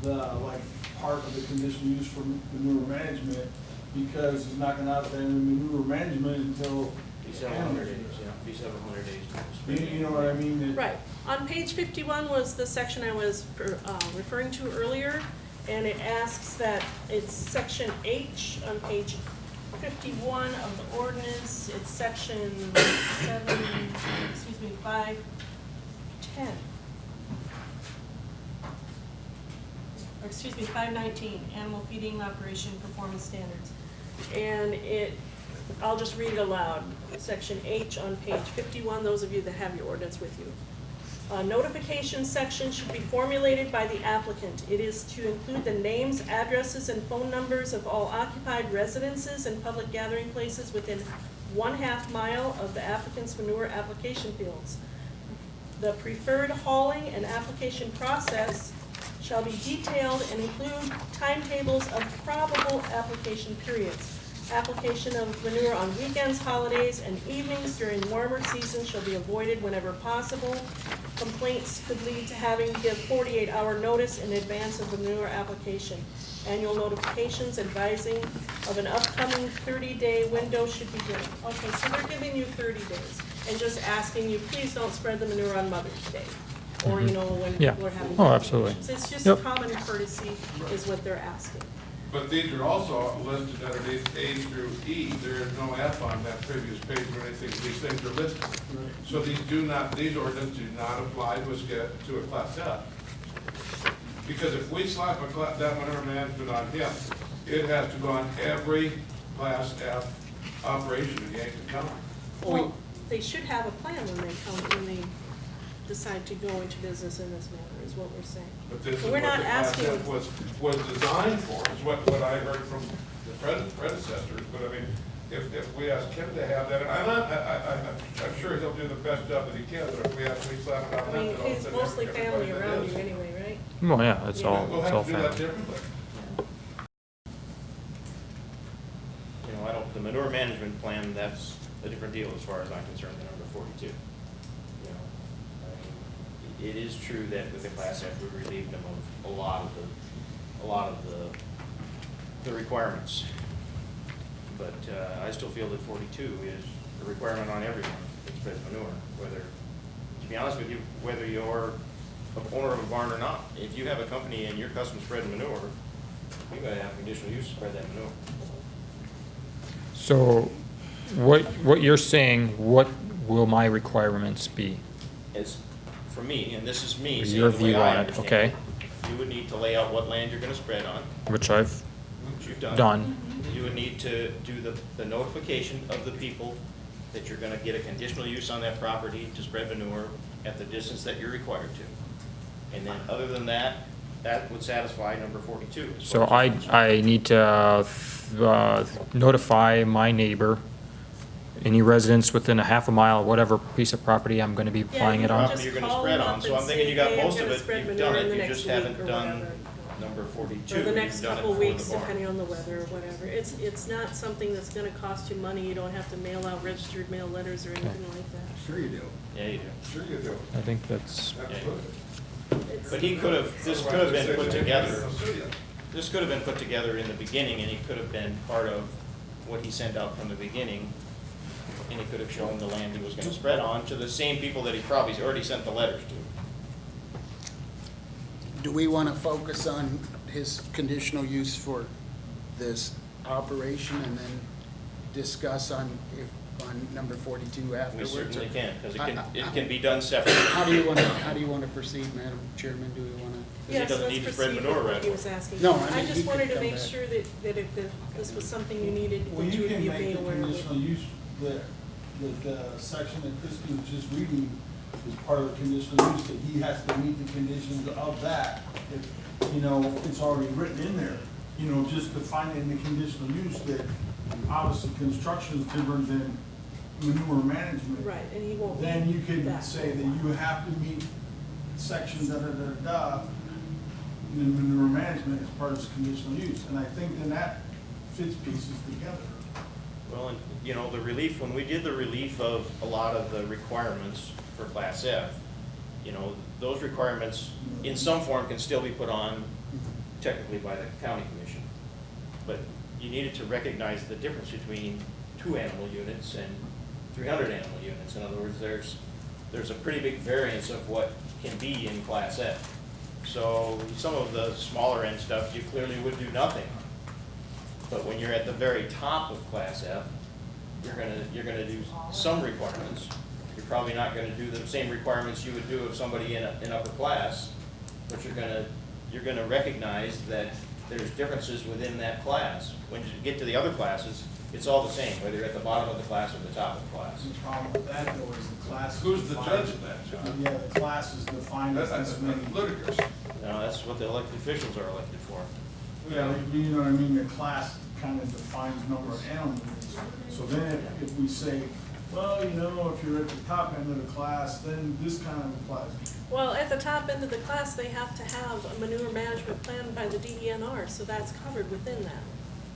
like, part of the conditional use for manure management, because he's not gonna have the manure management until. Be 700 days, yeah, be 700 days. You know what I mean? That- Right. On page 51 was the section I was referring to earlier, and it asks that it's section H on page 51 of the ordinance. It's section 510. Or excuse me, 519, animal feeding operation performance standards. And I'll just read it aloud. Section H on page 51, those of you that have your ordinance with you. A notification section should be formulated by the applicant. It is to include the names, addresses, and phone numbers of all occupied residences and public gathering places within 1/2 mile of the applicant's manure application fields. The preferred hauling and application process shall be detailed and include timetables of probable application periods. Application of manure on weekends, holidays, and evenings during warmer seasons shall be avoided whenever possible. Complaints could lead to having to give 48-hour notice in advance of the manure application. Annual notifications advising of an upcoming 30-day window should be given. Okay, so they're giving you 30 days and just asking you, please don't spread the manure on Mother's Day. Or, you know, when Yeah. people are having. Oh, absolutely. It's just Yep. common courtesy is what they're asking. But these are also listed underneath A through E. There is no F on that previous page or anything. These things are listed. So these ordinances do not apply to a Class F. Because if we slap that manure management on him, it has to go on every Class F operation in Yankton County. Well, they should have a plan when they decide to go into business in this manner, is what we're saying. But this is We're what the not Class asking. F was designed for, is what I heard from the predecessors. But I mean, if we ask him to have that, I'm sure he'll do the best job that he can, but if we slap it on I that, mean, then all of a it's sudden mostly everybody family that around is. you anyway, right? Well, yeah, it's Yeah. all, We'll it's have all to do that family. differently. You know, I don't, the manure management plan, that's a different deal as far as I'm concerned than number 42. You know, I mean, it is true that with the Class F, we relieved them of a lot of the requirements. But I still feel that 42 is a requirement on everyone that spreads manure, whether, to be honest with you, whether you're a owner of a barn or not. If you have a company and you're custom spreading manure, you gotta have conditional use to spread that manure. So what you're saying, what will my requirements be? It's, for me, and this is me, Your saying the way view I on it, understand okay. it, you would need to lay out what land you're gonna spread on, Which I've which you've done. done. You would need to do the notification of the people that you're gonna get a conditional use on that property to spread manure at the distance that you're required to. And then, other than that, that would satisfy number 42. as So far as I'm concerned. I need to notify my neighbor, any residents within a 1/2 mile, whatever piece of property I'm gonna be Yeah, applying you it don't on. Property you're gonna Just call spread them on, up so I'm and thinking say, you got "Hey, I'm most of gonna it, spread you've done manure in it, the you next just week haven't or done whatever." number 42. Or the You've next done it couple for weeks, the barn. depending on the weather or whatever. It's not something that's gonna cost you money. You don't have to mail out registered mail letters or anything like that. Sure you do. Yeah, you do. Sure you do. I think that's, Absolutely. But he could have, this could have been put together. I'll sue you. This could have been put together in the beginning, and it could have been part of what he sent out from the beginning, and he could have shown the land he was gonna spread on to the same people that he probably already sent the letters to. Do we want to focus on his conditional use for this operation and then discuss on number 42 We afterwards? certainly or- can, because it can be done separately. How do you want to proceed, Madam Chairman? Do we want to? He Yes, doesn't let's need to spread proceed manure with what right he away. was asking. No, I mean, I he just could wanted to come make back. sure that if this was something you needed, Well, that you you would can be make made the aware of conditional it. use, the section that Christie was just reading is part of the conditional use, that he has to meet the conditions of that. If, you know, it's already written in there, you know, just defining the conditional use that obviously construction is different than manure management. Right, and he won't. Then you meet could that. say that you have to meet section da-da-da-da, in manure management as part of this conditional use. And I think then that fits pieces together. Well, and, you know, the relief, when we did the relief of a lot of the requirements for Class F, you know, those requirements in some form can still be put on technically by the county commission. But you needed to recognize the difference between 2 animal units and 300 animal units. In other words, there's a pretty big variance of what can be in Class F. So some of the smaller end stuff, you clearly would do nothing on. But when you're at the very top of Class F, you're gonna do some requirements. You're probably not gonna do the same requirements you would do of somebody in upper class, but you're gonna recognize that there's differences within that class. When you get to the other classes, It's all the same, whether you're at the bottom of the class or the top of the class. The problem with that though is the class. is Who's the defined- judge of that, John? Yeah, the class is defined as That's this many. ludicrous. No, that's what the elected officials are elected for. Yeah, you know what I mean, the class kind of defines number of animals. So then if we say, well, you know, if you're at the top end of the class, then this kind of applies. Well, at the top end of the class, they have to have a manure management plan by the DENR, so that's covered within that.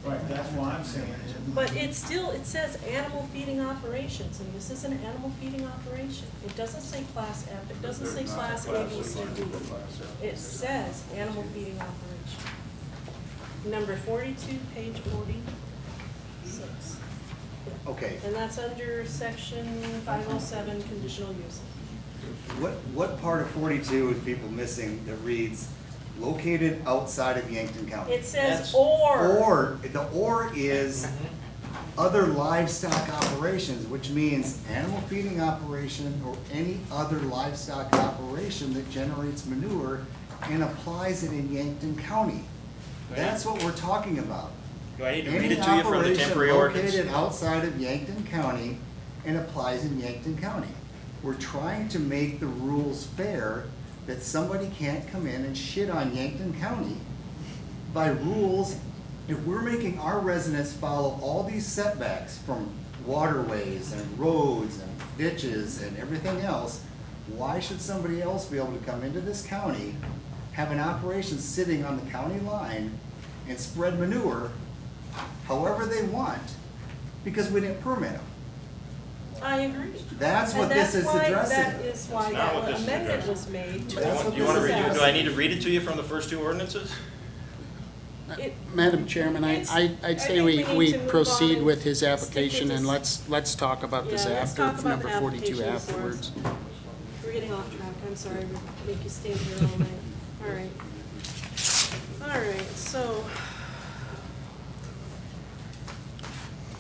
Right, that's what I'm saying. But it says animal feeding operations, and this is an animal feeding operation. It doesn't say class F, it doesn't say class A, B, C, D. It says animal feeding operation. Number 42, page 46. Okay, And that's under section 507, conditional use. what part of 42 is people missing that reads, located outside of Yankton County? It says That's- or. The or is other livestock operations, which means animal feeding operation or any other livestock operation that generates manure and applies it in Yankton County. That's what we're talking about. Do I need to read it to you from the temporary ordinance? Any operation located outside of Yankton County and applies in Yankton County. We're trying to make the rules fair that somebody can't come in and shit on Yankton County by rules. If we're making our residents follow all these setbacks from waterways and roads and ditches and everything else, why should somebody else be able to come into this county, have an operation sitting on the county line and spread manure however they want, because we didn't permit them? I agree. That's what And this is That addressing. is why That's not what that this is amendment addressing. was made. to That's what Do you want to this read is it? Do I need to read it to you from the first two ordinances? It- Madam Chairman, It's- I'd I say think we we need to move proceed on with his and application, stick and with let's talk about this Yeah, let's after, talk about number the 42 application before. afterwards. We're getting off track, I'm sorry, we make you stand here all night. All right. All right, so,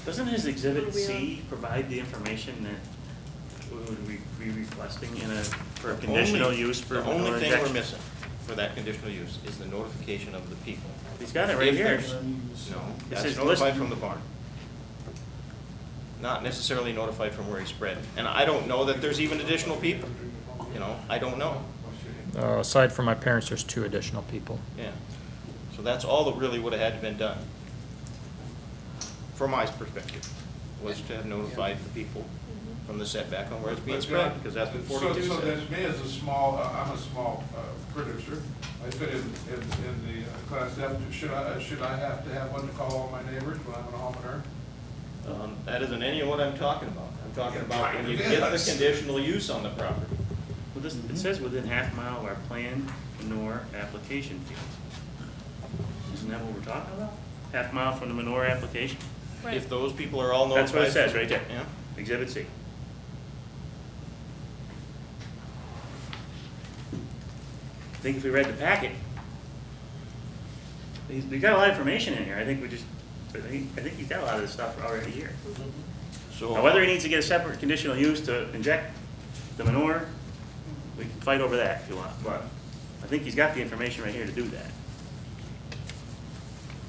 Doesn't his Exhibit Where we C provide the information that we would be requesting for a conditional use for The only manure thing we're injection? missing for that conditional use is the notification of the people. He's got it right If here. there's- No, It that's says notified list- from the barn. Not necessarily notified from where he spread. And I don't know that there's even additional people, you know, I don't know, Aside from my parents, there's 2 additional people. yeah. So that's all that really would have had to been done, from my perspective, was to have notified the people from the setback on where it's being spread, because that's what 42 So says. then me as a small, I'm a small producer, I fit in the class F, should I have to have one to call all my neighbors when I'm a homeowner? That isn't any of what I'm talking about. I'm talking about when you Yeah, get the that's- conditional use on the property. Well, it says within half mile of our planned manure application field. Isn't that what we're talking about? Half mile from the manure application? right. If those people are all notified. That's what it says right there. Yeah. Exhibit C. I think if we read the packet, we got a lot of information in here. I think he's got a lot of this stuff already here. So. Now, whether he needs to get a separate conditional use to inject the manure, we can fight over that if you want. But I think he's got the information right here to do that.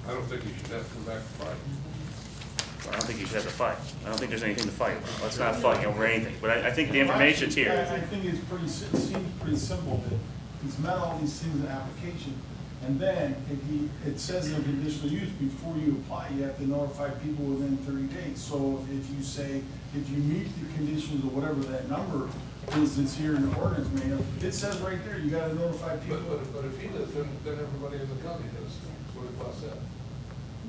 I don't think you should have to come back and fight. Well, I don't think you should have to fight. I don't think there's anything to fight about. Let's not fight over anything. But I think the information's I here. think it's seems pretty simple that he's met all these things in the application. And then it says in the conditional use, before you apply, you have to notify people within 30 days. So if you say, if you meet the conditions or whatever that number is that's here in the ordinance, man, it says right there, you gotta notify people. But if he does, then everybody in the county does. That's what it was said.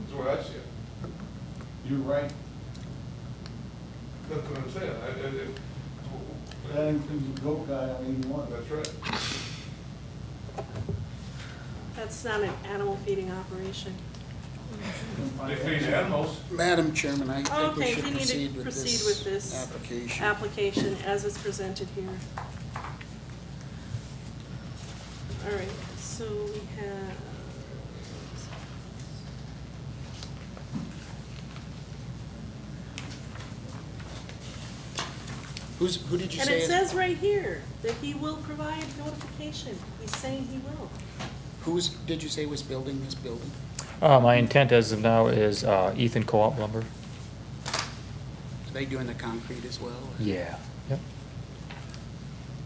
That's the way I see it. You're right. That's what I'm saying. That includes the goat guy on 81. That's right. That's not an animal feeding operation. They feed animals. Madam Chairman, I think we Okay, should you need proceed to with proceed with this this application. application as it's presented here. All right, so we have. Who did you And say? it says right here that he will provide notification. He's saying he will. Did you say was building this building? My intent as of now is Ethan Co-op Lumber. they doing the concrete as well? or- Yeah. Yep.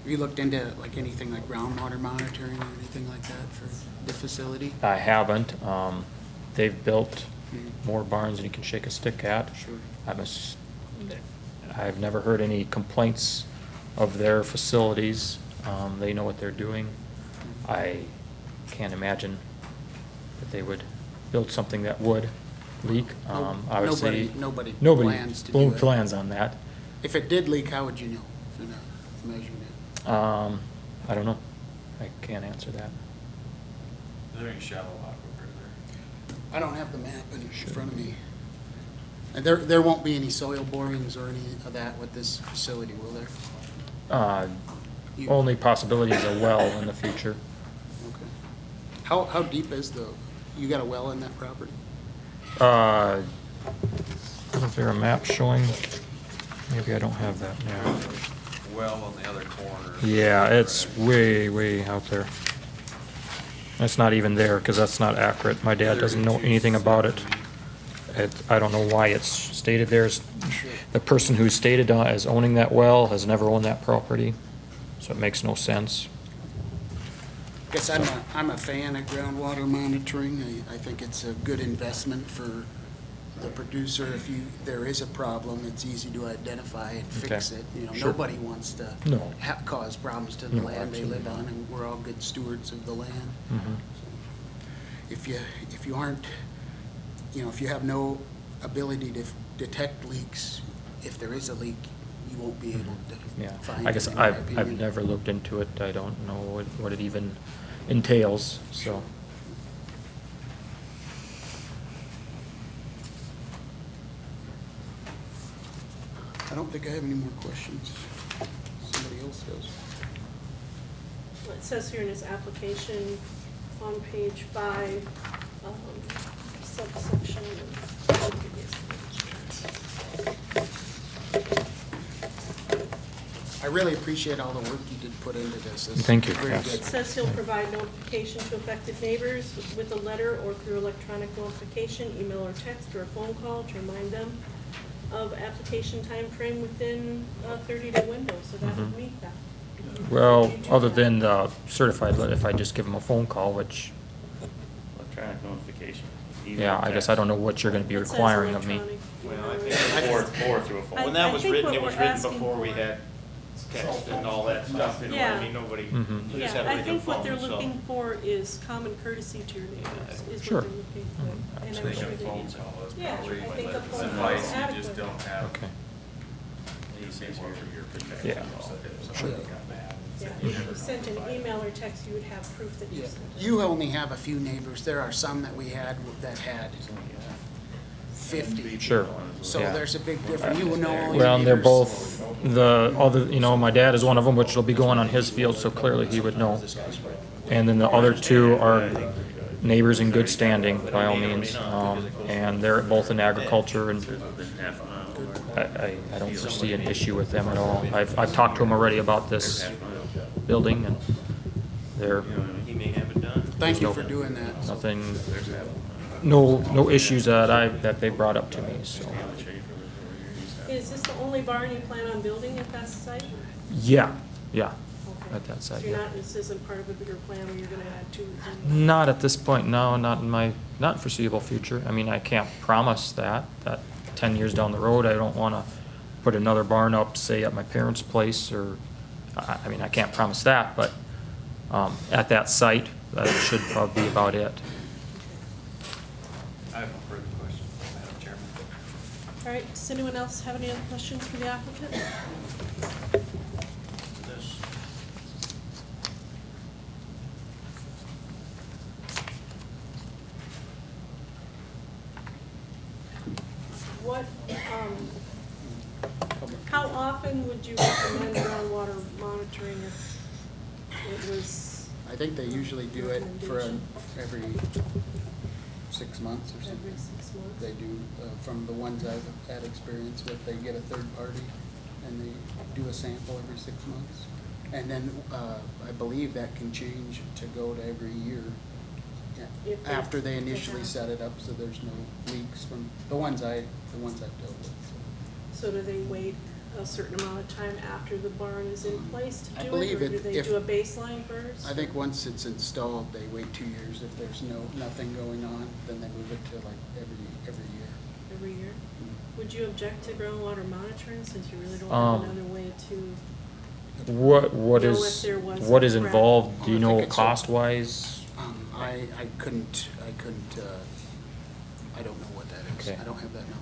Have you looked into like anything like groundwater monitoring or anything like that for the facility? I haven't. They've built Mhm. more barns than you can shake a stick at. Sure. I've never heard any complaints of their facilities. They know what they're doing. I can't imagine that they would build something that would leak. No- Obviously, nobody nobody plans to do it. plans on that. If it did leak, how would you know if you're not measuring it? I don't know. I can't answer that. Is there any shallow aquifer there? I don't have the map in front of me. And there won't be any soil borings or any of that with this facility, will there? You- Only possibility is a well in the future. Okay. How deep is you got a well in that property? Isn't there a map showing? Maybe I don't have that now. Well on the other corner. Yeah, it's way, way out there. It's not even there, because that's not accurate. My dad doesn't know anything about it. I don't know why it's stated there. The person who stated as owning that well has never owned that property, so it makes no sense. Guess I'm a fan of groundwater monitoring. I think it's a good investment for the producer. If there is a problem, it's easy to identify and fix Okay. it. You know, Sure. nobody wants to No. cause problems to the No, land they live absolutely on, and we're all good stewards of the land. Mhm. If you aren't, if you have no ability to detect leaks, if there is a leak, you won't be able to Yeah, find I it, guess in my I've opinion. never looked into it. I don't know what it even entails, so. I don't think I have any more questions. Somebody else does. It says here in his application on page 5, subsection. I really appreciate all the work you did put into this. It's Thank you, very yes. good. It says he'll provide notification to affected neighbors with a letter or through electronic notification, email or text, or a phone call to remind them of application time frame within a 30-day window, so that would Mhm. meet that. Well, Would you do other that? than the certified, if I just give them a phone call, which, Electronic notification. email, yeah, I guess I don't know what you're gonna be It says requiring of me. electronic. Well, I think Or through a phone. I- when that I was think written, what it was we're written asking before we for- had text and all that stuff, you know what Yeah. I mean? Nobody, Mhm. you just Yeah, had a I regular think what they're phone, so. looking for is common courtesy to your neighbors, is Sure. what they're looking for. And I'm absolutely. sure Make a they phone need- call is Yeah, probably I think a phone call is advice, you adequate. just don't have. Okay. Easier for your protection. Yeah. If somebody got mad. Yeah, if you sent an email or text, you would have proof that you Yeah. sent it. You only have a few neighbors. There are some that we had that had 50. Sure. So Yeah. there's a big difference. You know all your Well, and they're neighbors. both, my dad is one of them, which will be going on his field, so clearly he would know. And then the other two are neighbors in good standing, by all means. And they're both in agriculture, and Within half a mile. I don't foresee an issue with them at all. I've talked to them already about this building, and they're, He may have it done. Thank you no- for doing that. nothing, no issues that they brought up to me, so. Is this the only barn you plan on building at that site? Yeah, Okay. at that site, So you're yeah. not, this isn't part of a bigger plan where you're gonna add 2? Not at this point, no, not foreseeable future. I mean, I can't promise that 10 years down the road, I don't wanna put another barn up, say at my parents' place, or, I mean, I can't promise that, but, at that site, that should probably be about it. I have no further questions, Madam Chairman. All right, does anyone else have any other questions for the applicant? This. What, how often would you recommend groundwater monitoring if it was I think they usually do it for every 6 months or something. every 6 months? They do, from the ones I've had experience with, they get a third party and they do a sample every 6 months. And then, I believe that can change to go to every year. Yeah, If they- after they if they initially have- set it up, so there's no leaks from the ones I've dealt with. So. So do they wait a certain amount of time after the barn is in place to I do believe it? Or do it- they if- do a baseline first? I think once it's installed, they wait 2 years. If there's nothing going on, then they move it to like every year. Every year? Would you object to groundwater monitoring since you really don't Um, have another way to? What know if is, there was what a is crack? involved? Do you I know think it's a- cost-wise? I couldn't, I don't know what that is. Okay. I don't have that number.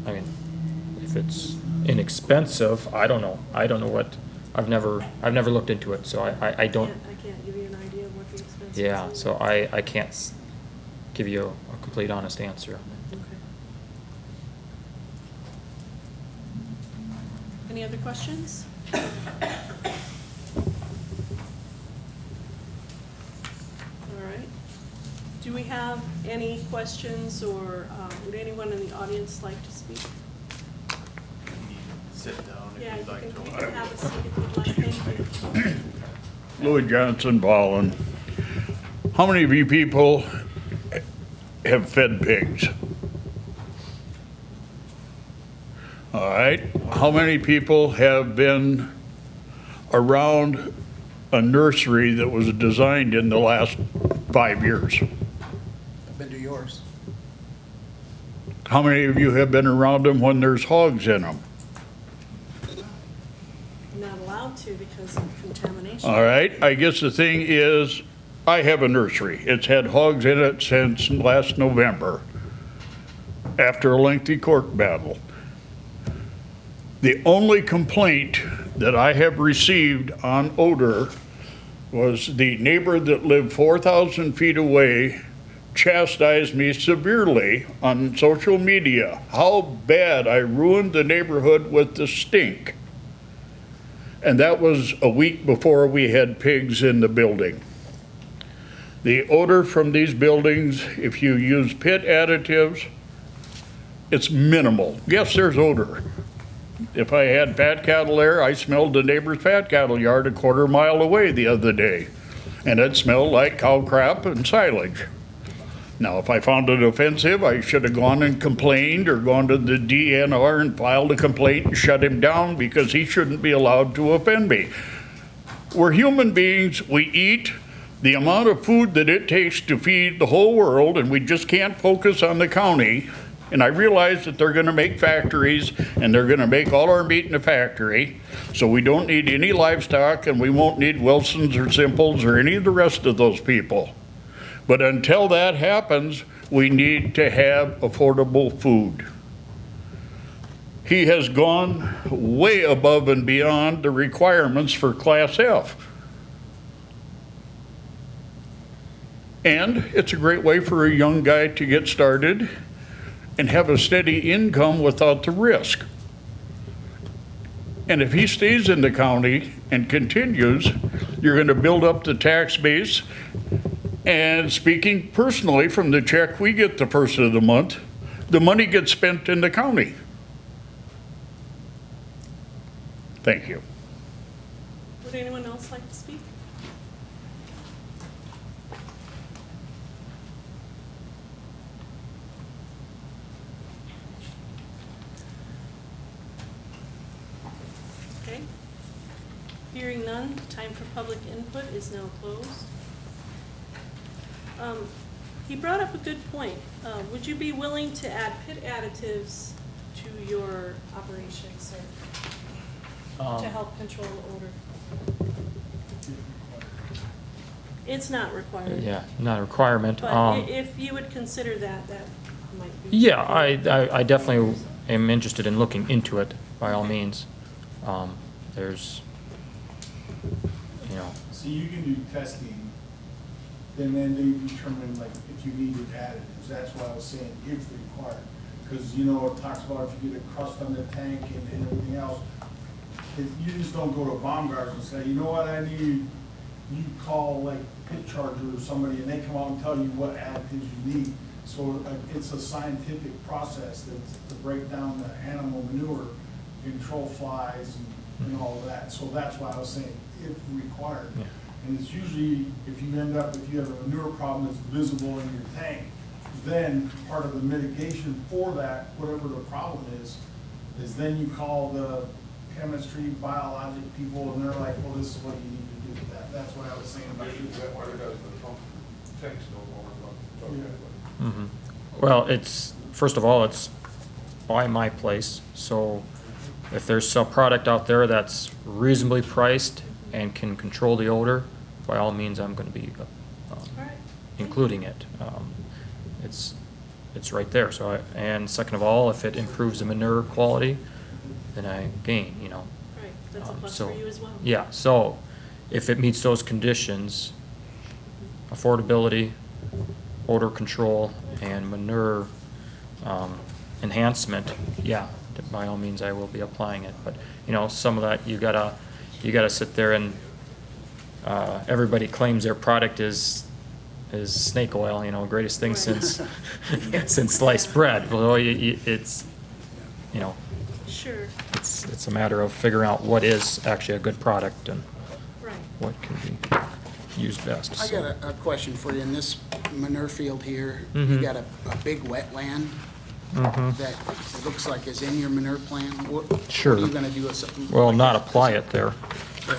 I mean, if it's inexpensive, I don't know. I don't know what, I've never looked into it, so I don't, I can't give you an idea of what the expense is. yeah, either. so I can't give you a complete honest answer. Okay. Any other questions? All right. Do we have any questions, or would anyone in the audience like to speak? Sit down Yeah, if you you'd like can to. have a seat if you'd like. Thank you. Louis Johnson, Ballin. How many of you people have fed pigs? All right. How many people have been around a nursery that was designed in the last 5 years? I've been to yours. How many of you have been around them when there's hogs in them? Not allowed to because of contamination. All right, I guess the thing is, I have a nursery. It's had hogs in it since last November, after a lengthy court battle. The only complaint that I have received on odor was the neighbor that lived 4,000 feet away chastised me severely on social media, how bad I ruined the neighborhood with the stink. And that was a week before we had pigs in the building. The odor from these buildings, if you use pit additives, it's minimal. Yes, there's odor. If I had fat cattle there, I smelled the neighbor's fat cattle yard a quarter mile away the other day. And it smelled like cow crap and silage. Now, if I found it offensive, I should have gone and complained or gone to the DNR and filed a complaint and shut him down because he shouldn't be allowed to offend me. We're human beings. We eat the amount of food that it takes to feed the whole world, and we just can't focus on the county. And I realize that they're going to make factories and they're going to make all our meat in the factory. So we don't need any livestock and we won't need Wilsons or Simples or any of the rest of those people. But until that happens, we need to have affordable food. He has gone way above and beyond the requirements for Class F. And it's a great way for a young guy to get started and have a steady income without the risk. And if he stays in the county and continues, you're going to build up the tax base. And speaking personally from the check we get the first of the month, the money gets spent in the county. Thank you. Would anyone else like to speak? Okay. Hearing none, time for public input is now closed. He brought up a good point. Would you be willing to add pit additives to your operation, sir, to help control the odor? It's not required. Yeah, not a requirement. But if you would consider that, that might be. Yeah, I definitely am interested in looking into it, by all means. There's, you know, So you can do testing, and then they determine like if you needed additives. That's why I was saying if required. Because, you know, it talks about if you get a crust on the tank and everything else, you just don't go to Baumgart's and say, you know what, I need, you call like Pit Charger or somebody and they come out and tell you what additives you need. So it's a scientific process to break down the animal manure, control flies and all of that. So that's why I was saying if required. Yeah. And it's usually, if you have a manure problem that's visible in your tank, then part of the mitigation for that, whatever the problem is then you call the chemistry, biologic people, and they're like, well, this is what you need to do. That's what I was saying about Maybe that why the pump tanks no more. Well, it's, first of all, it's by my place, so if there's some product out there that's reasonably priced and can control the odor, by all means, I'm gonna be All right. including it. It's right there, so and second of all, if it improves the manure quality, then I gain, you know. Right, that's a plus So, for you as well. Yeah, so if it meets those conditions, affordability, odor control, and manure enhancement, yeah, by all means, I will be applying it. But, you know, some of that, you gotta sit there and, everybody claims their product is snake oil, you know, greatest thing Right. since sliced bread. Well, it's, you know, Sure, it's a matter of figuring out what is actually a good product and right. what can be used best. I so. got a question for you. In this manure field here, you Mhm. got a big wetland Mhm. that it looks like is in your manure plan. What Sure. are you gonna do with something? Well, like not that? apply it there. Well,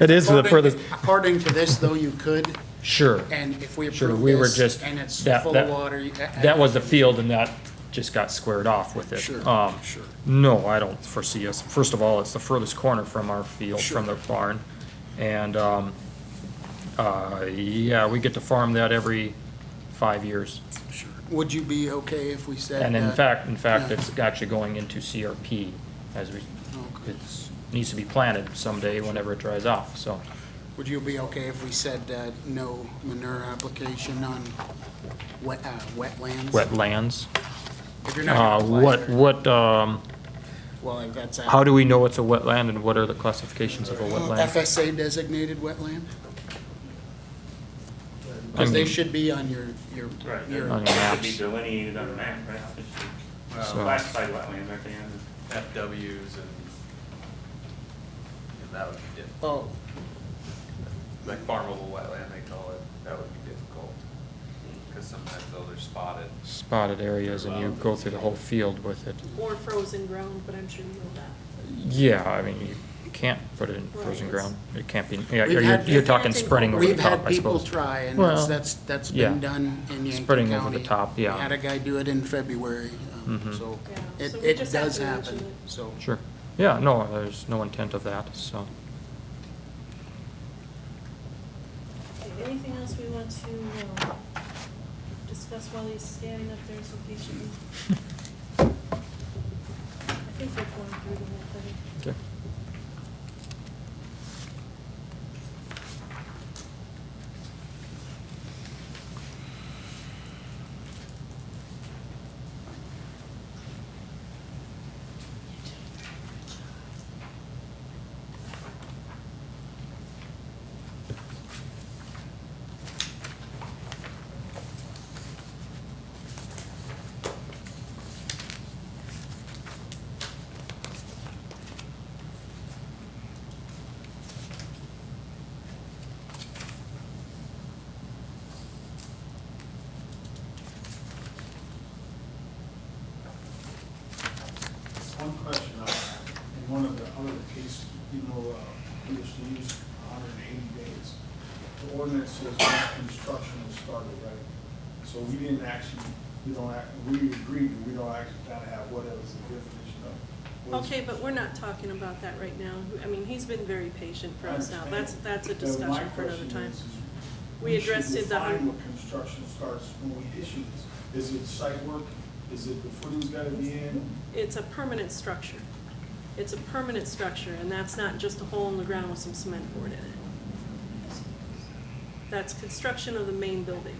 It is the according- furthest, According to this, though, you could, sure. and if we Sure, approve we were this, just, and it's that, full that, of water. that was the field and that just got squared off with it. Sure, sure. No, I don't foresee us. First of all, it's the furthest corner from our field, from the barn. And, yeah, we get to farm that every 5 years. Sure. Would you be okay if we said? And in fact, yeah. it's actually going into CRP as we, Okay. it's, needs to be planted someday whenever it dries off, so. Would you be okay if we said no manure application on wetlands? Wetlands. If you're not gonna apply there. Well, if that's. how do we know it's a wetland and what are the classifications of a wetland? FSA designated wetland? I Because they mean- should be on your, Right, your. On that your should be maps. delineated on the map, right? It's So- classified wetlands, aren't they? FWs and that would be difficult. Oh, Like farmable wetland, they call it, that would be difficult. Because sometimes those are spotted. Spotted areas and you go through the whole field with it. Or frozen ground, but I'm sure you know that. Yeah, I mean, you can't put it in frozen Right. ground. It can't be, yeah, We've had- you're talking spreading over the we've had top, I people suppose. try, and Well, that's yeah. been done in Yankton Spreading over the County. top, yeah. We had a guy do it in February, Mhm. so Yeah, it, so we it just have does to mention happen, it. so. Sure. Yeah, no, there's no intent of that, so. Okay, anything else we want to discuss while he's standing up there so patiently? I think we're going through the whole thing. Okay. One question, in one of the other cases, we used to use 180 days. The ordinance says once construction is started, right? So we didn't actually, we agreed that we don't actually kind of have what else the definition of. what is- Okay, but we're not talking about that right now. I mean, he's been very patient for I us now. understand. That's a But my discussion for another question time. is We addressed should it the define what construction starts when we issue this. Is it site work? Is it the footings gotta be in? It's a permanent structure. It's a permanent structure, and that's not just a hole in the ground with some cement poured in it. That's construction of the main building,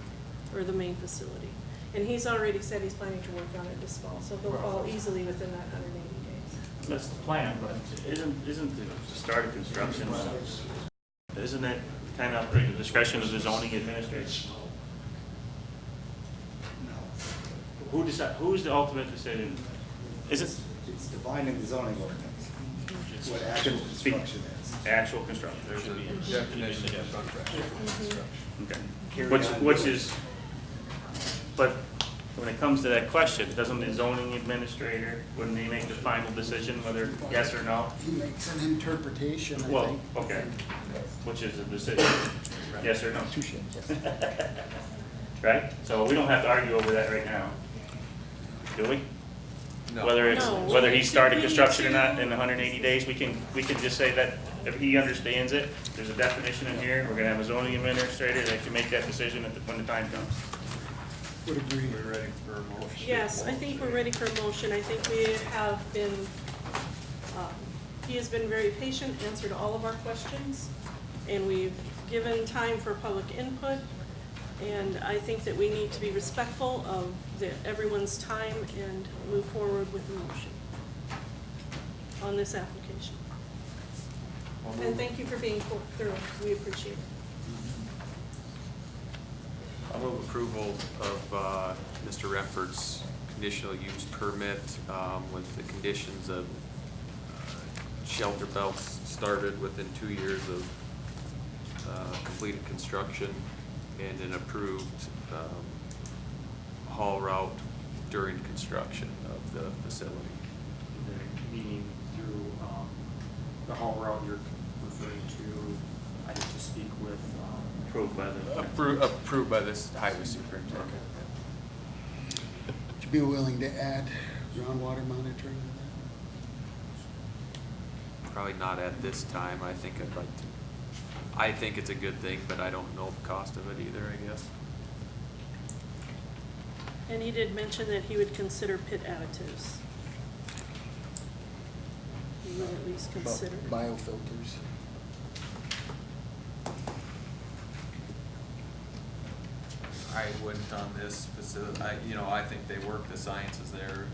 or the main facility. And he's already said he's planning to work on it this fall, so he'll fall easily within that 180 days. That's the plan, but isn't the start of construction, isn't that kind of the discretion of the zoning administrator? Who decide, who's the ultimate decision? Is it It's defined in the zoning ordinance, what actual construction is. actual construction? There's a definition of construction. Okay. Which is, but when it comes to that question, doesn't the zoning administrator, wouldn't they make the final decision whether yes or no? He makes an interpretation, I Well, think. okay, which is a decision, yes or no? Right? So we don't have to argue over that right now, do we? No. Whether it's, No. whether he started We need construction or to- not in 180 days, we can just say that if he understands it, there's a definition in here, we're gonna have a zoning administrator that can make that decision when the time comes. Would agree. We're ready for a motion. Yes, I think we're ready for a motion. I think we have been, he has been very patient, answered all of our questions, and we've given time for public input. And I think that we need to be respectful of everyone's time and move forward with the motion on this application. And thank you for being thorough. We appreciate it. I'll move approval of Mr. Renford's conditional use permit with the conditions of shelter belts started within 2 years of completed construction and an approved haul route during construction of the facility. Meaning through the haul route you're referring to, I need to speak with. Approved by the. Approved by this highway superintendent. Would you be willing to add groundwater monitoring to Probably not at this time. I think I'd like to, I think it's a good thing, but I don't know the cost of it either, I guess. And he did mention that he would consider pit additives. He would at least that? consider. Biofilters. I wouldn't on this facility, I think they work, the science is there.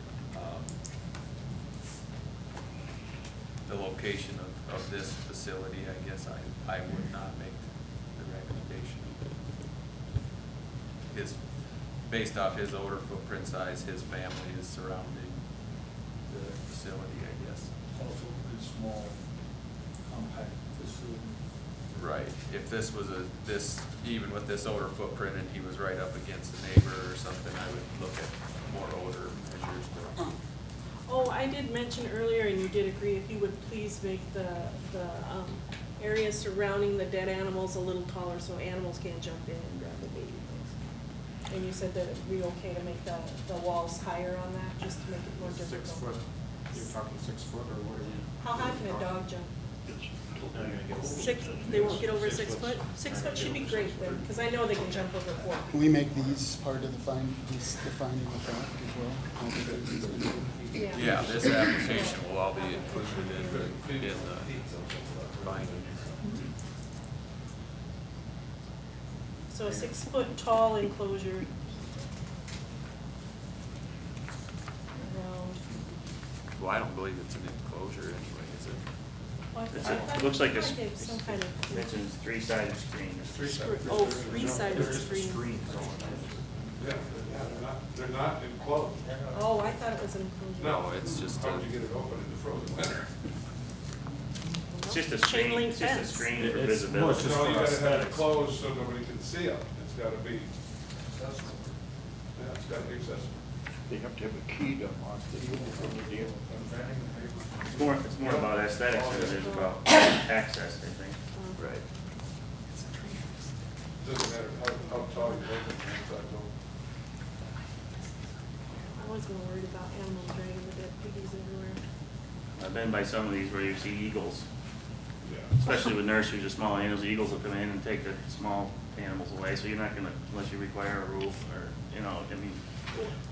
The location of this facility, I guess I would not make the recommendation. Based off his odor footprint size, his family is surrounding the facility, I guess. Also a good small, compact facility. Right, if this was even with this odor footprint and he was right up against a neighbor or something, I would look at more odor measures, but. Oh, I did mention earlier, and you did agree, if you would please make the area surrounding the dead animals a little taller so animals can't jump in and grab the baby things. And you said that it'd be okay to make the walls higher on that, just to make it more difficult. 6 foot, you're talking 6 foot or what are you? How high can a dog jump? 6, they won't get over 6 foot? 6 foot should be great then, because I know they can jump over 4 Can we make these part of the finding of fact as well? How big are these gonna be? Yeah, this application will all be included in the findings. So a 6 foot tall enclosure. Around. Well, I don't believe it's an enclosure anyway, is it? Well, It's I thought- looks like I it's- thought they have some kind of. Mentions 3-sided screen. Oh, 3-sided screen. Yeah, they're not enclosed. Oh, I thought it was an enclosure. No, it's just How'd you get it open in the frozen winter? It's just a Chain screen, link it's just a fence. screen for It's more visibility. just No, you for gotta have it aesthetics. closed so nobody can see it. It's gotta be accessible. Yeah, it's gotta be accessible. They have to have a key to unlock the deal. It's more about aesthetics than it is about access, I think. Right. Doesn't matter how tall you open the inside door. I was more worried about animals dragging the dead piggies everywhere. I've been by some of these where you see eagles, Yeah. especially with nurseries of small animals. Eagles will come in and take the small animals away, so you're not gonna, unless you require a roof or, I mean,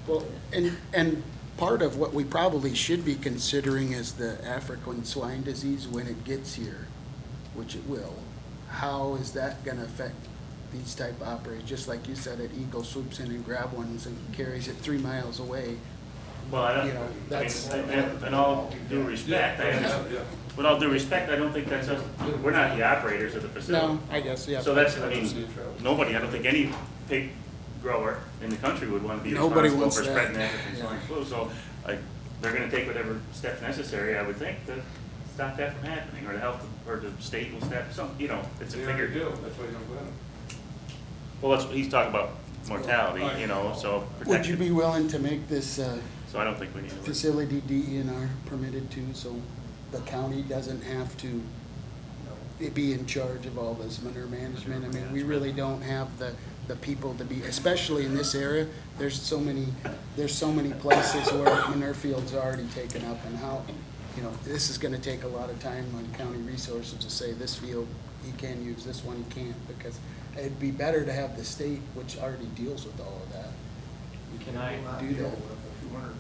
Well, and part of what we probably should be considering is the African swine disease when it gets here, which it will. How is that gonna affect these type of operations? Just like you said, an eagle swoops in and grab ones and carries it 3 miles away. well, I don't, You know, that's- in all due respect, with all due respect, I don't think that's us, we're not the operators of the facility. No, I guess, yeah. So that's, I mean, nobody, I don't think any pig grower in the country would want to be Nobody responsible wants for that. spreading African Yeah. swine flu. So they're gonna take whatever steps necessary, I would think, to stop that from happening, or the health, or the state will step, it's a They already figure. do, that's why you don't let them. Well, that's, he's talking about mortality, you know, so Would protect you it. be willing to make this So I don't think we need to. facility DENR permitted too, so the county doesn't have to be in charge of all this manure management? I mean, we really don't have the people to be, especially in this area, there's so many places where manure fields are already taken up, and how, you know, this is gonna take a lot of time on county resources to say this field he can use, this one he can't, because it'd be better to have the state, which already deals with all of that. Can I do deal that? with the 299?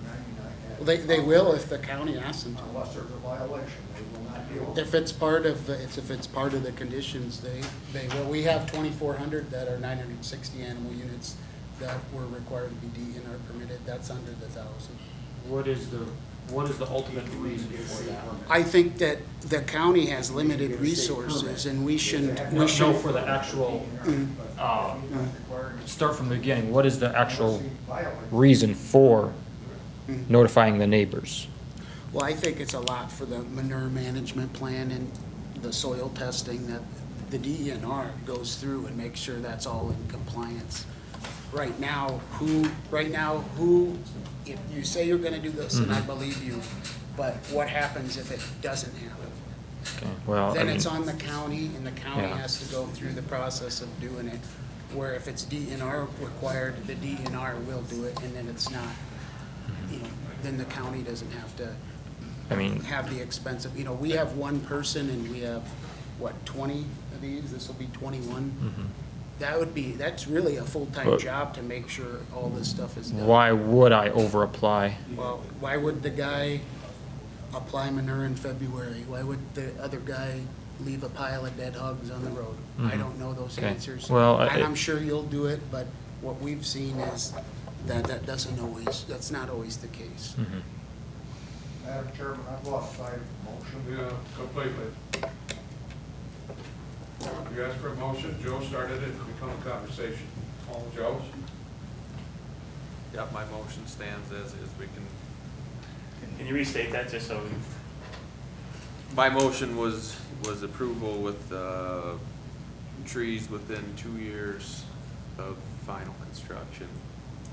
Well, they will if the county asks them to. Unless there's a violation, they will not deal with it. If it's part of, if it's part of the conditions, they will. We have 2,400 that are 960 animal units that were required to be DNR permitted. That's under the 1,000. What is the ultimate reason for that? I think that the county has limited resources, and we shouldn't. No, for the actual, start from the beginning, what is the actual reason for notifying the neighbors? Well, I think it's a lot for the manure management plan and the soil testing that the DENR goes through and makes sure that's all in compliance. Right now, if you say you're gonna do this, and I believe you, but what happens if it doesn't happen? Okay, well, I Then mean, it's on the county, and the county Yeah. has to go through the process of doing it. Where if it's DNR required, the DNR will do it, and then it's not, you know, then the county doesn't have to I mean, have the expense of, you know, we have one person and we have, what, 20 of these? This will be 21. That's really a full-time But- job to make sure all this stuff is done. why would I over-apply? Well, why would the guy apply manure in February? Why would the other guy leave a pile of dead hogs on the road? I don't know those Okay. answers. Well, And I'm sure you'll do it, but what we've seen is that that's not always the case. Madam Chairman, I've lost sight of the motion. Yeah, completely. You asked for a motion, Joe started it, it's become a conversation. Joe? Yep, my motion stands as is. We can, Can you restate that just so? my motion was approval with, trees within 2 years of final construction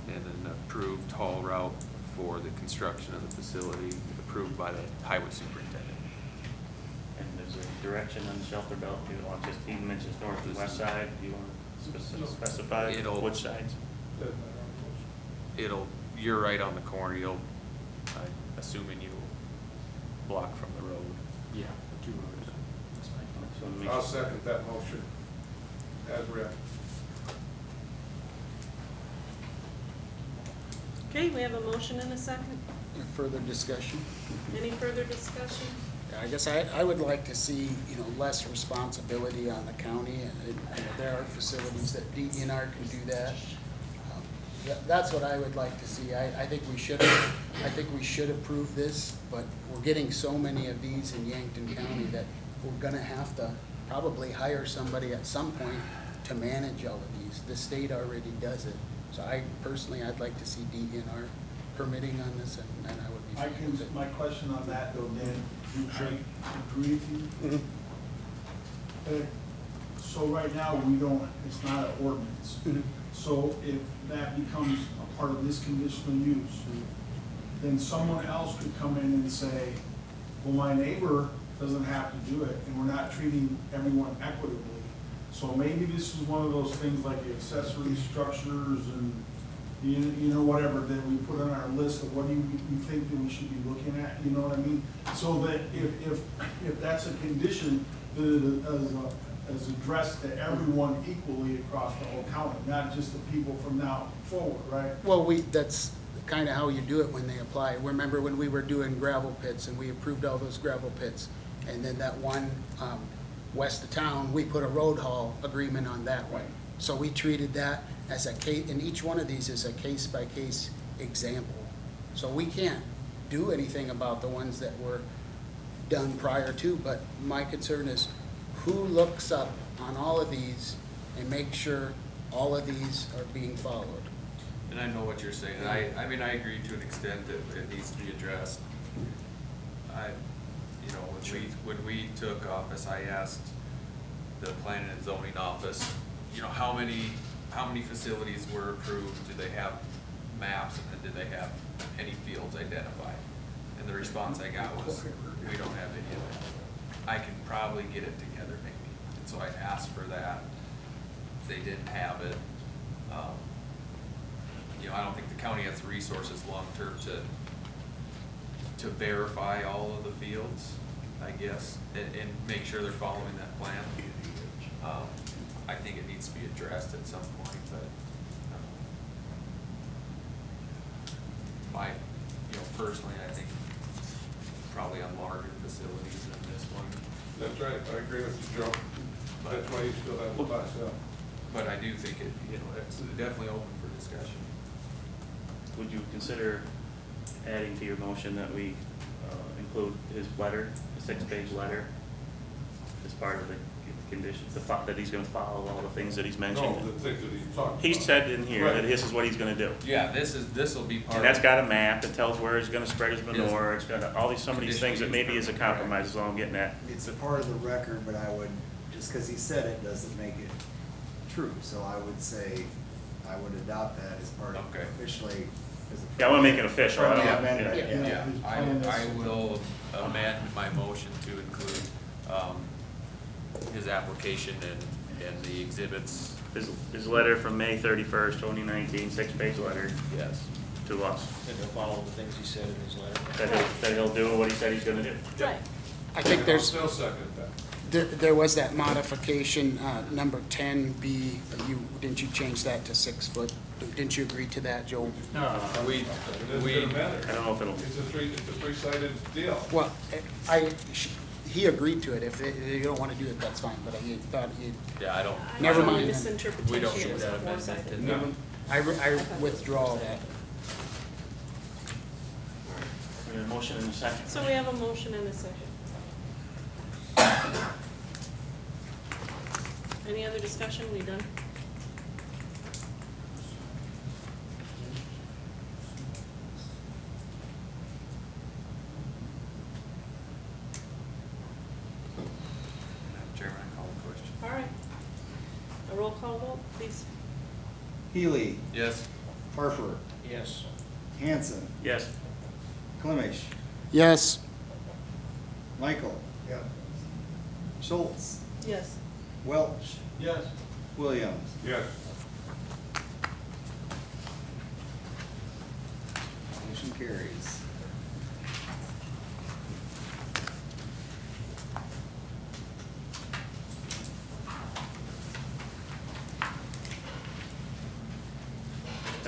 and an approved haul route for the construction of the facility, approved by the highway superintendent. And there's a direction on the shelter belt, do you want just, he mentions north and west side, do you want to specify It'll- which sides? You're right on the corner, I'm assuming you block from the road. Yeah. So it makes- I'll second that motion as read. Okay, we have a motion and a second. Further discussion? Any further discussion? I guess I would like to see, you know, less responsibility on the county, and you know, there are facilities that DNR can do that. That's what I would like to see. I think we should approve this, but we're getting so many of these in Yankton County that we're gonna have to probably hire somebody at some point to manage all of these. The state already does it. So I'd like to see DNR permitting on this, and I would be fine with it. My question on that though, Dan, I agree with you. So right now, it's not an ordinance. So if that becomes a part of this conditional use, then someone else could come in and say, well, my neighbor doesn't have to do it, and we're not treating everyone equitably. So maybe this is one of those things like accessory structures and, you know, whatever that we put on our list of what do you think that we should be looking at, you know what I mean? So that if that's a condition, that it is addressed to everyone equally across the whole county, not just the people from now forward, right? Well, that's kind of how you do it when they apply. Remember when we were doing gravel pits and we approved all those gravel pits? And then that one west of town, we put a road haul agreement on that one. So we treated that as a case, and each one of these is a case-by-case example. So we can't do anything about the ones that were done prior to, but my concern is who looks up on all of these and makes sure all of these are being followed? And I know what you're saying. I mean, I agree to an extent that it needs to be addressed. You know, when we took office, I asked the planning and zoning office, you know, how many how many facilities were approved, do they have maps, and then do they have any fields identified? And the response I got was, we don't have any of that. I can probably get it together maybe, and so I asked for that. They didn't have it. You know, I don't think the county has the resources long-term to verify all of the fields, I guess, and make sure they're following that plan. I think it needs to be addressed at some point, but personally, I think probably on larger facilities than this one. That's right, I agree with you, Joe. That's why you still have the class L. But I do think it, it's definitely open for discussion. Would you consider adding to your motion that we include his letter, the 6-page letter, as part of the conditions, that he's gonna follow all the things that he's mentioned? No, the things that he talked about. He said in here that this is what he's gonna do. Yeah, this will be part of. And that's got a map that tells where he's gonna spread his manure, it's got all these, some of these things that maybe is a compromise, is all I'm getting at. It's a part of the record, but I would, just because he said it doesn't make it true, so I would say, I would adopt that as part of Okay. officially. As a Yeah, I wanna make it official, I don't, friendly yeah. amendment, Yeah, I will amend my motion to include, his application and the exhibits. His letter from May 31st, 2019, 6-page letter. Yes. To us. And he'll follow the things he said in his letter. That he'll do what he said he's gonna do. Right. I think there's, I'll still second that. there was that modification, number 10B, didn't you change that to 6 foot? Didn't you agree to that, Joel? We, It doesn't matter. I don't know if it'll. It's a three-sided deal. Well, he agreed to it. If you don't want to do it, that's fine, but I thought he, yeah, I don't. Never I mind. misinterpretation. We don't It need was that a amendment. four-sided. No. I withdraw that. We have a motion in a second. So we have a motion and a second. Any other discussion? We done? Madam Chairman, I call the question. All right. A roll call vote, please. Healy, Yes. Harper, Yes. Hanson, Yes. Clemish, Yes. Michael, Yeah. Schultz, Yes. Welch, Yes. Williams. Yes. Motion carries.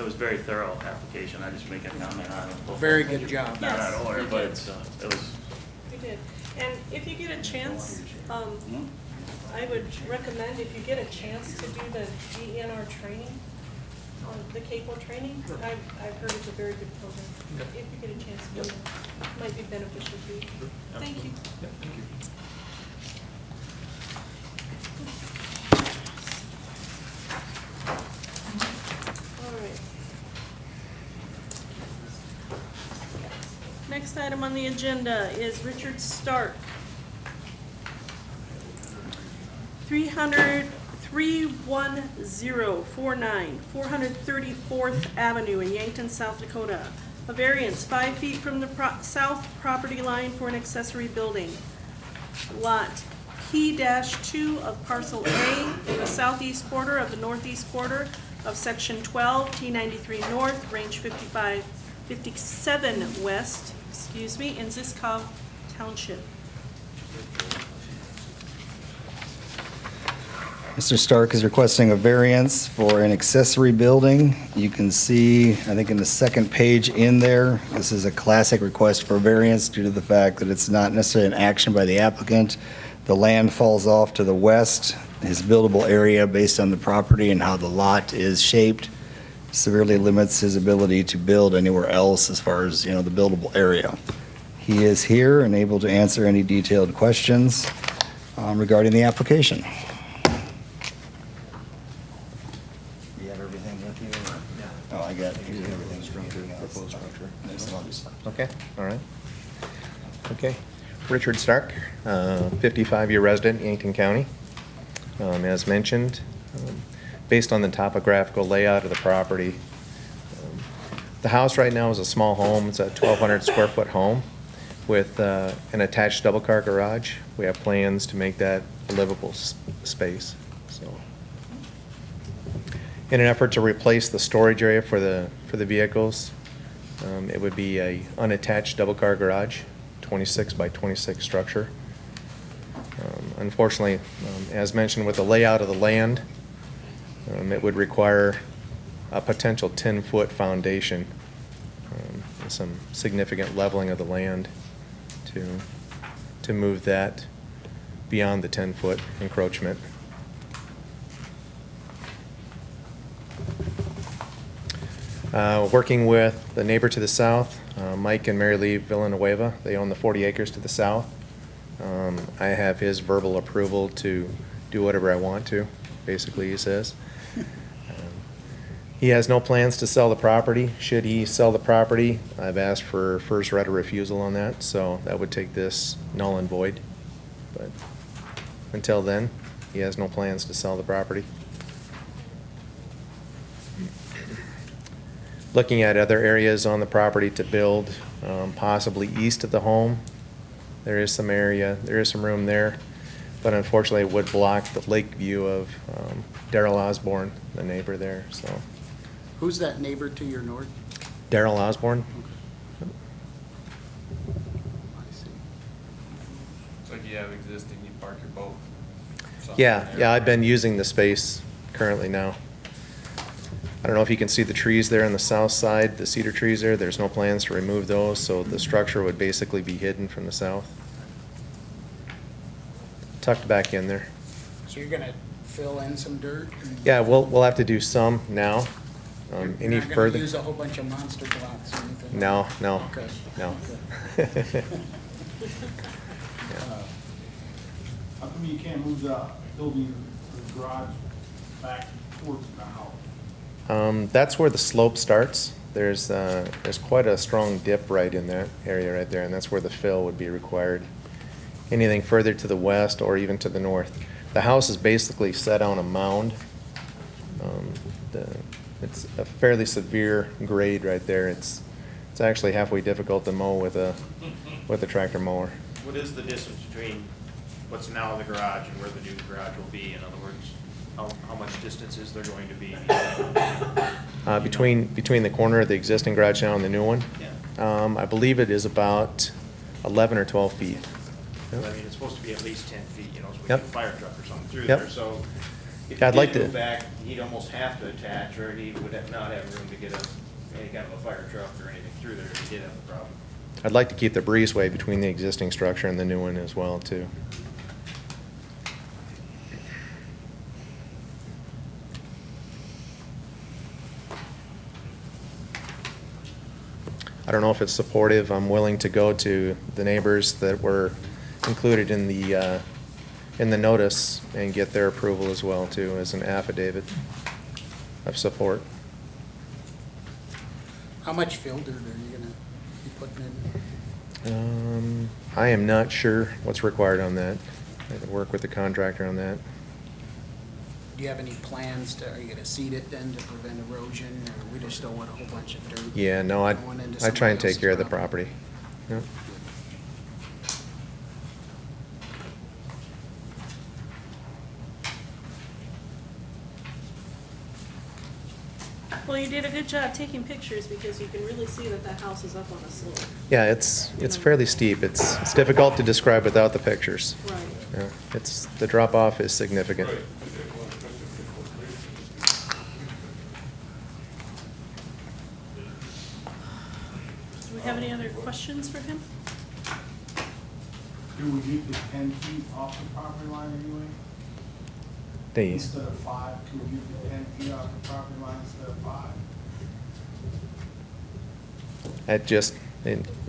It was a very thorough application, I just make a comment on it. Very good job. Not out of order, Yes, but you it's, it was, We did. And if you get a chance, Hmm? I would recommend if you get a chance to do the DNR training, the CAPO training, I've heard it's a very good program. If you get a chance to do it, might be beneficial to you. Thank you. Thank you. All right. Next item on the agenda is Richard Stark. 31049 434th Avenue in Yankton, South Dakota. A variance 5 feet from the south property line for an accessory building. Lot P-2 of parcel A in the southeast quarter of the northeast quarter of section 12, T93 North, range 57 West, in Ziskov Township. Mr. Stark is requesting a variance for an accessory building. You can see, I think in the second page in there, this is a classic request for a variance due to the fact that it's not necessarily an action by the applicant. The land falls off to the west. His buildable area, based on the property and how the lot is shaped, severely limits his ability to build anywhere else as far as, the buildable area. He is here and able to answer any detailed questions regarding the application. You have everything with you? Yeah. Oh, I got, here's everything's from the proposed structure. Okay, all right. Okay. Richard Stark, 55-year resident, Yankton County. As mentioned, based on the topographical layout of the property. The house right now is a small home. It's a 1,200 square foot home with an attached double car garage. We have plans to make that a livable space. So, in an effort to replace the storage area for the vehicles, it would be a unattached double car garage, 26 by 26 structure. Unfortunately, as mentioned with the layout of the land, it would require a potential 10-foot foundation, and some significant leveling of the land to move that beyond the 10-foot encroachment. Working with the neighbor to the south, Mike and Mary Lee Villanueva, they own the 40 acres to the south. I have his verbal approval to do whatever I want to, basically, he says. He has no plans to sell the property. Should he sell the property, I've asked for first right of refusal on that, so that would take this null and void. But until then, he has no plans to sell the property. Looking at other areas on the property to build, possibly east of the home. There is some area, there is some room there, but unfortunately it would block the lake view of Darrell Osborne, the neighbor there, so. Who's that neighbor to your north? Darrell Osborne? I see. It's like you have existing, you park your boat. something Yeah, there. yeah, I've been using the space currently now. I don't know if you can see the trees there on the south side, the cedar trees there. There's no plans to remove those, so the structure would basically be hidden from the south. Tucked back in there. So you're gonna fill in some dirt? Yeah, we'll have to do some now. You're Any not further? gonna use a whole bunch of monster blocks or anything? No, no, Okay. no. Okay. How come you can't move the building, the garage back towards the house? That's where the slope starts. There's quite a strong dip right in that area right there, and that's where the fill would be required. Anything further to the west or even to the north. The house is basically set on a mound. It's a fairly severe grade right there. It's actually halfway difficult to mow with a tractor mower. What is the distance between what's now the garage and where the new garage will be? In other words, how much distance is there going to be? Between the corner of the existing garage now and the new one? Yeah. I believe it is about 11 or 12 feet. I mean, it's supposed to be at least 10 feet, so we Yep. get a fire truck or something through Yep. there, so if Yeah, I'd he like did to- move back, he'd almost have to attach, or he would not have room to get any kind of a fire truck or anything through there if he did have a problem. I'd like to keep the breezeway between the existing structure and the new one as well, too. I don't know if it's supportive. I'm willing to go to the neighbors that were included in the notice and get their approval as well, too, as an affidavit of support. How much fill dirt are you gonna be putting in? I am not sure what's required on that. I could work with the contractor on that. Do you have any plans to, are you gonna seed it then to prevent erosion, or we just don't want a whole bunch of dirt? Yeah, no, I going into try and somebody take else's care of the property. Yep. Well, you did a good job taking pictures because you can really see that that house is up on a slope. Yeah, it's fairly steep. It's difficult to describe without the pictures. Right. Yeah, the drop off is significant. Do we have any other questions for him? Do we need the 10 feet off the property line anyway? They, Instead of 5, can we get the 10 feet off the property line instead of 5?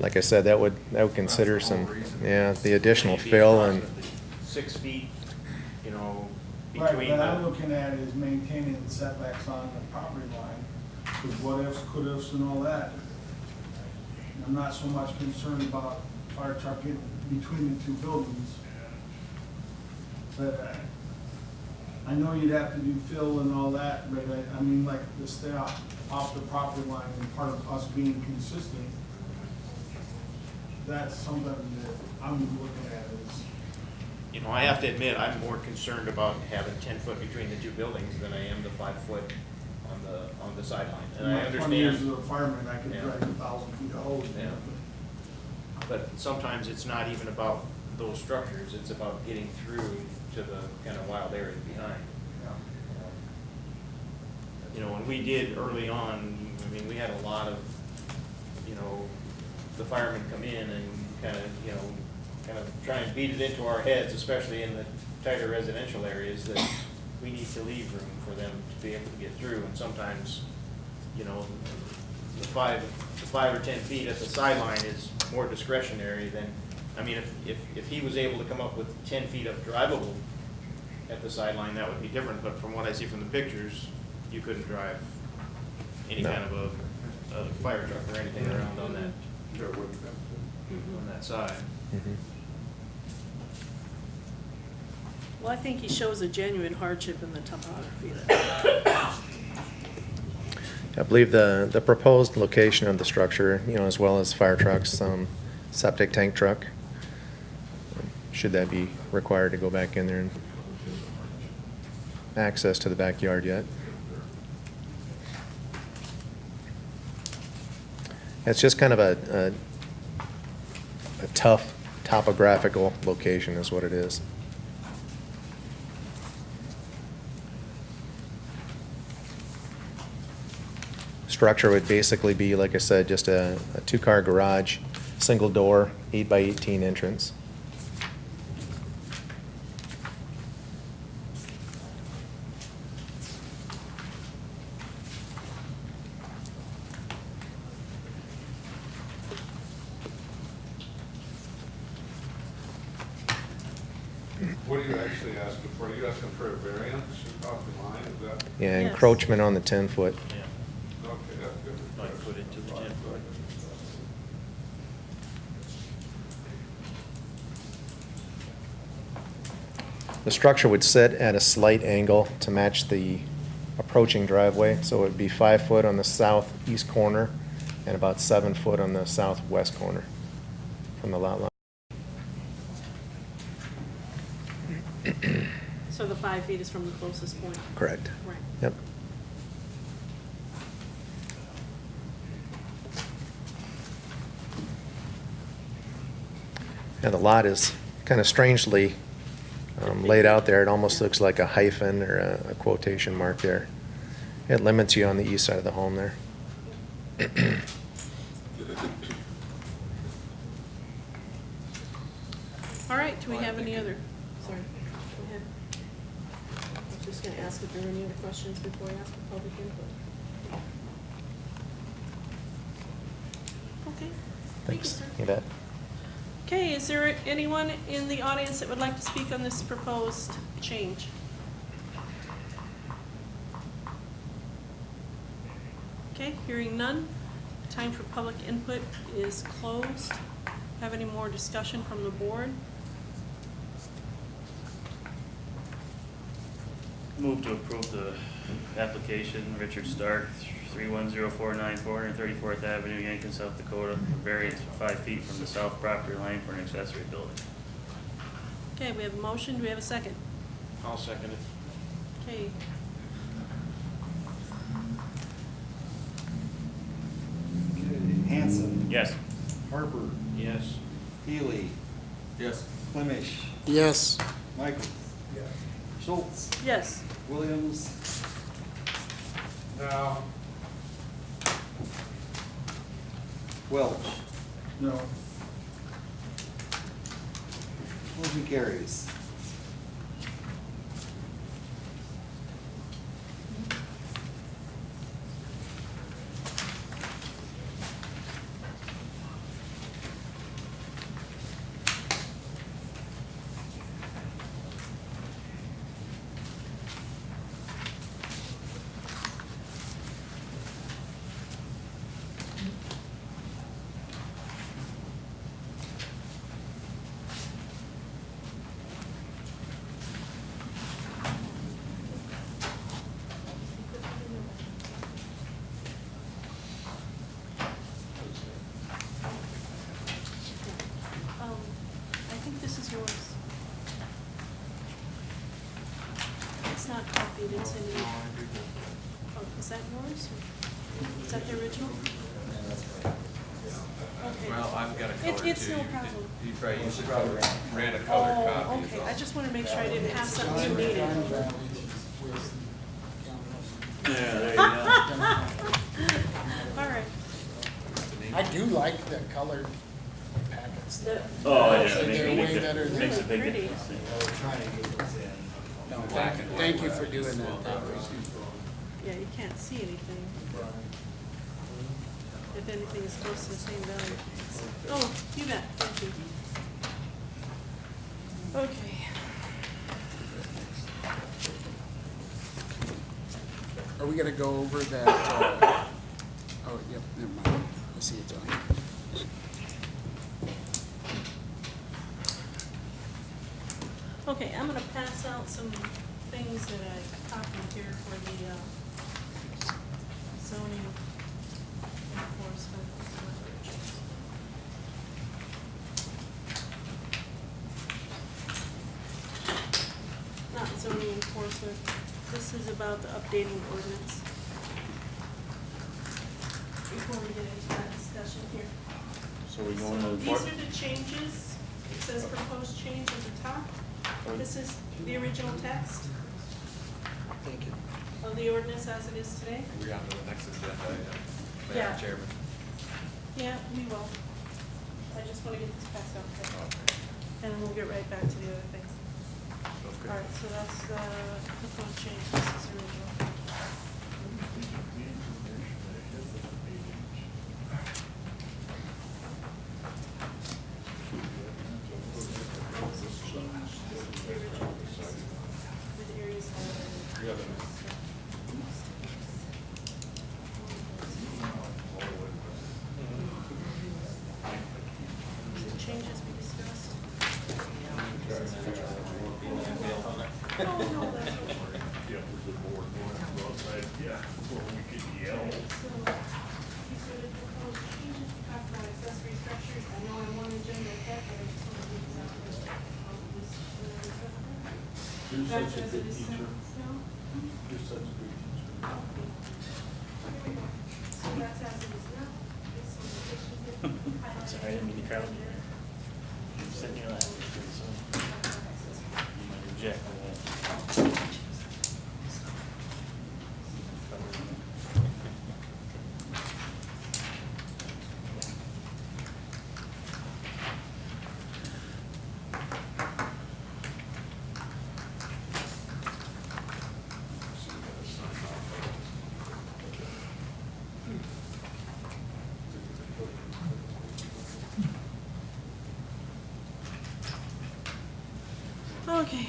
like I said, that would consider That's the whole some, reason. yeah, the additional Maybe fill and, approximately 6 feet, Right, between what I'm the, looking at is maintaining the setbacks on the property line, with what ifs, could ifs, and all that. I'm not so much concerned about fire truck getting between the two buildings. But I know you'd have to do fill and all that, but I mean, like, to stay off the property line and part of us being consistent, that's something that I'm looking at is, You know, I have to admit, I'm more concerned about having 10 foot between the two buildings than I am the 5 foot on the sideline. And I in my 20 years understand, as a fireman, I could Yeah. drag 1,000 feet of hose. Yeah. but sometimes it's not even about those structures, it's about getting through to the kind of wild areas behind. You know, when we did early on, I mean, we had a lot of, you know, the firemen come in and kind of try and beat it into our heads, especially in the tighter residential areas, that we need to leave room for them to be able to get through. And sometimes, you know, the 5 or 10 feet at the sideline is more discretionary than, I mean, if he was able to come up with 10 feet of drivable at the sideline, that would be different. But from what I see from the pictures, you couldn't drive any kind of a fire truck or anything around on that side. Mhm. Well, I think he shows a genuine hardship in the topography there. I believe the proposed location of the structure, you know, as well as fire trucks, septic tank truck, should that be required to go back in there and access to the backyard yet. It's just kind of a tough topographical location is what it is. Structure would basically be, like I said, just a 2-car garage, single door, 8 by 18 entrance. What are you actually asking for? Are you asking for a variance off the line, is that? Yeah, Yes. encroachment on the 10-foot. Yeah, Okay, that's good. 5 foot into the 10 foot. The structure would sit at a slight angle to match the approaching driveway, so it would be 5 foot on the southeast corner and about 7 foot on the southwest corner from the lot line. So the 5 feet is from the closest point. Correct. Right. Yep. And the lot is kind of strangely laid out there. It almost looks like a hyphen or a quotation mark there. It limits you on the east side of the home there. All right, do we have any other, sorry, go ahead. I was just gonna ask if there were any other questions before I ask for public input. Okay, thank you, Thanks. sir. You bet. Okay, is there anyone in the audience that would like to speak on this proposed change? Okay, hearing none, time for public input is closed. Have any more discussion from the board? Move to approve the application, Richard Stark, 31049 434th Avenue, Yankton, South Dakota, for variance for 5 feet from the south property line for an accessory building. Okay, we have a motion, do we have a second? I'll second it. Okay. Hanson, Yes. Harper, Yes. Healy, Yes. Clemish, Yes. Michael, Schultz, Yes. Williams, Now, Welch. no. Motion carries. Is that yours? Is that the original? Okay. Well, I've got a color too. It's no problem. You probably should ran a colored Oh, copy. okay, I just want to make sure I didn't have something you needed. Yeah, there you go. All right. I do like the colored packets. Oh, yeah, They're makes a way big better difference. than- Makes a big Pretty. difference. No, thank you for doing that. Yeah, you can't see anything. If anything is close to the same value. Oh, you bet, thank you. Okay. Are we gonna go over that, oh, yep, never mind. I see it's on here. Okay, I'm gonna pass out some things that I copied here for the zoning enforcement. Not zoning enforcement, this is about the updating ordinance. Before we get into that discussion here. So we're going to So enforce? these are the changes, it says proposed change at the top. This is the original text Thank you. of the ordinance as it is today. We on to the next agenda item, Yeah. Madam Chairman. Yeah, we will. I just want to get this passed out quick, Okay. and then we'll get right back to the other things. Okay. All right, so that's the proposed change, this is original. With areas changes we discussed. Oh, no, that's okay. So, these are the proposed changes, we talked about accessory structures, I know I'm on the agenda ahead, but I just want to be exactly how this, that's as it is now. You're such a good teacher. Okay. Here we go. So that's as it is now. This is the additions that we highlighted. Sorry, I didn't mean to crowd you. You're sitting here laughing, so you might reject that. Okay.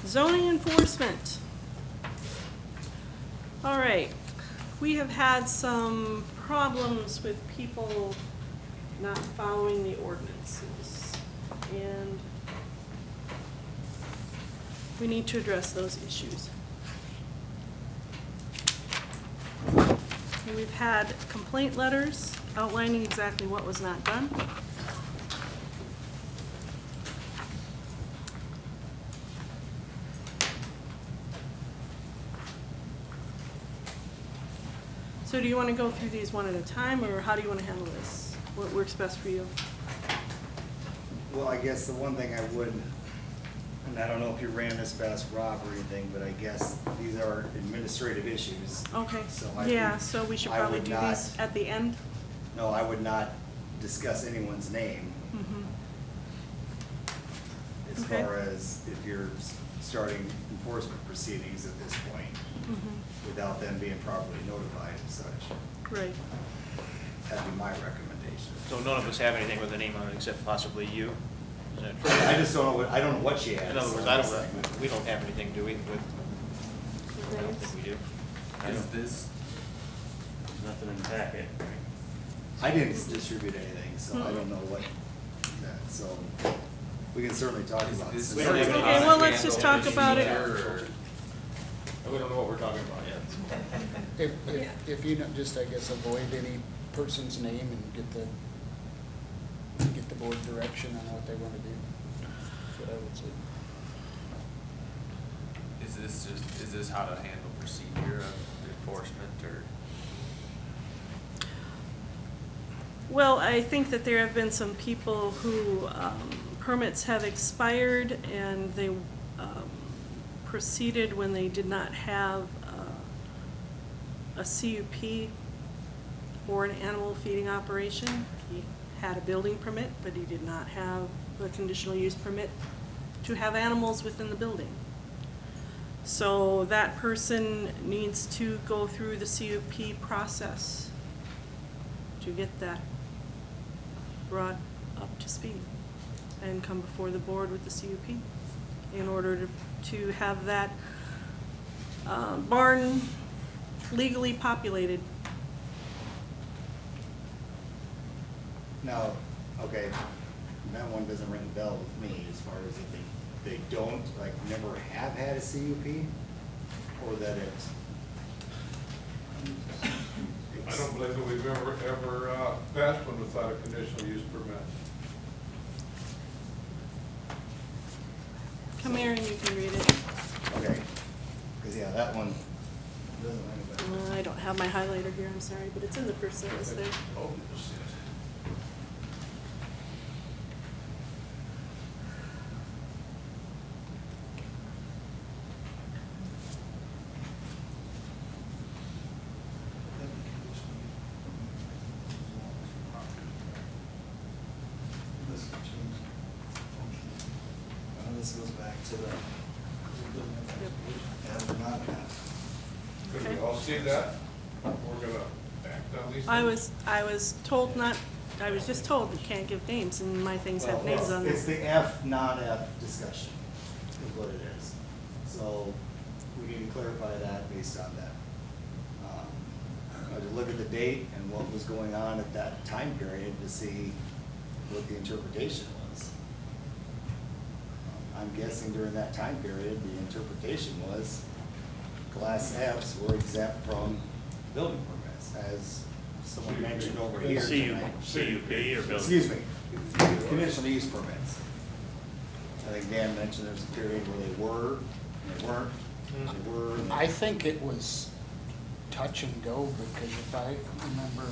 Zoning enforcement. All right, we have had some problems with people not following the ordinances, and we need to address those issues. And we've had complaint letters outlining exactly what was not done. So do you want to go through these one at a time, or how do you want to handle this? What works best for you? Well, I guess the one thing I would, and I don't know if you ran this past Rob or anything, but I guess these are administrative issues. Okay, So I yeah, would- so we should I probably would do not- these at the end. No, I would not discuss anyone's name Mhm. as Okay. far as if you're starting enforcement proceedings at this point, Mhm. without them being properly notified and such. Right. That'd be my recommendation. So none of us have anything with a name on it except possibly you? Is that true? I just don't know what, I don't know what she has. In other words, we don't have anything, do we, with, I don't think we do. Is this, There's nothing in the packet. I didn't distribute anything, so I don't know what that, so we can certainly talk about is it. this? don't have any- Okay, well, let's just talk about it. We don't know what we're talking about yet. If you don't, just, I guess, avoid any person's name and get the board direction on what they want to do. That's what I would say. is is this how to handle procedure of enforcement, or? Well, I think that there have been some people who permits have expired and they proceeded when they did not have a CUP for an animal feeding operation. He had a building permit, but he did not have a conditional use permit to have animals within the building. So that person needs to go through the CUP process to get that brought up to speed and come before the board with the CUP in order to have that barn legally populated. Now, okay, that one doesn't ring a bell with me as far as if they don't, like, never have had a CUP, or that it's. I don't believe that we've ever passed one without a conditional use permit. Come here and you can read it. Okay, because, yeah, that one doesn't ring a bell. I don't have my highlighter here, I'm sorry, but it's in the first sentence there. Oh, you'll see it. This goes back to the. Could we all see that? We're gonna act on these things? I was told not, I was just told you can't give names and my things have names on them. It's the F, non-F discussion is what it is. So we need to clarify that based on that. I had to look at the date and what was going on at that time period to see what the interpretation was. I'm guessing during that time period, the interpretation was Class Fs were exempt from building permits, as someone mentioned over here tonight. CUP or building? Excuse me, conditional use permits. I think Dan mentioned there's a period where they were, and they weren't, they were. and they- I think it was touch and go, because if I remember,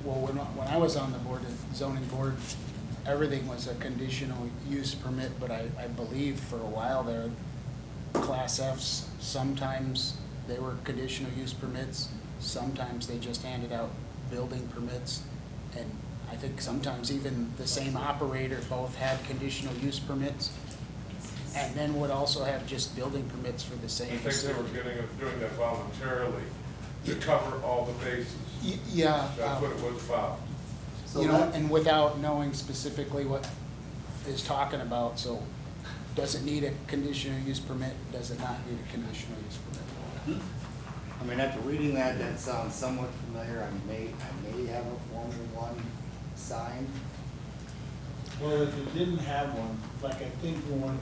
well, when I was on the board, the zoning board, everything was a conditional use permit, but I believe for a while there, Class Fs, sometimes they were conditional use permits, sometimes they just handed out building permits, and I think sometimes even the same operator both had conditional use permits, and then would also have just building permits for the I same think they facility. were doing that voluntarily to cover all the bases. Yeah. That's what it was about. So You know, that- and without knowing specifically what is talking about, so does it need a conditional use permit, does it not need a conditional use permit? I mean, after reading that, that sounds somewhat familiar. I may have a Form 1 signed. Well, if it didn't have one, like I think when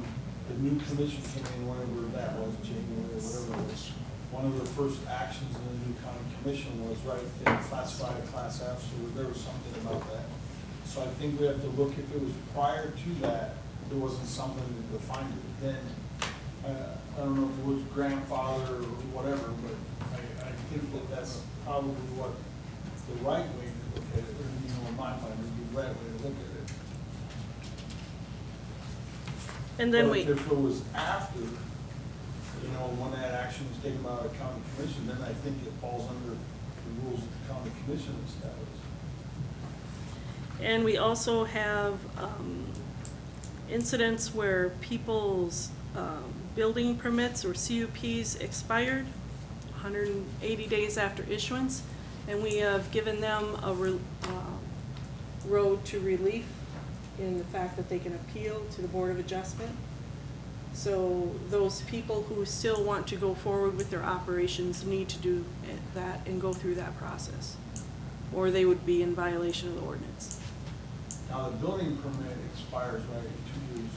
the new commission came in, whenever that was, January or whatever it was, one of the first actions in the new county commission was, right, they classified a Class F, so there was something about that. So I think we have to look, if it was prior to that, there wasn't something that defined it, then, I don't know if it was grandfather or whatever, but I think that that's probably what the right way to look at it, or, you know, in my mind, would be the right way to look at it. And then But we, if it was after, you know, when that action was taken by the county commission, then I think it falls under the rules of the county commission established. and we also have incidents where people's building permits or CUPs expired 180 days after issuance, and we have given them a road to relief in the fact that they can appeal to the Board of Adjustment. So those people who still want to go forward with their operations need to do that and go through that process, or they would be in violation of the ordinance. Now, the building permit expires, right, in 2 years.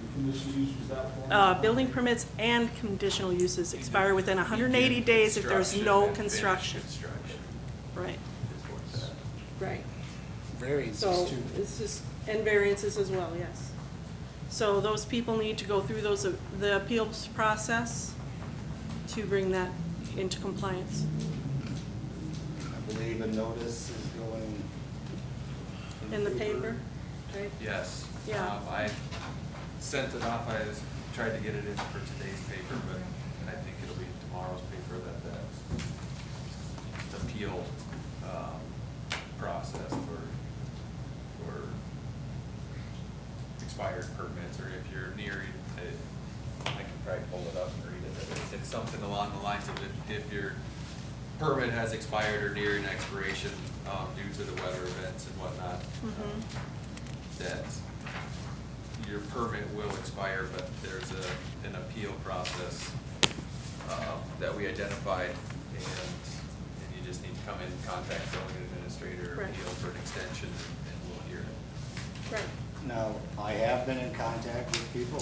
The conditional use was that one? Building permits and conditional uses expire within 180 days if there's no construction. Right, right. Variances So too. it's just, and variances as well, yes. So those people need to go through the appeals process to bring that into compliance. I believe a notice is going. In the paper, right? Yes. Yeah. I sent it off, tried to get it in for today's paper, but I think it'll be tomorrow's paper that appeal, process for expired permits, or if you're nearing it, I can probably pull it up and read it, but it's something along the lines of if your permit has expired or nearing expiration, due to the weather events and whatnot, that your permit will expire, but there's an appeal process, that we identified, and you just need to come in and contact zoning administrator, Right. appeal for an extension, and we'll hear it. Right. Now, I have been in contact with people.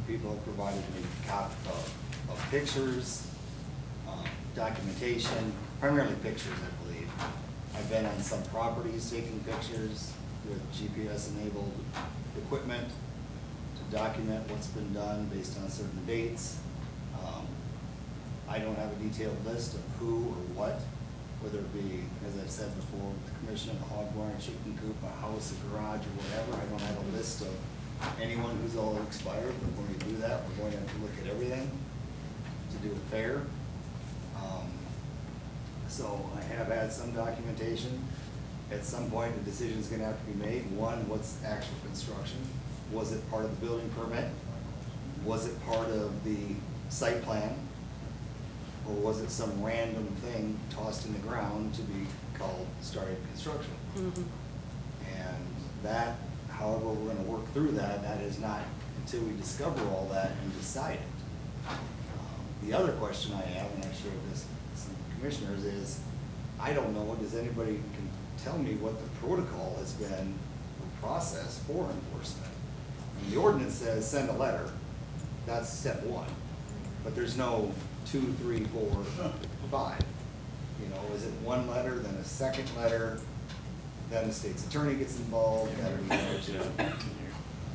People have provided me of pictures, documentation, primarily pictures, I believe. I've been on some properties taking pictures with GPS-enabled equipment to document what's been done based on certain dates. I don't have a detailed list of who or what, whether it be, as I've said before, the commission, a hog barn, a chicken coop, a house, a garage, or whatever. I don't have a list of anyone who's all expired, but when we do that, we're going to have to look at everything to do it fair. So I have had some documentation. At some point, the decision's gonna have to be made. One, what's actual construction? Was it part of the building permit? Was it part of the site plan? Or was it some random thing tossed in the ground to be called started construction? And that, however we're gonna work through that, that is not until we discover all that and decide it. The other question I have, and I shared this with some commissioners, is I don't know, does anybody can tell me what the protocol has been or process for enforcement? I mean, the ordinance says send a letter, that's step one, but there's no 2, 3, 4, 5. You know, is it one letter, then a second letter, then the state's attorney gets involved, then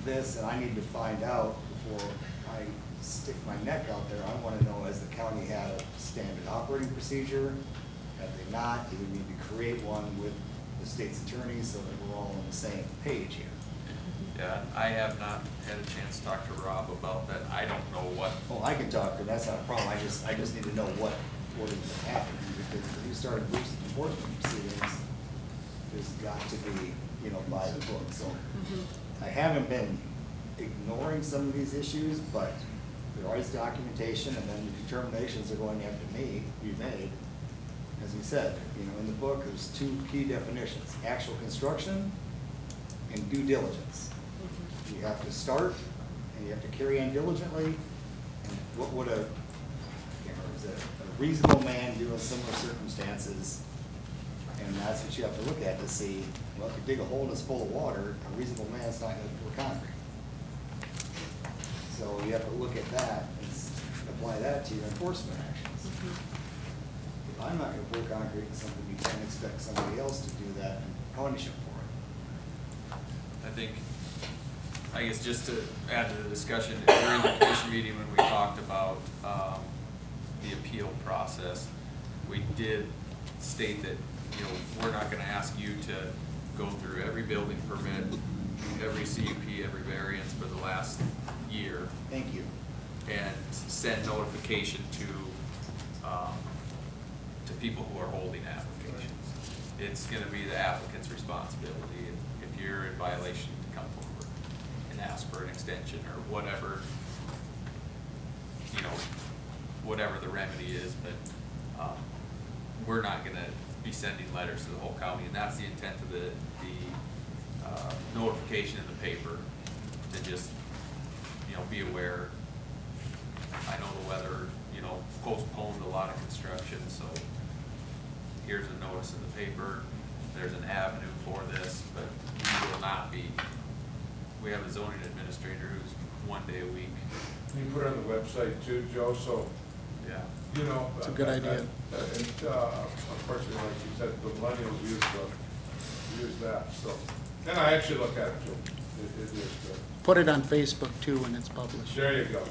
this, and I need to find out before I stick my neck out there. I want to know, has the county had a standard operating procedure? Have they not? Do we need to create one with the state's attorney so that we're all on the same page here? Yeah, I have not had a chance to talk to Rob about that. I don't know what. Oh, I can talk to him, that's not a problem. I just need to know what is happening, because if you start boosting enforcement proceedings, there's got to be, you know, by the book. So I haven't been ignoring some of these issues, but there is documentation, and then the determinations are going to have to be made. As we said, you know, in the book, there's 2 key definitions: actual construction and due diligence. You have to start, and you have to carry on diligently. And what would a reasonable man do in similar circumstances? And that's what you have to look at to see, well, if you dig a hole that's full of water, a reasonable man's not gonna pour concrete. So you have to look at that and apply that to your enforcement actions. If I'm not gonna pour concrete in something, you can't expect somebody else to do that and punish him for it. I think, I guess just to add to the discussion, during the commission meeting when we talked about the appeal process, we did state that, you know, we're not gonna ask you to go through every building permit, every CUP, every variance for the last year. Thank you. And send notification to people who are holding applications. It's gonna be the applicant's responsibility, if you're in violation, to come forward and ask for an extension or whatever, you know, whatever the remedy is, but we're not gonna be sending letters to the whole county, and that's the intent of the notification in the paper, to just, you know, be aware. I know the weather, you know, postponed a lot of construction, so here's a notice in the paper, there's an avenue for this, but we will not be, we have a zoning administrator who's 1 day a week. You put it on the website too, Joe, so, Yeah. you know. It's a good idea. Unfortunately, like you said, the millennials use that, so. And I actually look at it too, you it just, Put it on Facebook too when it's published. there you go.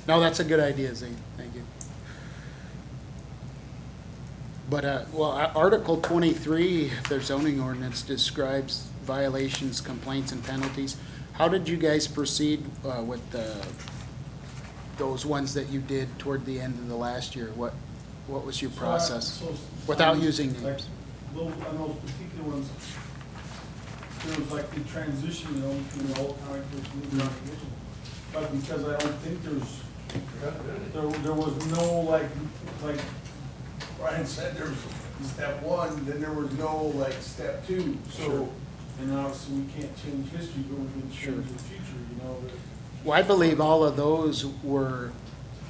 No, that's a good idea, Zane, thank you. But, well, Article 23, their zoning ordinance describes violations, complaints, and penalties. How did you guys proceed with those ones that you did toward the end of the last year? What was your process? Without using Like, names. on those particular ones, there was like the transition, you know, between the old county commission and the county commission. But because I don't think there was no, like Brian said, there was step one, then there was no like step two, so, and obviously we can't change history, but we can change the future, you know, but. Well, I believe all of those were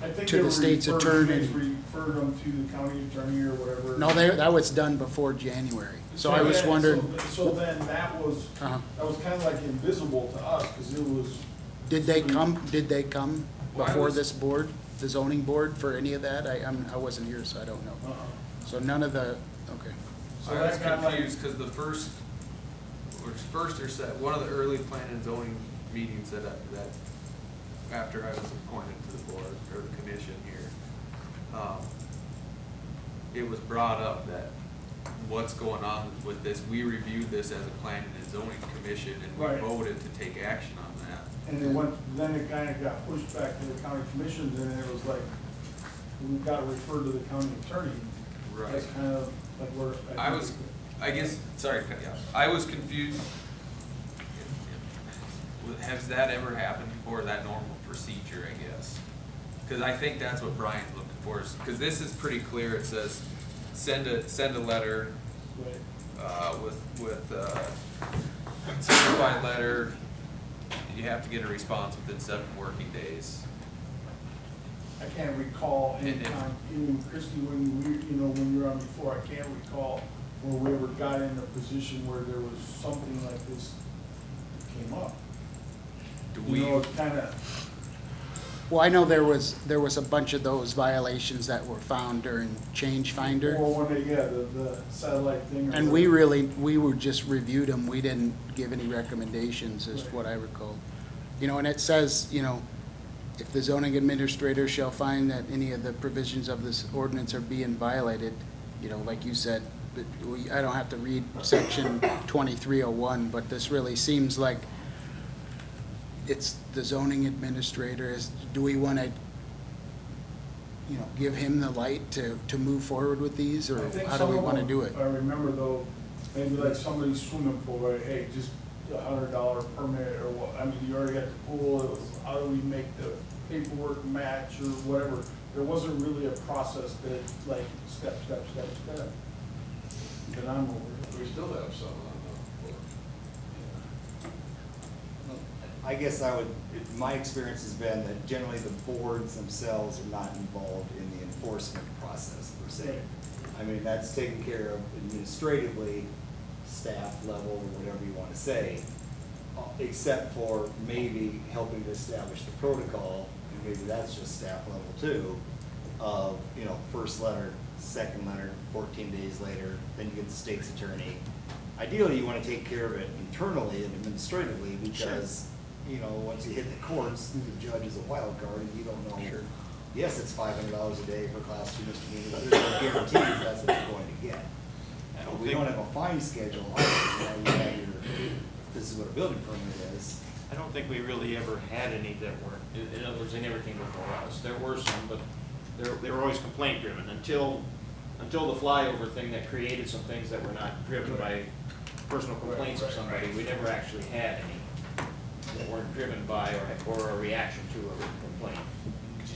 I think to they the were state's referred- attorney. they referred them to the county attorney or whatever. No, that was done before January. So I was then- wondering, So then that was Uh-huh. kind of like invisible to us, because it was. did they come Well, I before was- this board, the zoning board, for any of that? I wasn't here, so I don't know. So none of the, okay. So I was that kinda like- confused, because the first or one of the early planning and zoning meetings that after I was appointed to the board, or the commission here, it was brought up that what's going on with this, we reviewed this as a planning and zoning commission, and we Right. voted to take action on that. And then it kind of got pushed back to the county commissions, and it was like, we got referred to the county attorney. Right. That's kind of like where. I guess, sorry to cut you off, I was confused. Has that ever happened before, that normal procedure, I guess? Because I think that's what Brian's looking for, because this is pretty clear, it says, send a letter, with certified letter, you have to get a response within 7 working days. I can't recall any And if- time, even Christie, when you were on before, I can't recall where we ever got in a position where there was something like this that came up. Do You we, know, it's kind of, Well, I know there was a bunch of those violations that were found during Change Finder. or when they, the satellite thing. or And whatever. we were just reviewed them, we didn't give any recommendations, is what I recall. You know, and it says, you know, if the zoning administrator shall find that any of the provisions of this ordinance are being violated, you know, like you said, but I don't have to read section 2301, but this really seems like it's the zoning administrator. Do we want to, you know, give him the light to move forward with these, or I think how do we some of want to them, do it? I remember though, maybe like somebody's swimming pool, right, hey, just $100 permit or what, I mean, you already got the pool, it was, how do we make the paperwork match or whatever? There wasn't really a process that, like, step. That I'm over. We still have some on the board. I guess my experience has been that generally the boards themselves are not involved in the enforcement process per se. I mean, that's taken care of administratively, staff level, or whatever you want to say, except for maybe helping to establish the protocol, and maybe that's just staff level too, of, you know, first letter, second letter, 14 days later, then you get the state's attorney. Ideally, you want to take care of it internally and administratively, because, you know, once you hit the courts, the judge is a wild card, and you don't know. Sure. Yes, it's $500 a day for class 2 misdemeanor, but there's no guarantee that's what you're going to get. We don't have a fine schedule, obviously, you have your, this is what a building permit is. I don't think we really ever had any that were, in other words, they never came before us. There were some, but they were always complaint driven until the flyover thing that created some things that were not driven by personal complaints of somebody. We never actually had any that weren't driven by or a reaction to a written complaint.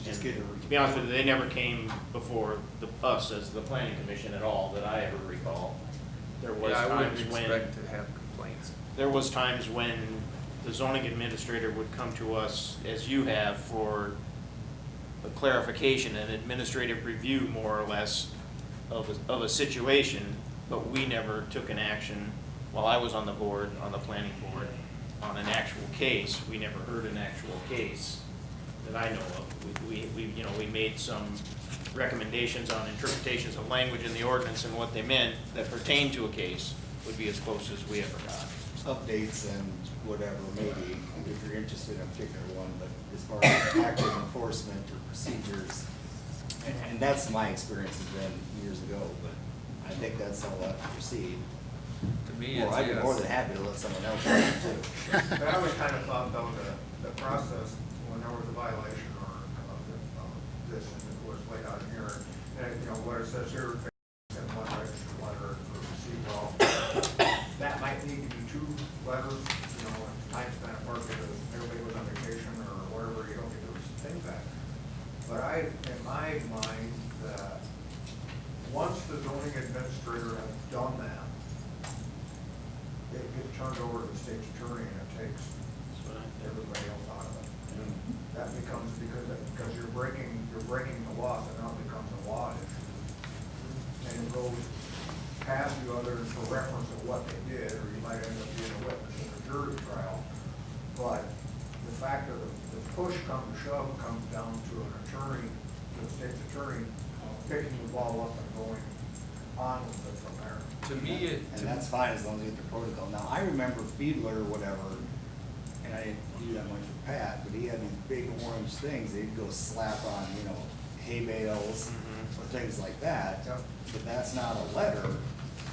And to be honest with you, they never came before us as the planning commission at all that I ever recall. There was yeah, I wouldn't times when expect to have complaints. there was times when the zoning administrator would come to us, as you have, for a clarification, an administrative review, more or less, of a situation, but we never took an action while I was on the board, on the planning board, on an actual case. We never heard an actual case that I know of. We made some recommendations on interpretations of language in the ordinance and what they meant that pertained to a case would be as close as we ever got. updates and whatever, maybe, if you're interested in a particular one, but as far as active enforcement or procedures, and that's my experience has been years ago, but I think that's how we'll have to proceed. To me, Well, it's I'd be more yes. than happy to let someone else do it too. But I always kind of thought though, the process, when there was a violation or of this, and it was laid out here, and, you know, what it says here, send one registered letter for receipt, well, that might need to be 2 letters, you know, if time spent apart because everybody was on vacation or whatever, you don't get those things back. But in my mind, that once the zoning administrator has done that, it gets turned over to the state's attorney and it takes everybody else out of it. That becomes, because you're breaking the law, so now it becomes a law issue. And it goes past you other than for reference of what they did, or you might end up being a witness in a jury trial. But the fact of the push come to shove comes down to an attorney, the state's attorney, picking the ball up and going on with it from there. To me, And that's fine as long as you get the protocol. Now, I remember Fiedler or whatever, and I didn't do that much with Pat, but he had these big orange things, they'd go slap on, you know, hay bales or things like that. Yep. But that's not a letter,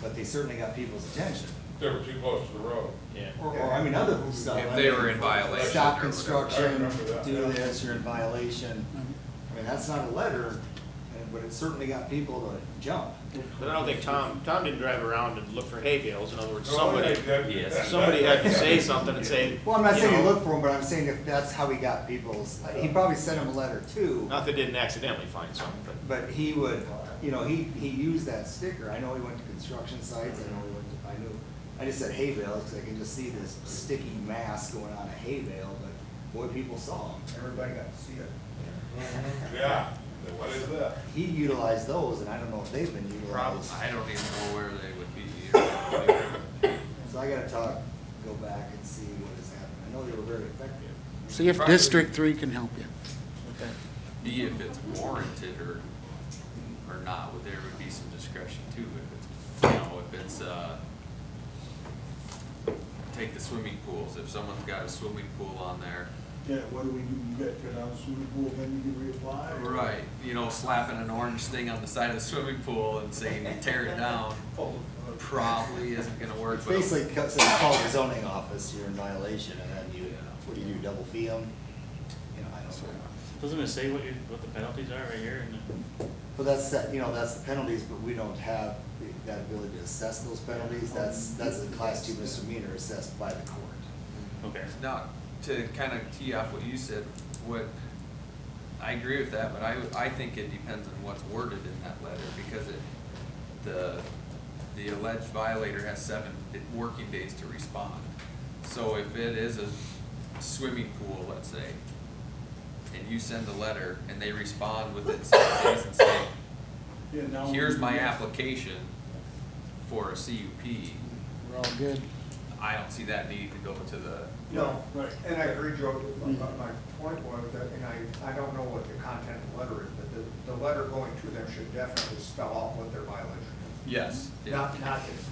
but they certainly got people's attention. They were too close to the road. yeah. Or I mean, other stuff. If I they mean, were in violation or Stop whatever. I construction, remember that, do yeah. this, you're in violation. I mean, that's not a letter, but it certainly got people to jump. But I don't think Tom didn't drive around and look for hay bales. In other words, No, somebody Yes. had to say something and say. Well, I'm not you saying he know, looked for them, but I'm saying if that's how he got people's, he probably sent him a letter too. Not that didn't accidentally find something, but. But he would, you know, he used that sticker. I know he went to construction sites, I just said hay bales, because I can just see this sticky mass going on a hay bale, but boy, people saw them. Everybody got to see it. Yeah, what is that? He utilized those, and I don't know if they've been Probably, utilized. I don't even know where they would be. So I gotta go back and see what has happened. I know they were very effective. See if District 3 can help you with that. Be if it's warranted or not, there would be some discretion too, if it's, you know, if it's, take the swimming pools, if someone's got a swimming pool on there. Yeah, what do? You get out of the swimming pool, then you can reapply? or- Right, you know, slapping an orange thing on the side of the swimming pool and saying tear it down, probably isn't gonna work. It's but- basically, call the zoning office, you're in violation, and then you, what do you do, double fee them? You know, I don't know. Doesn't it say what the penalties are right here? But that's the penalties, but we don't have that ability to assess those penalties. That's a class 2 misdemeanor assessed by the court. Okay. Now, to kind of tee off what you said, I agree with that, but I think it depends on what's worded in that letter, because the alleged violator has 7 working days to respond. So if it is a swimming pool, let's say, and you send a letter and they respond within 7 days and say, Yeah, now we here's can my get- application for a CUP, We're all good. I don't see that needing to go to the, No, Right. and I agree, Joe, my point was that, and I don't know what the content of the letter is, but the letter going to them should definitely spell out what their violation is. yes. yeah.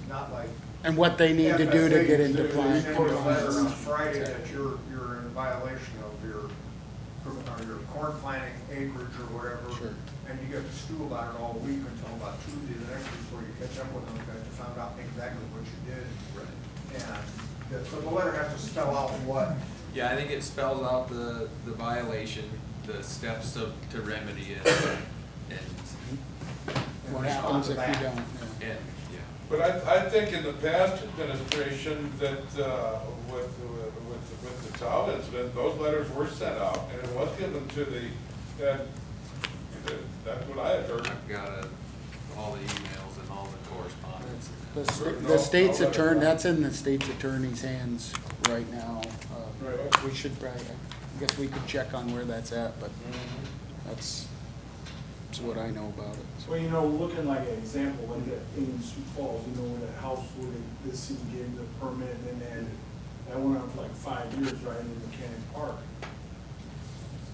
Not like. And what they need to do to get into If they send you a letter on compliance. Friday that you're in violation of your corn planting acreage or whatever. Sure. And you get to stew about it all week until about Tuesday, the next week, before you catch up with them, because you found out exactly what you did. Right. And so the letter has to spell out what. Yeah, I think it spells out the violation, the steps to remedy it, and, What happens if you don't? yeah. and, yeah. But I think in the past administration that, with the Tahoe incident, those letters were sent out, and it was given to that's what I had heard. I've got all the emails and all the correspondence. The state's attorney, that's in the state's attorney's hands right now. Right. We should probably, I guess we could check on where that's at, but that's what I know about it. Well, you know, looking like an example, like that in Sioux Falls, you know, where that house where the city gave the permit and then that went on for like 5 years, right, in Mechanic Park.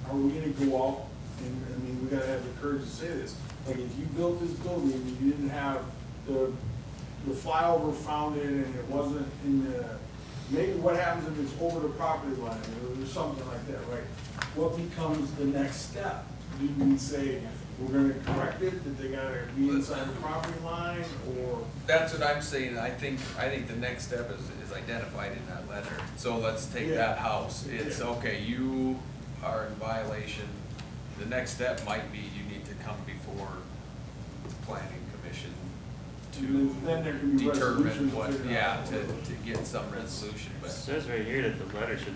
Are we gonna go out and, I mean, we gotta have the courage to say this, like if you built this building and you didn't have the flyover found it and it wasn't in the maybe what happens if it's over the property line, or something like that, right? What becomes the next step? Do we say, we're gonna correct it, that they gotta be inside the property line, or? That's what I'm saying, I think the next step is identified in that letter. So let's take that house, it's, okay, you are in violation. The next step might be you need to come before the planning commission Then there can to be determine resolution to what, figure yeah, out. to get some resolution, It but. says right here that the letter should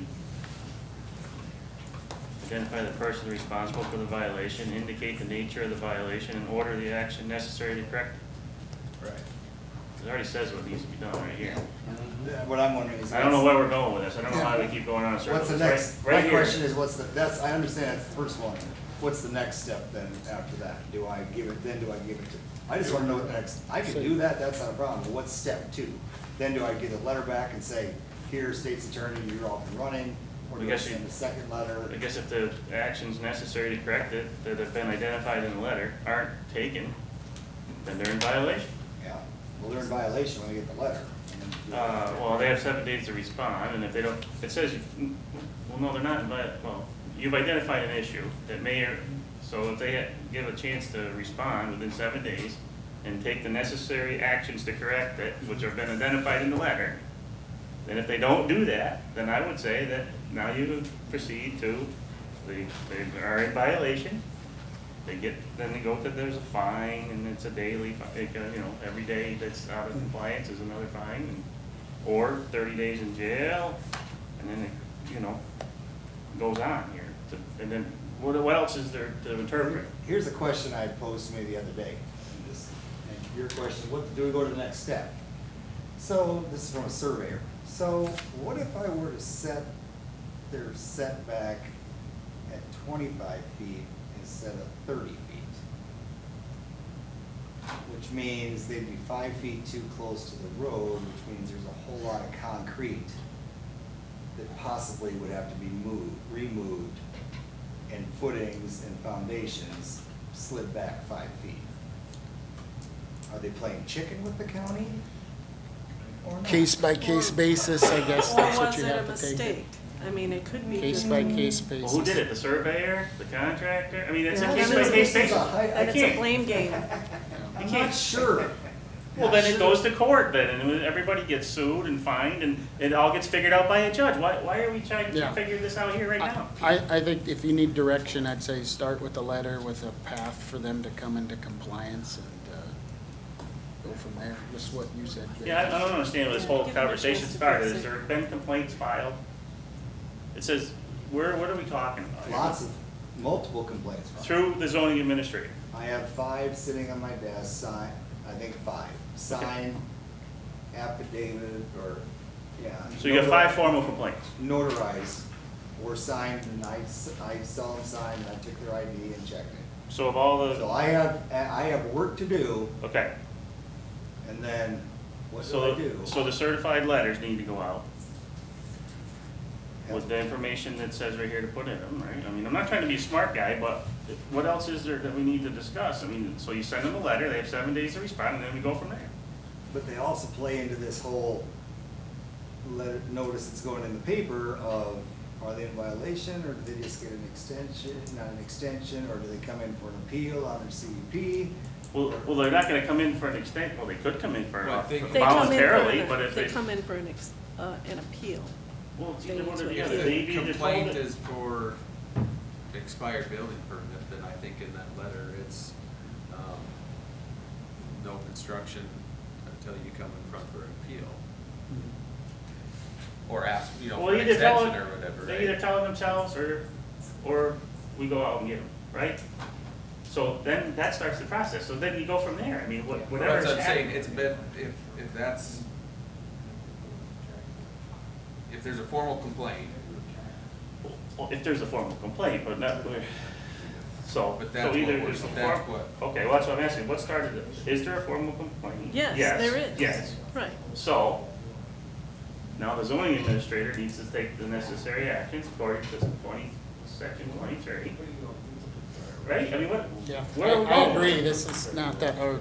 identify the person responsible for the violation, indicate the nature of the violation, and order the action necessary to correct it. Right. It already says what needs to be done right here. What I'm wondering is. I don't know where we're going with this, I don't know why we keep going on in circles. What's the Right- next, right my here. question is, what's the, that's, I understand that's the first one. What's the next step then after that? Do I give it, then do I give it to, I just wanna know what the next, I can do that, that's not a problem, but what's step two? Then do I get a letter back and say, here, state's attorney, you're off and running? Or I do I guess you- send a second letter? I guess if the actions necessary to correct it, that have been identified in the letter, aren't taken, then they're in violation. Yeah, well, they're in violation when they get the letter. Well, they have 7 days to respond, and if they don't, it says, well, no, they're not, well, you've identified an issue that may, so if they give a chance to respond within 7 days and take the necessary actions to correct it, which have been identified in the letter, then if they don't do that, then I would say that now you proceed to, they are in violation. They get, then they go to, there's a fine, and it's a daily, every day that's out of compliance is another fine, or 30 days in jail, and then it, goes on here. And then, what else is there to interpret? Here's a question I posed to me the other day. And your question, what, do we go to the next step? So, this is from a surveyor. So, what if I were to set their setback at 25 feet instead of 30 feet? Which means they'd be 5 feet too close to the road, which means there's a whole lot of concrete that possibly would have to be removed, and footings and foundations slid back 5 feet. Are they playing chicken with the county? Or not? Case by case basis, I guess Or that's what was you it a have to take mistake? it. I mean, it could be. Case just- by case Well, basis. who did it? The surveyor, the contractor? I mean, it's a Yeah, case then by case it's- basis. I Then it's a can't. blame game. I'm not sure. Well, then it goes to court then, and everybody gets sued and fined, and it all gets figured out by a judge. Why are we trying to Yeah. figure this out here right now? I think if you need direction, I'd say start with a letter with a path for them to come into compliance and go from there. Just what you said. Greg. Yeah, I don't understand where this whole Give them a conversation chance to started. fix Has it. there been complaints filed? It says, what are we talking about? Lots of, multiple complaints. filed. Through the zoning administrator. I have 5 sitting on my desk, signed, I think 5, signed, affidavit, or, yeah. So you got 5 formal complaints. Notarized, or signed, and I saw them signed, and I took their ID and checked it. So of all So the, I have work to do, okay. and then, what do So, I do? so the certified letters need to go out Yep. with the information that says right here to put in them, right? I mean, I'm not trying to be a smart guy, but what else is there that we need to discuss? I mean, so you send them a letter, they have 7 days to respond, and then we go from there. But they also play into this whole letter, notice that's going in the paper of, are they in violation, or do they just get an extension, not an extension, or do they come in for an appeal on their CUP? Well, they're not gonna come in for an extent, well, they could come in for Well, I think- They come in for voluntarily, an- but if They they, come in for an appeal. well, it's they either need one to or the appeal. other. If They the either told complaint it- is for expired building permit, then I think in that letter, it's, no construction until you come in front for an appeal. Or ask, for Well, an either tell extension them, or whatever, they right? either tell it themselves, or we go out and get them, right? So then that starts the process, so then you go from there, I mean, Well, whatever's that's what I'm saying, happening. it's been, if that's, if there's a formal complaint, Well, if there's a formal complaint, but not, so, But so that's either what there's a we're- that's form, okay, well, that's what I'm asking, what started it? Is there a formal complaint? Yes, there is. Yes, Right. so, now the zoning administrator needs to take the necessary actions according to section 23. Right, I mean, Yeah, where are we I going? agree, this is not that hard.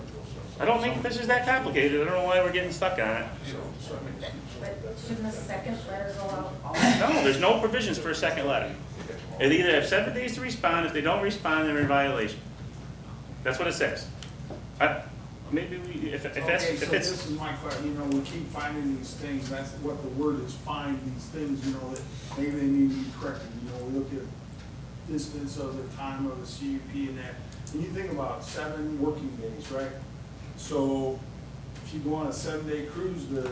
I don't think this is that complicated. I don't know why we're getting stuck on it. But shouldn't the second letter go out? No, there's no provisions for a second letter. They either have 7 days to respond. If they don't respond, they're in violation. That's what it says. Maybe we, if Okay, that's, so if this it's, is my question, you know, we keep finding these things, that's what the word is, find these things, you know, that maybe they need to be corrected, you know, we look at distance of the time of the CUP and that, and you think about 7 working days, right? So, if you go on a 7-day cruise, the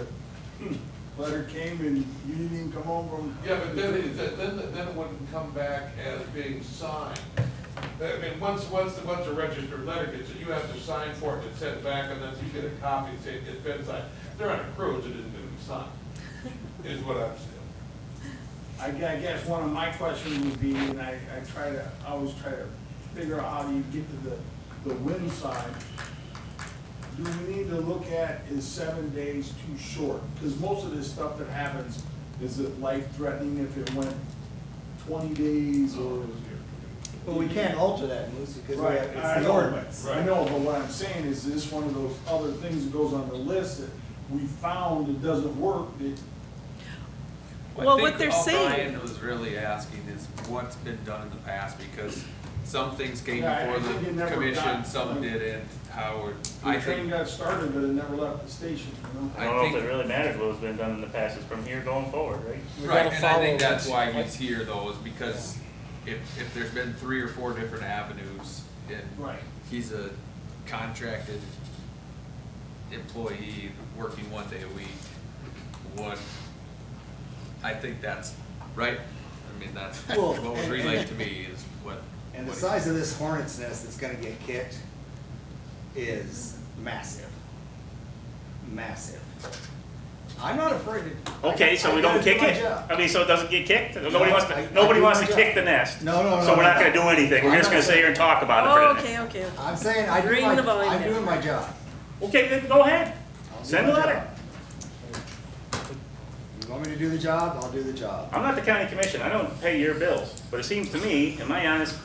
letter came and you didn't even come home from. Yeah, but then it wouldn't come back as being signed. I mean, once a registered letter gets it, you have to sign for it, it's sent back, and then you get a copy saying it's been signed. If they're on a cruise, it isn't gonna be signed, is what I'm saying. I guess one of my questions would be, and I always try to figure out how do you get to the win side. Do we need to look at, is 7 days too short? Because most of this stuff that happens, is it life threatening if it went 20 days or? But we can't alter that, Lucy, because Right, it's I the know, ordinance. I know, but what I'm saying is this one of those other things that goes on the list that we found it doesn't work, that. Well, what they're saying- All Brian was really asking is what's been done in the past, because some things came Yeah, I before think it the never commission, got- some didn't, Howard. The I train think, got started, but it never left the station, you know? I don't know if it really matters what's been done in the past. It's from here going forward, right? right, and I think that's why he's here though, is because if there's been 3 or 4 different avenues, and Right. he's a contracted employee working 1 day a week, I think that's right. I mean, that's Well, what was and- relayed to me is what. And the what- size of this hornet's nest that's gonna get kicked is massive. Massive. I'm not afraid to. Okay, so we don't kick it? I mean, so it doesn't get kicked? Nobody wants I to, nobody do wants my to job. kick the nest. No, no, no, So we're not no. gonna do anything. We're I'm just not gonna sit saying- here and talk about it for Oh, the okay, next. okay. I'm saying I do Bring the volume I'm down. doing my job. Okay, then go ahead. I'll do Send a my letter. job. You want me to do the job, I'll do the job. I'm not the county commission, I don't pay your bills, but it seems to me, in my honest,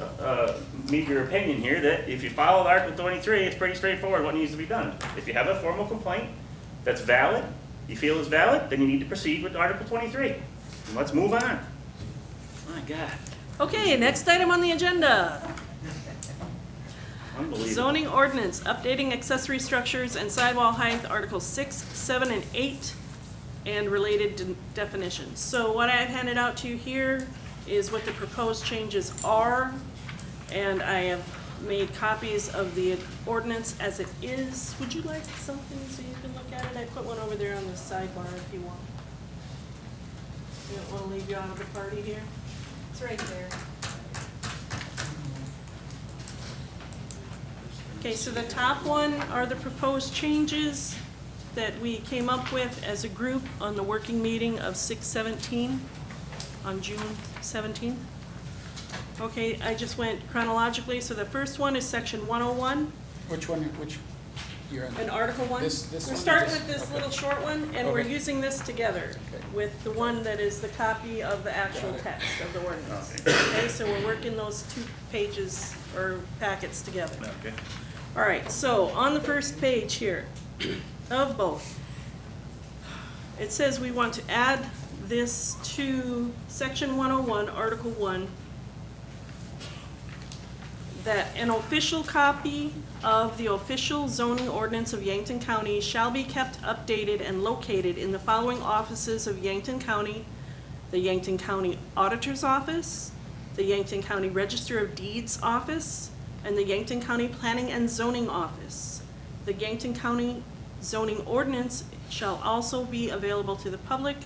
meager opinion here, that if you follow Article 23, it's pretty straightforward what needs to be done. If you have a formal complaint that's valid, you feel is valid, then you need to proceed with Article 23. And let's move on. My God, Okay, next item on the agenda. unbelievable. Zoning ordinance, updating accessory structures and sidewall height, Articles 6, 7, and 8, and related definitions. So what I've handed out to you here is what the proposed changes are, and I have made copies of the ordinance as it is. Would you like something so you can look at it? I put one over there on the sidebar if you want. You don't want to leave you out of the party here? It's right there. Okay, so the top one are the proposed changes that we came up with as a group on the working meeting of 6/17, on June 17th. Okay, I just went chronologically, so the first one is section 101, Which one, which, you're in? and Article 1. This We're one, starting this- with this okay. little short one, and we're Okay. using this together Okay. with the one that is the copy of the actual Got it. text of the ordinance. Okay, so we're working those 2 pages or packets together. Okay. All right, so on the first page here of both, it says we want to add this to section 101, Article 1, that an official copy of the official zoning ordinance of Yankton County shall be kept updated and located in the following offices of Yankton County: the Yankton County Auditor's Office, the Yankton County Register of Deeds Office, and the Yankton County Planning and Zoning Office. The Yankton County zoning ordinance shall also be available to the public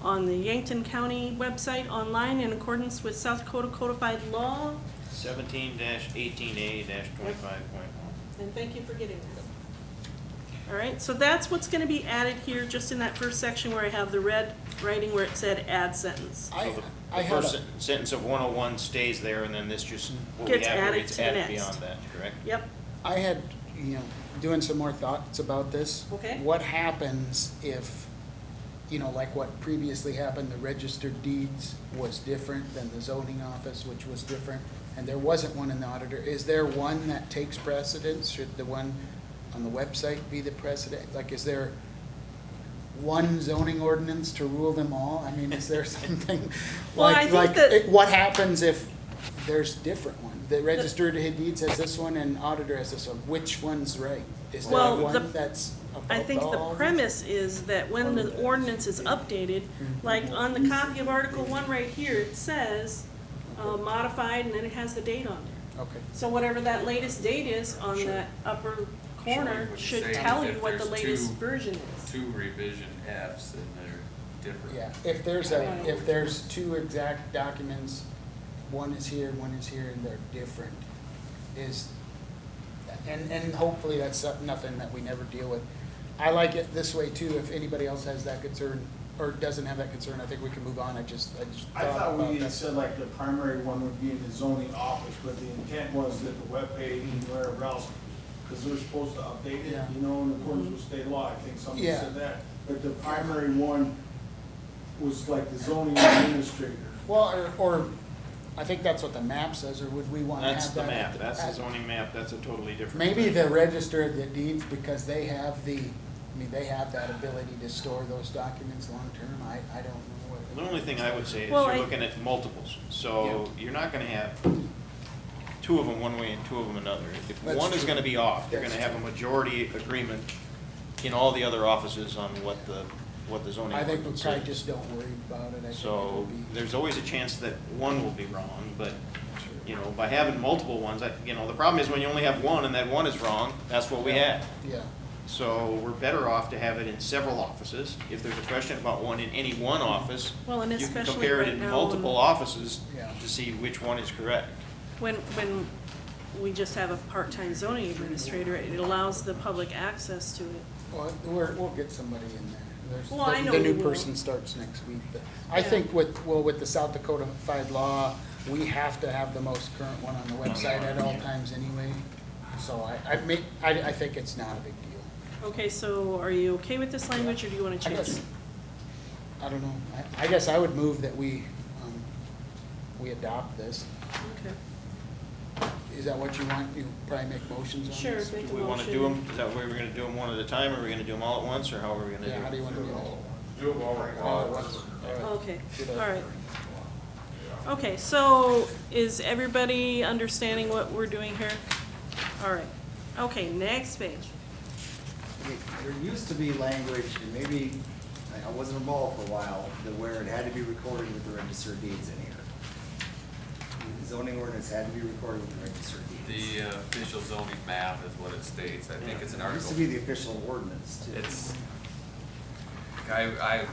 on the Yankton County website online in accordance with South Dakota codified law. 17-18A-25.1. And thank you for getting that. All right, so that's what's gonna be added here, just in that first section where I have the red writing where it said add sentence. I The had first a, sentence of 101 stays there, and then this just, what we Gets have here added gets to the added next. beyond that, correct? Yep, I had, doing some more thoughts about this. Okay. What happens if, like what previously happened, the registered deeds was different than the zoning office, which was different, and there wasn't one in the auditor? Is there one that takes precedence? Should the one on the website be the precedent? Like, is there one zoning ordinance to rule them all? I mean, is there something Well, I like, think that- what happens if there's different ones? The register of deeds has this one and auditor has this one. Which one's right? Is there Well, one that's I above think the all? premise is that when the ordinance is updated, like on the copy of Article 1 right here, it says modified, and then it has the date on there. Okay. So whatever that latest date is on that upper corner should tell you what the latest version is. Two revision Fs and they're different. Yeah, if there's two exact documents, one is here, and they're different, and hopefully that's nothing that we never deal with. I like it this way too, if anybody else has that concern, or doesn't have that concern, I think we can move on. I just I thought thought about we had that. said like the primary one would be in the zoning office, but the intent was that the webpage and wherever else, because they're supposed to update it, Yeah. you know, in accordance with state law, I think somebody Yeah. said that. But the primary one was like the zoning administrator. Well, or I think that's what the map says, or would we want to have that? That's the at map, that's the zoning map, that's a totally different. Maybe thing. the register of the deeds, because they have they have that ability to store those documents long-term. I don't know what. The only thing I would say is Well, you're I- looking at multiples, so you're not gonna have two of them one way and two of them another. If That's one is true. gonna be off, you're That's gonna have a majority agreement in all the other offices on what the zoning I think we ordinance probably is. just don't worry about it. I think So it'll be- there's always a chance that one will be wrong, but, you know, by having multiple ones, the problem is when you only have one and that one is wrong, that's what we have. Yeah. So we're better off to have it in several offices. If there's a question about one in any one office, Well, and you can especially compare it right in now multiple offices Yeah. to see which one is correct. When we just have a part-time zoning administrator, it allows the public access to it. Well, we'll get somebody in there. Well, I know The we new will. person starts next week, but I Yeah. think with the South Dakota Codified Law, we have to have the most current one on the website at all times anyway. So I think it's not a big deal. Okay, so are you okay with this language, or do you want to I change guess, it? I don't know. I guess I would move that we adopt this. Okay. Is that what you want? You probably make motions on Sure, this? make a Do we want to motion. do them, is that where we're going to do them one at a time, or are we going to do them all at once, or how are we going to do Yeah, them? how do you want to do that? Do them all at All at once. once? All right. Okay, all right. Okay, so is everybody understanding what we're doing here? All right. Okay, next page. There used to be language, and maybe, I wasn't involved for a while, where it had to be recorded with the register of deeds in here. The zoning ordinance had to be recorded with the register of deeds. The official zoning map is what it states. I think it's an It used article. to be the official ordinance too. It's, I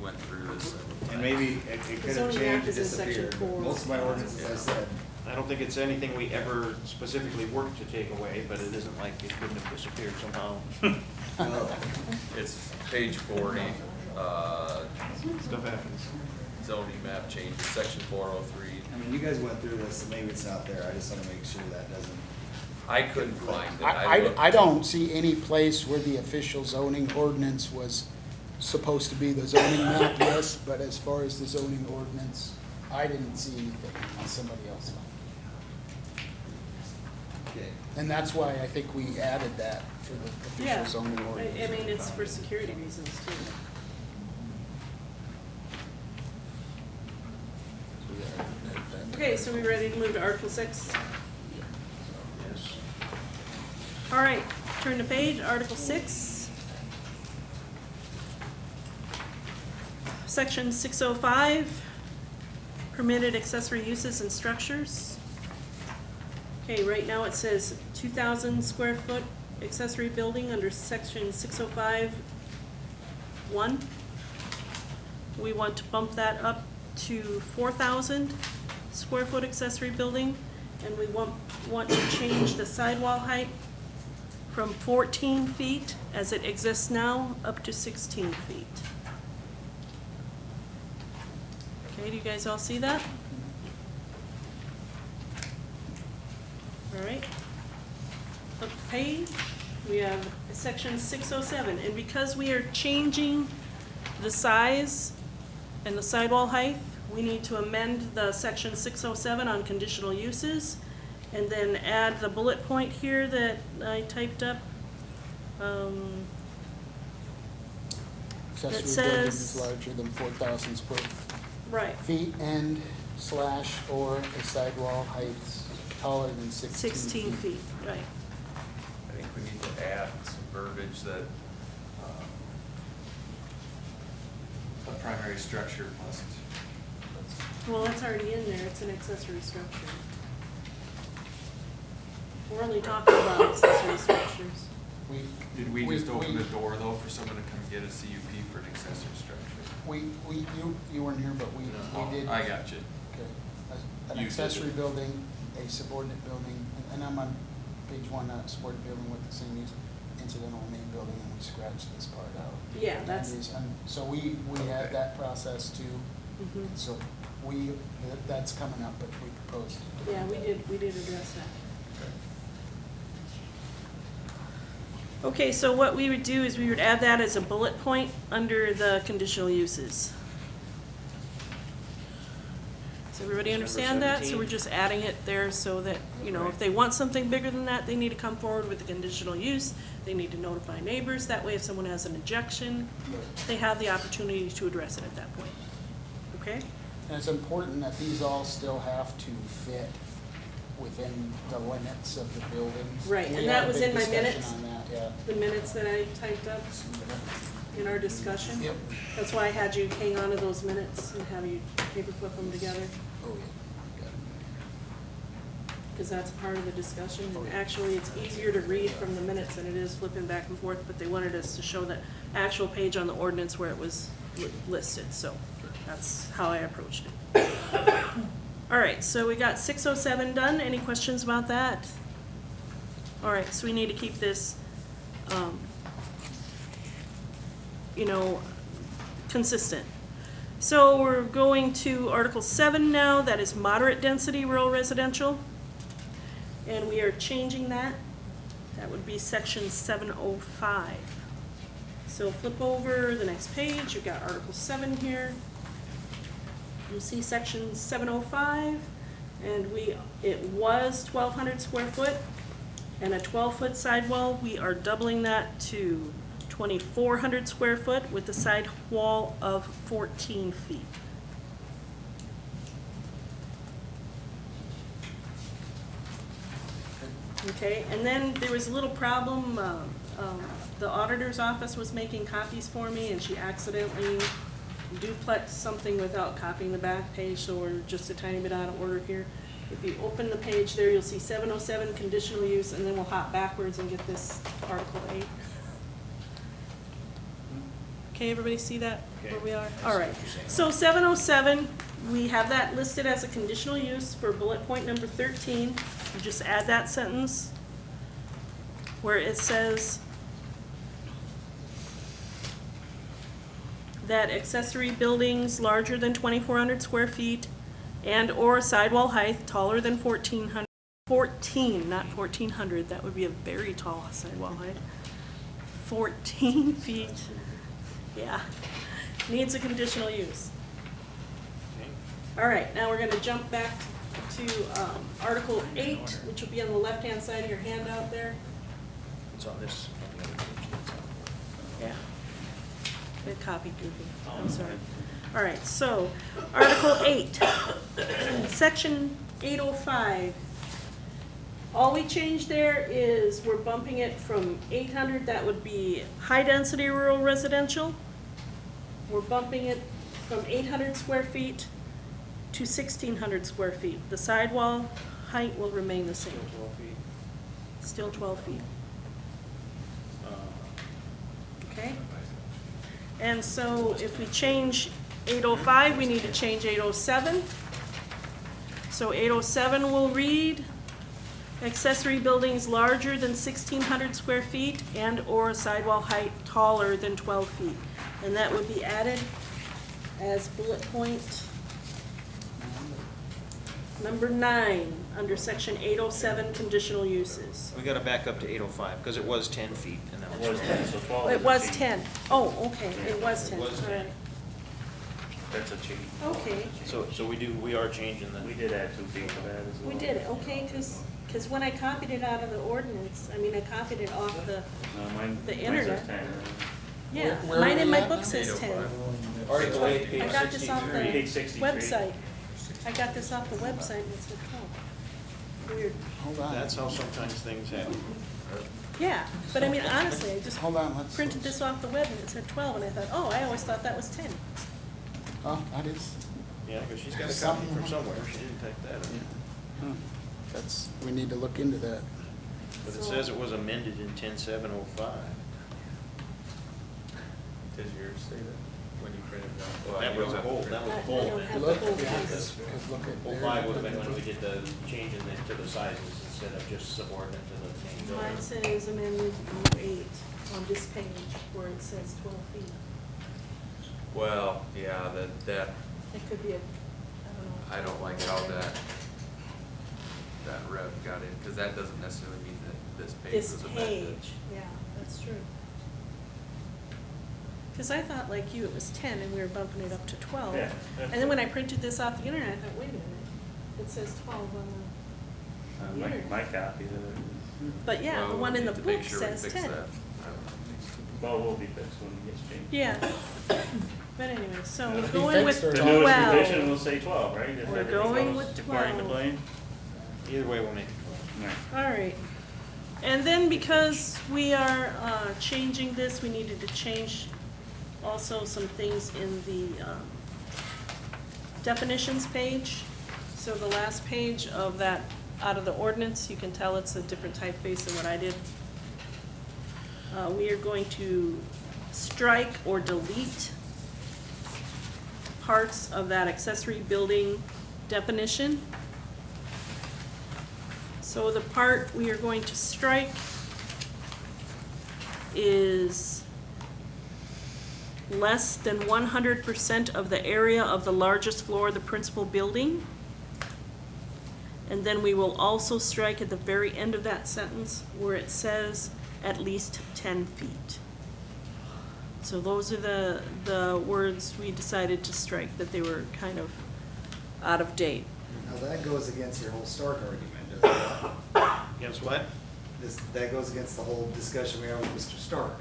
went through this. And maybe it could have zoning changed map or is in section disappeared. 4. Most of my ordinances, I said, I don't think it's anything we ever specifically worked to take away, but it isn't like it couldn't have disappeared somehow. no. It's page 40, Stuff happens. zoning map changes, section 403. I mean, you guys went through this, so maybe it's not there. I just want to make sure that doesn't. I couldn't find it. I don't see any place where the official zoning ordinance was supposed to be the zoning map, yes, but as far as the zoning ordinance, I didn't see anything on somebody else. Okay. And that's why I think we added that for the Yeah, official zoning ordinance. I mean, it's for security reasons too. Okay, so we ready to move to Article 6? Yes. All right, turn the page, Article 6. Section 605, permitted accessory uses and structures. Okay, right now it says 2,000 square foot accessory building under section 605(1). We want to bump that up to 4,000 square foot accessory building, and we want to change the sidewall height from 14 feet, as it exists now, up to 16 feet. Okay, do you guys all see that? All right. Flip the page, we have section 607, and because we are changing the size and the sidewall height, we need to amend the section 607 on conditional uses, and then add the bullet point here that I typed up Accessory building is says- larger than 4,000 square Right, feet and slash or a sidewall height taller than 16 feet. 16 feet, right. I think we need to add some verbiage that, a primary structure must. Well, that's already in there, it's an accessory structure. We're only talking about accessory structures. Did we just open the door though for someone to come get a CUP for an accessory structure? You weren't here, but we did. I got you. Okay. An You accessory did it. building, a subordinate building, and I'm on page one, subordinate building with the same use, incidental main building, and we scratched this part out. Yeah, that's- So we had that process too, Mhm. so that's coming up, but we proposed. Yeah, we did address that. Okay, so what we would do is we would add that as a bullet point under the conditional uses. Does everybody understand that? So we're just adding it there so that, you know, if they want something bigger than that, they need to come forward with the conditional use. They need to notify neighbors. That way if someone has an objection, they have the opportunity to address it at that point. Okay? And it's important that these all still have to fit within the limits of the buildings. Right, We and had that a was big in my discussion minutes. on that, yeah. The minutes that I typed up in our discussion. Yep. That's why I had you hang on to those minutes and have you paperclip them together, Oh, yeah. Got it. because that's part of the discussion. And actually, it's easier to read from the minutes than it is flipping back and forth, but they wanted us to show the actual page on the ordinance where it was listed, so that's how I approached it. All right, so we got 607 done. Any questions about that? All right, so we need to keep this, you know, consistent. So we're going to Article 7 now, that is moderate density rural residential. And we are changing that. That would be section 705. So flip over the next page, you've got Article 7 here. You'll see section 705, and it was 1,200 square foot, and a 12-foot sidewall. We are doubling that to 2,400 square foot with a side wall of 14 feet. Okay, and then there was a little problem. The auditor's office was making copies for me, and she accidentally duplex something without copying the back page, so we're just a tiny bit out of order here. If you open the page there, you'll see 707 conditional use, and then we'll hop backwards and get this Article 8. Okay, everybody see that, where we are? All right, so 707, we have that listed as a conditional use for bullet point number 13. You just add that sentence where it says that accessory buildings larger than 2,400 square feet and/or sidewall height taller than 14, not 1,400, that would be a very tall sidewall height. 14 feet, yeah, needs a conditional use. All right, now we're gonna jump back to Article 8, which will be on the left-hand side of your handout there. It's on this. Yeah. It copied goofy, I'm sorry. All right, so, Article 8, Section 805. All we changed there is we're bumping it from 800, that would be high-density rural residential. We're bumping it from 800 square feet to 1,600 square feet. The sidewall height will remain the same. 12 feet. Still 12 feet. Okay? And so if we change 805, we need to change 807. So 807 will read, accessory buildings larger than 1,600 square feet and/or sidewall height taller than 12 feet. And that would be added as bullet point number 9 under section 807 conditional uses. We gotta back up to 805, because it was 10 feet, and that It was 10, so 12 It is a was change. 10. Oh, okay, it was 10, It was all 10. right. That's a change. Okay. So we are changing the. We did add 2 feet to that as well. We did it, okay, because because when I copied it out of the ordinance, I mean, I copied it off the, Mine the says internet. 10. Yeah, Where are mine in we my at book now? says 10. Article 8, I page got this off the 63. Page 63. website. I got this off the website and it said 12. Weird. Hold on. That's how sometimes things happen. Yeah, but I mean, honestly, I just Hold on, let's. printed this off the web and it said 12 and I thought, oh, I always thought that was 10. Oh, that is, Yeah, because she's got a copy from somewhere, she didn't type that in. that's, we need to look into that. But it says it was amended in 10/7/05. Does yours say that when you printed it out? Well, That you was don't have to bold, print that it. was I bold. don't have Look, the whole yeah, piece. because look at. 05 would have been when we did the change in the, to the sizes instead of just subordinate to the main building. Mine says amended 8 on this page where it says 12 feet. Well, yeah, that, It could be a, I don't know. I don't like how that rev got in, because that doesn't necessarily mean that this page This was amended. page, yeah, that's true. Because I thought like you, it was 10 and we were bumping it up to 12. Yeah, And then when I printed this off the internet, I thought, wait a minute, it says 12 on the My internet. copy of it. But yeah, the Well, one we in the need to make book sure we says fix 10. that. I don't know. Well, will be fixed when it gets changed. Yeah. But anyway, so we're Be going with fixed or The not? newest 12. revision will say 12, right? If We're everything going goes with according to 12. plan? Either way, we'll make it. Right. All right. And then because we are changing this, we needed to change also some things in the definitions page. So the last page of that, out of the ordinance, you can tell it's a different typeface than what I did. We are going to strike or delete parts of that accessory building definition. So the part we are going to strike is less than 100% of the area of the largest floor of the principal building. And then we will also strike at the very end of that sentence where it says at least 10 feet. So those are the words we decided to strike, that they were kind of out of date. Now, that goes against your whole Stark argument, doesn't it? Against what? That goes against the whole discussion we had with Mr. Stark.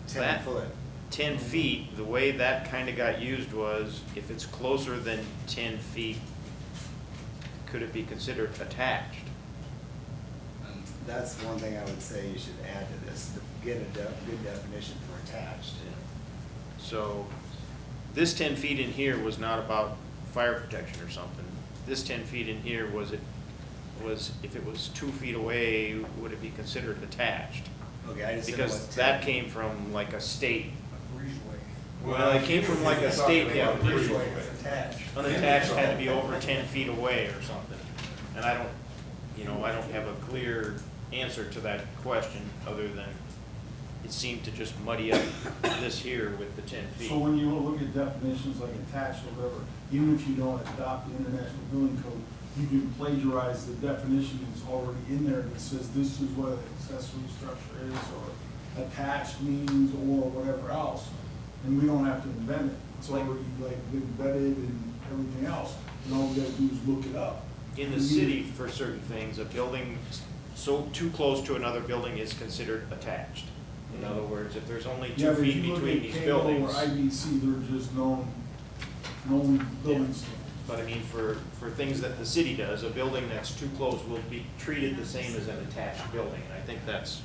10 That- foot. 10 feet, the way that kind of got used was, if it's closer than 10 feet, could it be considered attached? That's one thing I would say you should add to this, to get a good definition for attached. So, this 10 feet in here was not about fire protection or something. This 10 feet in here was if it was 2 feet away, would it be considered attached? Okay, I just didn't know Because what 10 that came from like a state, breezeway. well, it came from like a state, yeah. Breezeway is attached. Unattached had to be over 10 feet away or something. And I don't have a clear answer to that question, other than it seemed to just muddy up this here with the 10 feet. So when you look at definitions like attached or whatever, even if you don't adopt the International Building Code, you can plagiarize the definition that's already in there that says this is what an accessory structure is, or attached means, or whatever else. And we don't have to invent it. It's already like been vetted and everything else. And all we gotta do is look it up. In the city, for certain things, a building so too close to another building is considered attached. In other words, if there's only Yeah, 2 but if feet you look between at these KO buildings. or IBC, they're just known buildings. But I mean, for things that the city does, a building that's too close will be treated the same as an attached building. And I think that's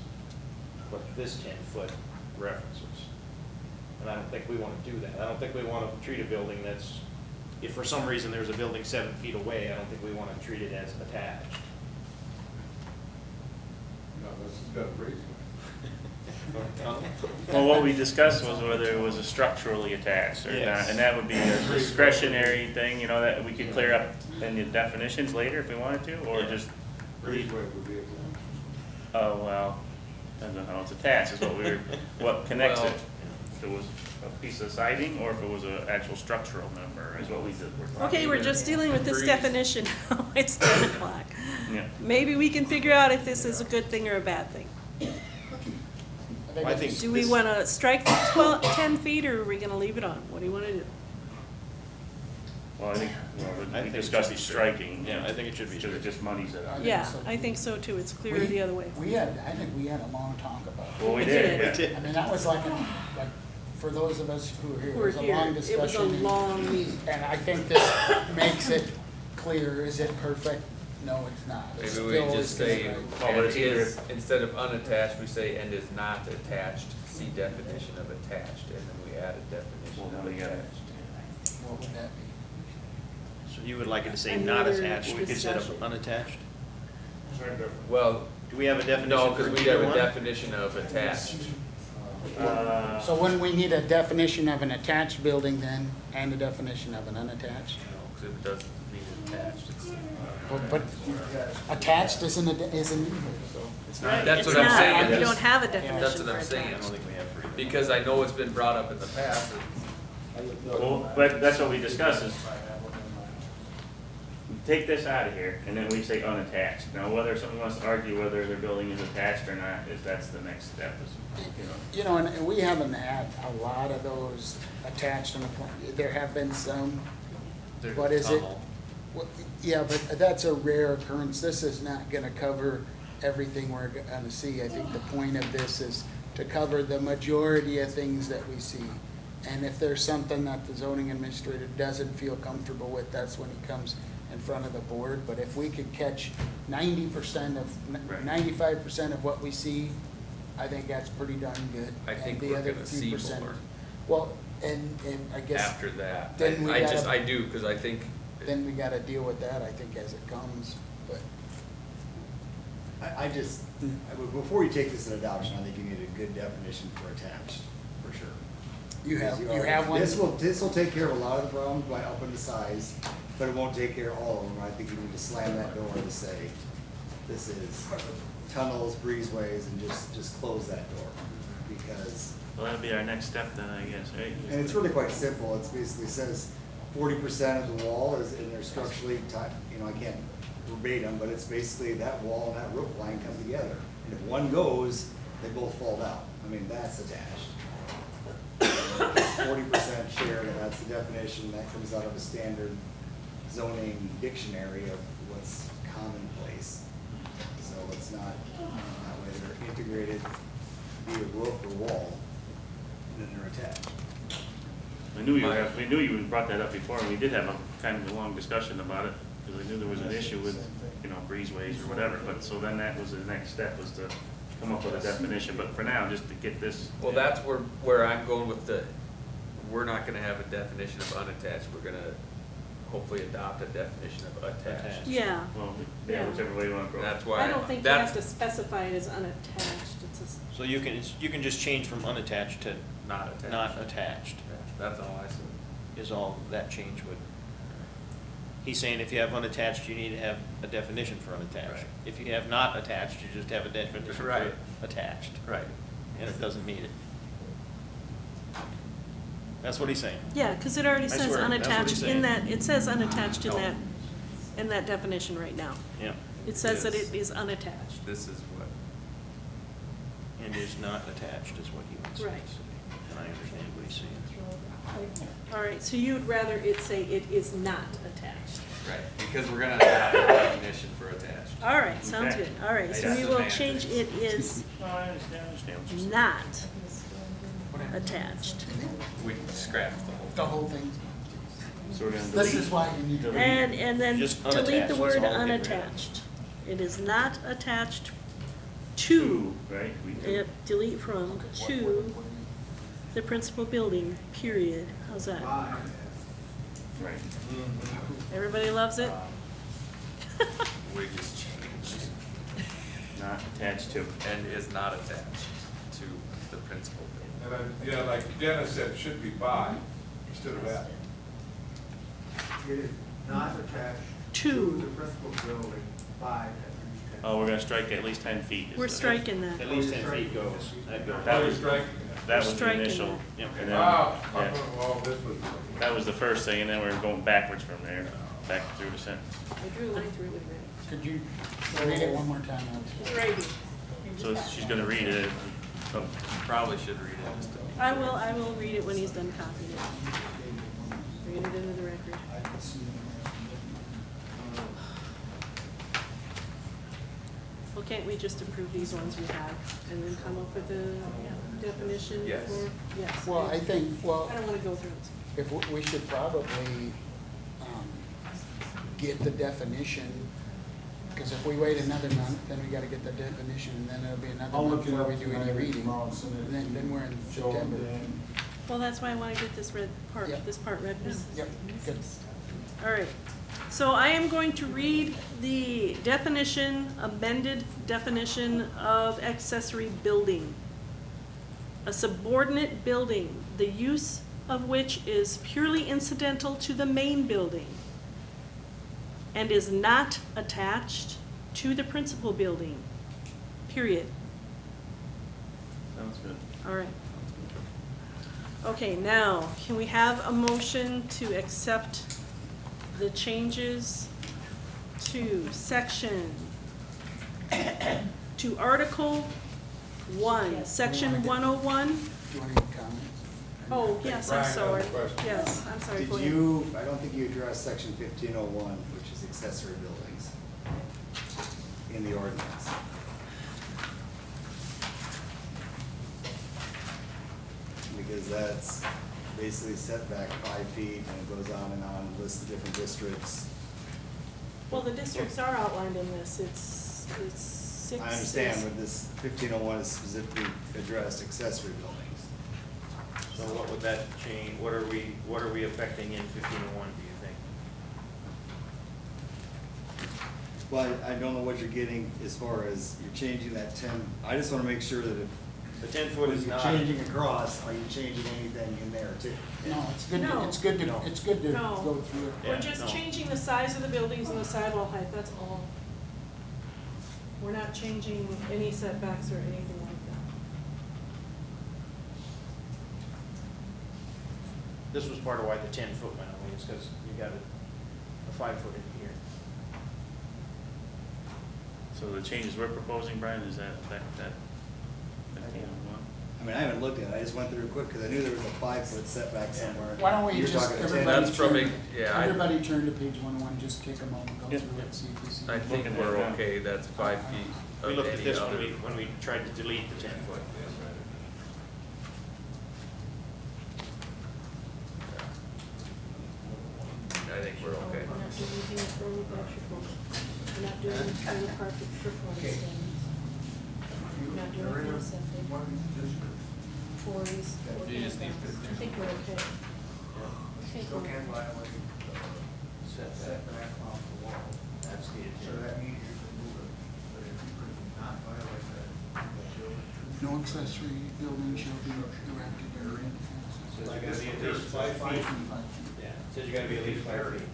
what this 10-foot references. And I don't think we want to do that. I don't think we want to treat a building that's, if for some reason there's a building 7 feet away, I don't think we want to treat it as attached. No, this has got a breezeway. Well, what we discussed was whether it was a structurally attached or Yes. not, and that would be a discretionary thing, that we could clear up in the definitions later if we wanted to, or just, Breezeway would be a. oh, well, depends on how it's attached, is what connects Well- it. If it was a piece of siding, or if it was an actual structural member, is what we did. Okay, we're just dealing with this definition. It's 10 o'clock. Yeah. Maybe we can figure out if this is a good thing or a bad thing. I think Do we this- want to strike the 10 feet, or are we going to leave it on? What do you want to do? Well, I think, I we think it discussed should be striking. Yeah, I think it should be Because it just muddies it up. Yeah, I think so too. It's clearer the other way. I think we had a long talk about it. Well, we did, yeah. I mean, that was like, for those of us who were here, it Who were was a here. long It was discussion. a and- long meeting. And I think this makes it clear. Is it perfect? No, it's not. It's Maybe we still just is say, right. Oh, but it's and either- is, instead of unattached, we say, and is not attached, see definition of attached, and then we add a definition Well, of we got it. attached. What would that be? So you would like it to say Any not other attached instead discussion? of unattached? Well, Do we have a definition no, for because we have either a one? definition of attached. So wouldn't we need a definition of an attached building then, and a definition of an unattached? No, because it doesn't mean attached, it's. But attached isn't either, so. It's not. That's It's what I'm not. saying. We don't have a definition That's what for I'm saying. I attached. don't think we have for either. Because I know it's been brought up in the past, Well, but that's what we discussed is, take this out of here, and then we say unattached. Now, whether someone wants to argue whether their building is attached or not, that's the next step, is, You know, and we haven't had a lot of those attached on the plan. There have been some. There's What a is it? tunnel. Yeah, but that's a rare occurrence. This is not gonna cover everything we're gonna see. I think the point of this is to cover the majority of things that we see. And if there's something that the zoning administrator doesn't feel comfortable with, that's when he comes in front of the board. But if we could catch 90% of, Right. 95% of what we see, I think that's pretty darn good. I think And the we're other gonna few see percent- more Well, and I guess. after that. Then we I just, gotta- I do, because I think, Then we gotta deal with that, I think, as it comes, but. I just, before you take this in adoption, I think you need a good definition for attached, for sure. You have Because one? This will take care of a lot of the problems by upping the size, but it won't take care of all of them. I think you need to slam that door to say, this is tunnels, breezeways, and just close that door. Because, well, that'll be our next step then, I guess, right? and it's really quite simple. It's basically says 40% of the wall is in there structurally tight, I can't verbatim, but it's basically that wall and that roof line come together. And if one goes, they both fall down. I mean, that's attached. 40% share, and that's the definition that comes out of a standard zoning dictionary of what's commonplace. So it's not, that way they're integrated via roof or wall, and then they're attached. We knew you brought that up before, and we did have a kind of a long discussion about it, because we knew there was an issue with, breezeways or whatever, but so then that was the next step, was to come up with a definition, but for now, just to get this. well, that's where I'm going with we're not gonna have a definition of unattached, we're gonna hopefully adopt a definition of attached. Yeah. Well, yeah, whichever way you want to go. That's why. I don't think you have to specify it as unattached. It's a, So you can just change from unattached to Not attached. not attached, That's all I said. is all that change would. He's saying if you have unattached, you need to have a definition for unattached. Right. If you have not attached, you just have a definition for Right. attached, Right. and it doesn't meet it. That's what he's saying. yeah, because it already I says swear, that's what he's unattached saying. in that, it says unattached No. in that definition right now. Yeah, It says that Yes. it is unattached. This is what, and is not attached is what he wants to say. Right. And I understand what he's saying. All right, so you'd rather it say it is not attached. right, because we're gonna adopt a definition for attached. All right, sounds Okay. good. All right, so That's we the will man. change it is No, I understand what you're saying. not attached. We scrapped the whole. The whole thing. So we're gonna This delete. is why you need to. And then Just delete unattached, the that's word all we're getting rid of. unattached. It is not attached to, Two, right? delete from, to the principal building, period. How's that? Right. Everybody loves it? We just changed, Not attached to. and is not attached to the principal building. And yeah, like Dennis said, it should be by instead of at. It is not attached To. to the principal building by at least 10. Oh, we're gonna strike at least 10 feet. is We're the- striking that. At least 10 feet goes, that goes. That Oh, was, you're striking that was We're the striking initial. that. Yep. And then, Ah, yeah, well, this was. that was the first thing, and then we're going backwards from there, back through the sentence. I drew a line through it with red. Could you read it one more time? It's righty. So she's gonna read it. Oh, Probably should read it just to. I will read it when he's done copying it. Read it into the record. Well, can't we just approve these ones we have and then come up with a definition Yes. for, yes? Well, I think, well, I don't wanna go through this. if, we should probably, get the definition, because if we wait another month, then we gotta get the definition, and then it'll be another I'll month look it before up we do tonight any or reading. tomorrow and send it And then we're in Joe and September. Dan. Well, that's why I wanna get this red part, Yep. this part read. Yep, good. All right, so I am going to read the definition, amended definition of accessory building. A subordinate building, the use of which is purely incidental to the main building and is not attached to the principal building, period. Sounds good. All right. Okay, now, can we have a motion to accept the changes to section, to Article 1, Section 101? Do you want any comments? Oh, yes, I'm Brian, I have a sorry. question. Yes, I'm sorry. Did Go ahead. you, I don't think you addressed section 1501, which is accessory buildings, in the ordinance. Because that's basically setback 5 feet, and it goes on, lists the different districts. Well, the districts are outlined in this. It's 6. I understand, but this 1501 is specifically addressed accessory buildings. So what would that change, what are we affecting in 1501, do you think? Well, I don't know what you're getting as far as you're changing that 10, I just want to make sure that if The 10-foot is you're not. changing across, are you changing anything in there too? No, it's good, No. it's good to, No. it's good to No. go through it. We're Yeah, just no. changing the size of the buildings and the sidewall height, that's all. We're not changing any setbacks or anything like that. This was part of why the 10-foot went away, is because you got a 5-foot in here. So the changes we're proposing, Brian, is that 1501? I mean, I haven't looked at it, I just went through it quick, because I knew there was a 5-foot setback somewhere. Why don't we You're just, talking 10. everybody That's from turn, a- yeah, I- everybody turn to page 101, just take a moment, go Yep. through it, see if you see. I think Looking at we're it now. okay, that's 5 feet We of looked at any this other. when we tried to delete the 10-foot. I think we're okay. We're not doing anything with manufactured homes. We're not doing anything with carpet performance Okay. standards. We're not doing They're in anything with septic. one of these districts. Quarries. You just need I think we're okay. I think Still we're can't okay. violate setback off the wall. That's the So that means you can move it, but if you could not violate that, you can build it. No accessory building shall be erected or reinforced. So you gotta be at least 5 feet. Yeah, it says you gotta be at least 5 feet.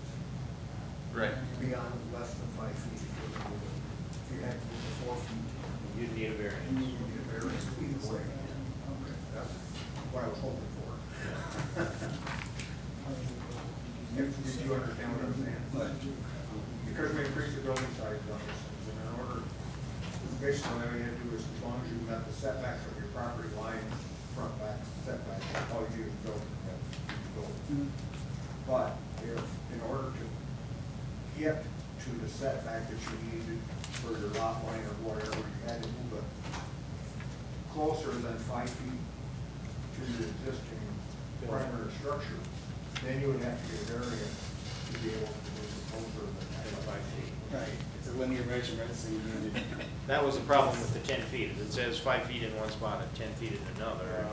Right. Beyond less than 5 feet, if you're gonna move it. If you have to move it 4 feet, You'd need a you variance. need to get a variance either way. Okay, that's what I was hoping for. Did you understand what I'm saying? Because we increased the building size on this, and in order, basically, all you have to do is, as long as you met the setbacks of your property line, front, back setback, all you do is build it, you build it. But if, in order to get to the setback that you needed for your lot line or whatever, you had to move it closer than 5 feet to the existing primary structure, then you would have to get a variance to be able to move it closer than 5 feet. Right, it's a linear measurement, so you need to. That was the problem with the 10 feet. It says 5 feet in one spot and 10 feet in another.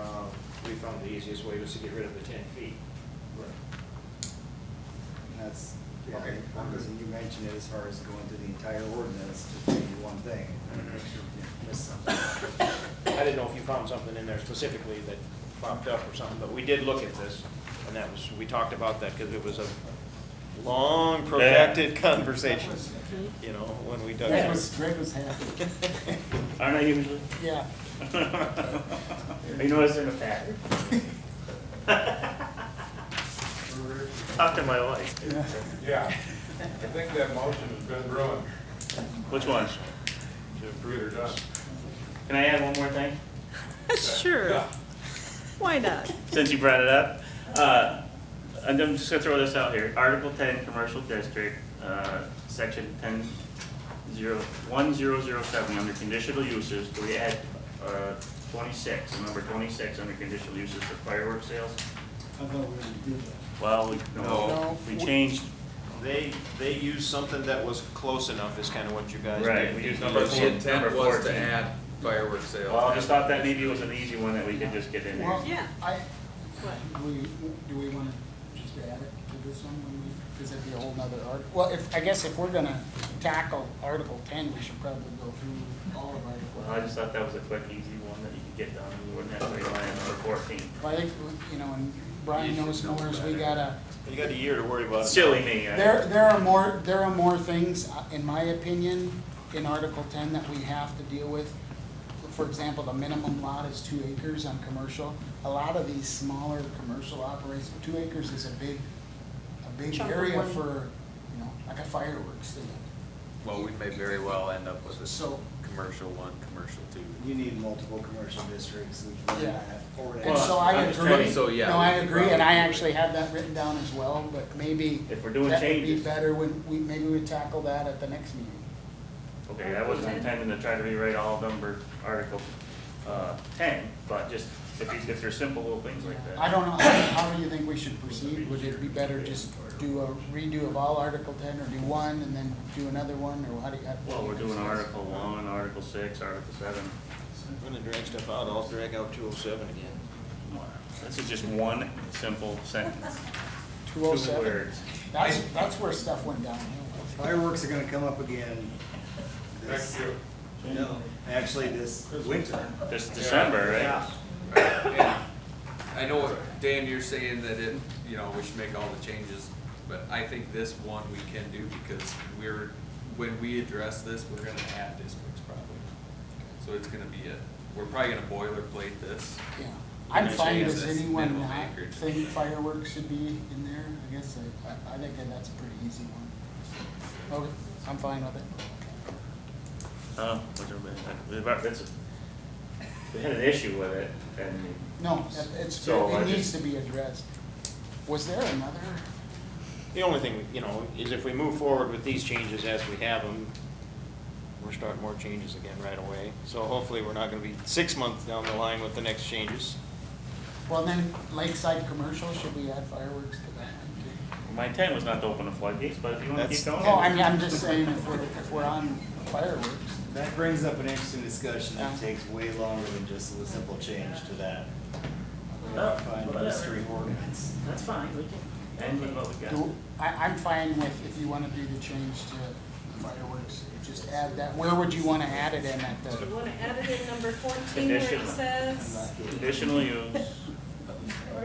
We found the easiest way was to get rid of the 10 feet. That's, yeah, Okay. because you mentioned it as far as going through the entire ordinance to change one thing. Make sure we didn't miss something. I didn't know if you found something in there specifically that popped up or something, but we did look at this, and that was, we talked about that because it was a long protracted conversation, you know, when we dug Greg in. was happy. Aren't I usually? Yeah. You notice in the pattern? Talk to my wife. Yeah, I think that motion has been ruined. Which one? To approve or not. Can I add one more thing? Sure. Why not? Since you brought it up. and I'm just gonna throw this out here, Article 10, Commercial District, Section 1007, under conditional uses, do we add 26, number 26 under conditional uses for fireworks sales? I thought we were gonna do that. Well, No. we changed, They used something that was close enough is kind of what you guys did. right, we used number The 4, intent number was 14. to add fireworks sales. Well, I just thought that maybe it was an easy one that we could just get in there. Well, Yeah. do we want to just add it to this one when we, because it'd be a whole nother art? Well, I guess if we're gonna tackle Article 10, we should probably go through all of Article. Well, I just thought that was a quick, easy one that you could get done, and we wouldn't have to rely on number 14. Well, I think, and Brian knows more, is we gotta, You got a year to worry about it. Silly me. there are more things, in my opinion, in Article 10 that we have to deal with. For example, the minimum lot is 2 acres on commercial. A lot of these smaller commercial operations, 2 acres is a big Chunk of area land. for, like a fireworks stand. Well, we may very well end up with a So- commercial 1, commercial 2. You need multiple commercial districts. Yeah. Already. And so I I'm just agree, trying- So, yeah, no, I we could agree, and I probably- actually have that written down as well, but maybe If we're doing that would be changes. better when maybe we tackle that at the next meeting. Okay, I wasn't intending to try to rewrite all number Article 10, but just if there's simple little things like that. I don't know, how do you think we should proceed? Would it be better just do a redo of all Article 10, or do one and then do another one, or how do you? Well, we're doing Article 1, Article 6, Article 7. We're gonna drag stuff out, I'll drag out 207 again. This is just one simple sentence. 207? 2 words. That's where stuff went downhill. Fireworks are gonna come up again. This, no, actually this winter. This December, right? Yeah. And I know, what Dan, you're saying that we should make all the changes, but I think this one we can do because when we address this, we're gonna add districts probably. So it's gonna be we're probably gonna boilerplate this. Yeah. I'm Gonna fine, change does this anyone minimum not acreage. think fireworks should be in there? I guess I think that's a pretty easy one. Okay, I'm fine with it. We had an issue with it, and No, So I it needs just- to be addressed. Was there another? The only thing, is if we move forward with these changes as we have them, we're starting more changes again right away. So hopefully we're not gonna be 6 months down the line with the next changes. Well, then Lakeside Commercial, should we add fireworks to that one too? my intent was not to open the floodgates, but if you want to keep going. No, I'm just saying if we're on fireworks. That brings up an interesting discussion that Yeah. takes way longer than just a simple change to that. We Oh, gotta find a whatever. mystery ordinance. That's fine, we can end with what we got. I'm fine with, if you want to do the change to fireworks, just add that. Where would you want to add it in at Do the? you want to add it in number 14 where it Conditional. says, Conditional use, or do you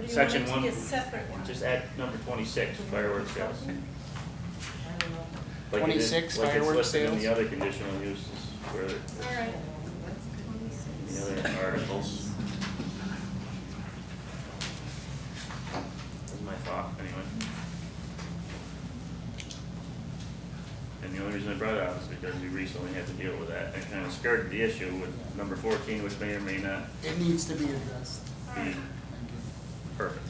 want Section it to 1. be a separate one? Just add number 26, fireworks sales. Like it is- 26 like it's fireworks listed in sales? the other conditional uses where it's All right. in the other articles. That's my thought, anyway. And the only reason I brought it up is because we recently had to deal with that and kind of skirted the issue with number 14, which may or may not It needs to be addressed. be Thank you. perfect.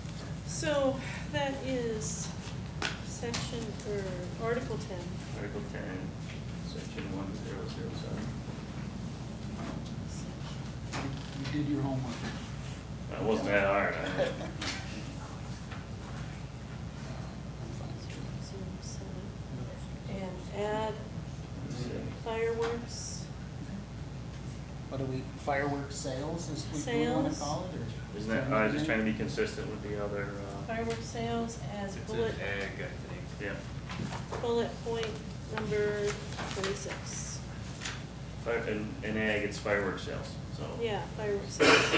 So that is section, or Article 10. Article 10, section 1007. You did your homework. That wasn't that hard. And add fireworks, What do we, fireworks sales is what we want to Sales. call it, or? Isn't that, I was just trying to be consistent with the other, fireworks sales as It's an bullet, egg, I think. yeah. bullet point number 26. In ag, it's fireworks sales, so. Yeah, fireworks sales.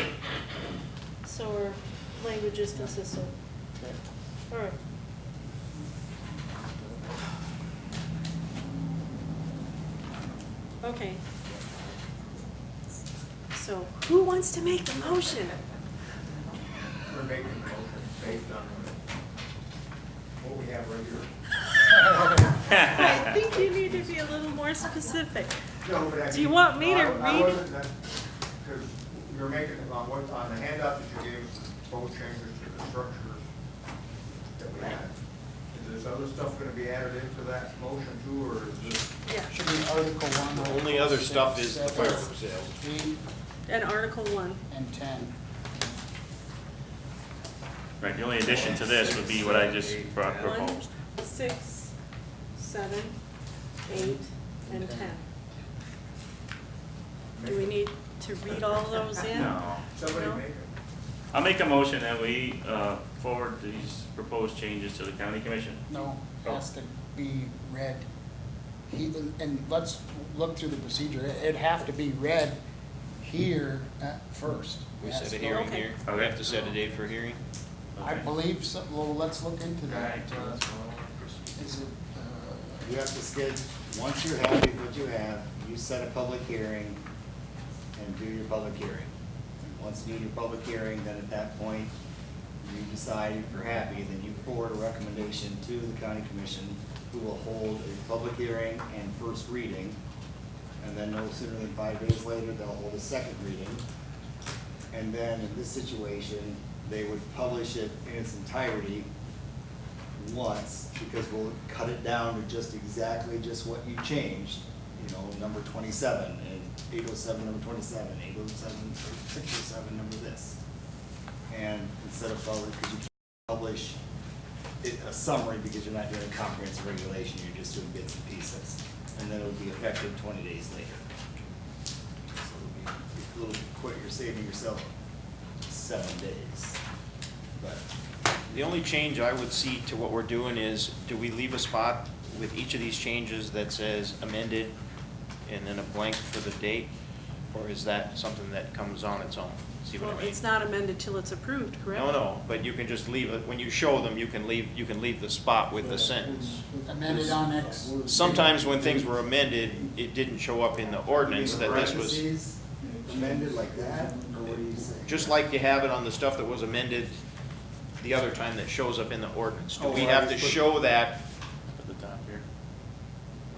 So our language is consistent. All right. Okay. So who wants to make the motion? We're making a motion based on what we have right here. I think you need to be a little more specific. No, but I Do you mean, want me to I read? wasn't, because you're making, on the handout that you gave, us, both changes to the structures that that we had. Is this other stuff gonna be added into that motion too, or is this? Yeah, Should be Article 1. The only Article other 6, stuff is the 7, fireworks sales. 8, and Article 1. and 10. Right, the only addition to this would be what I just proposed. 6, 7, 8, and 10. Do we need to read all those in? No. Somebody No? make it. I'll make a motion that we forward these proposed changes to the county commission. No, it has to be read. And let's look through the procedure. It'd have to be read here first. We It has set a to go- hearing Okay. here. We Okay. have to set a date for a hearing. I Okay. believe so, well, let's look into that. Right. Is it, You have to schedule, once you're happy with what you have, you set a public hearing and do your public hearing. And once you do your public hearing, then at that point, you decide if you're happy, then you forward a recommendation to the county commission, who will hold a public hearing and first reading. And then no sooner than 5 days later, they'll hold a second reading. And then in this situation, they would publish it in its entirety once, because we'll cut it down to just exactly just what you changed. You know, number 27, and 807, number 27, 807, 607, number this. And instead of publish, because you can't publish a summary, because you're not doing a comprehensive regulation, you're just doing bits and pieces. And then it would be effective 20 days later. So it would be a little quick, you're saving yourself 7 days. But The only change I would see to what we're doing is, do we leave a spot with each of these changes that says amended and then a blank for the date? Or is that something that comes on its own? See what I Well, mean? it's not amended till it's approved, correct? No, but you can just leave it, when you show them, you can leave the spot with the sentence. amended on X? Sometimes when things were amended, it didn't show up in the ordinance that this was, parentheses amended like that, or what do you say? just like you have it on the stuff that was amended the other time that shows up in the ordinance. Do Oh, we well, I have to just put- show that? At the top here.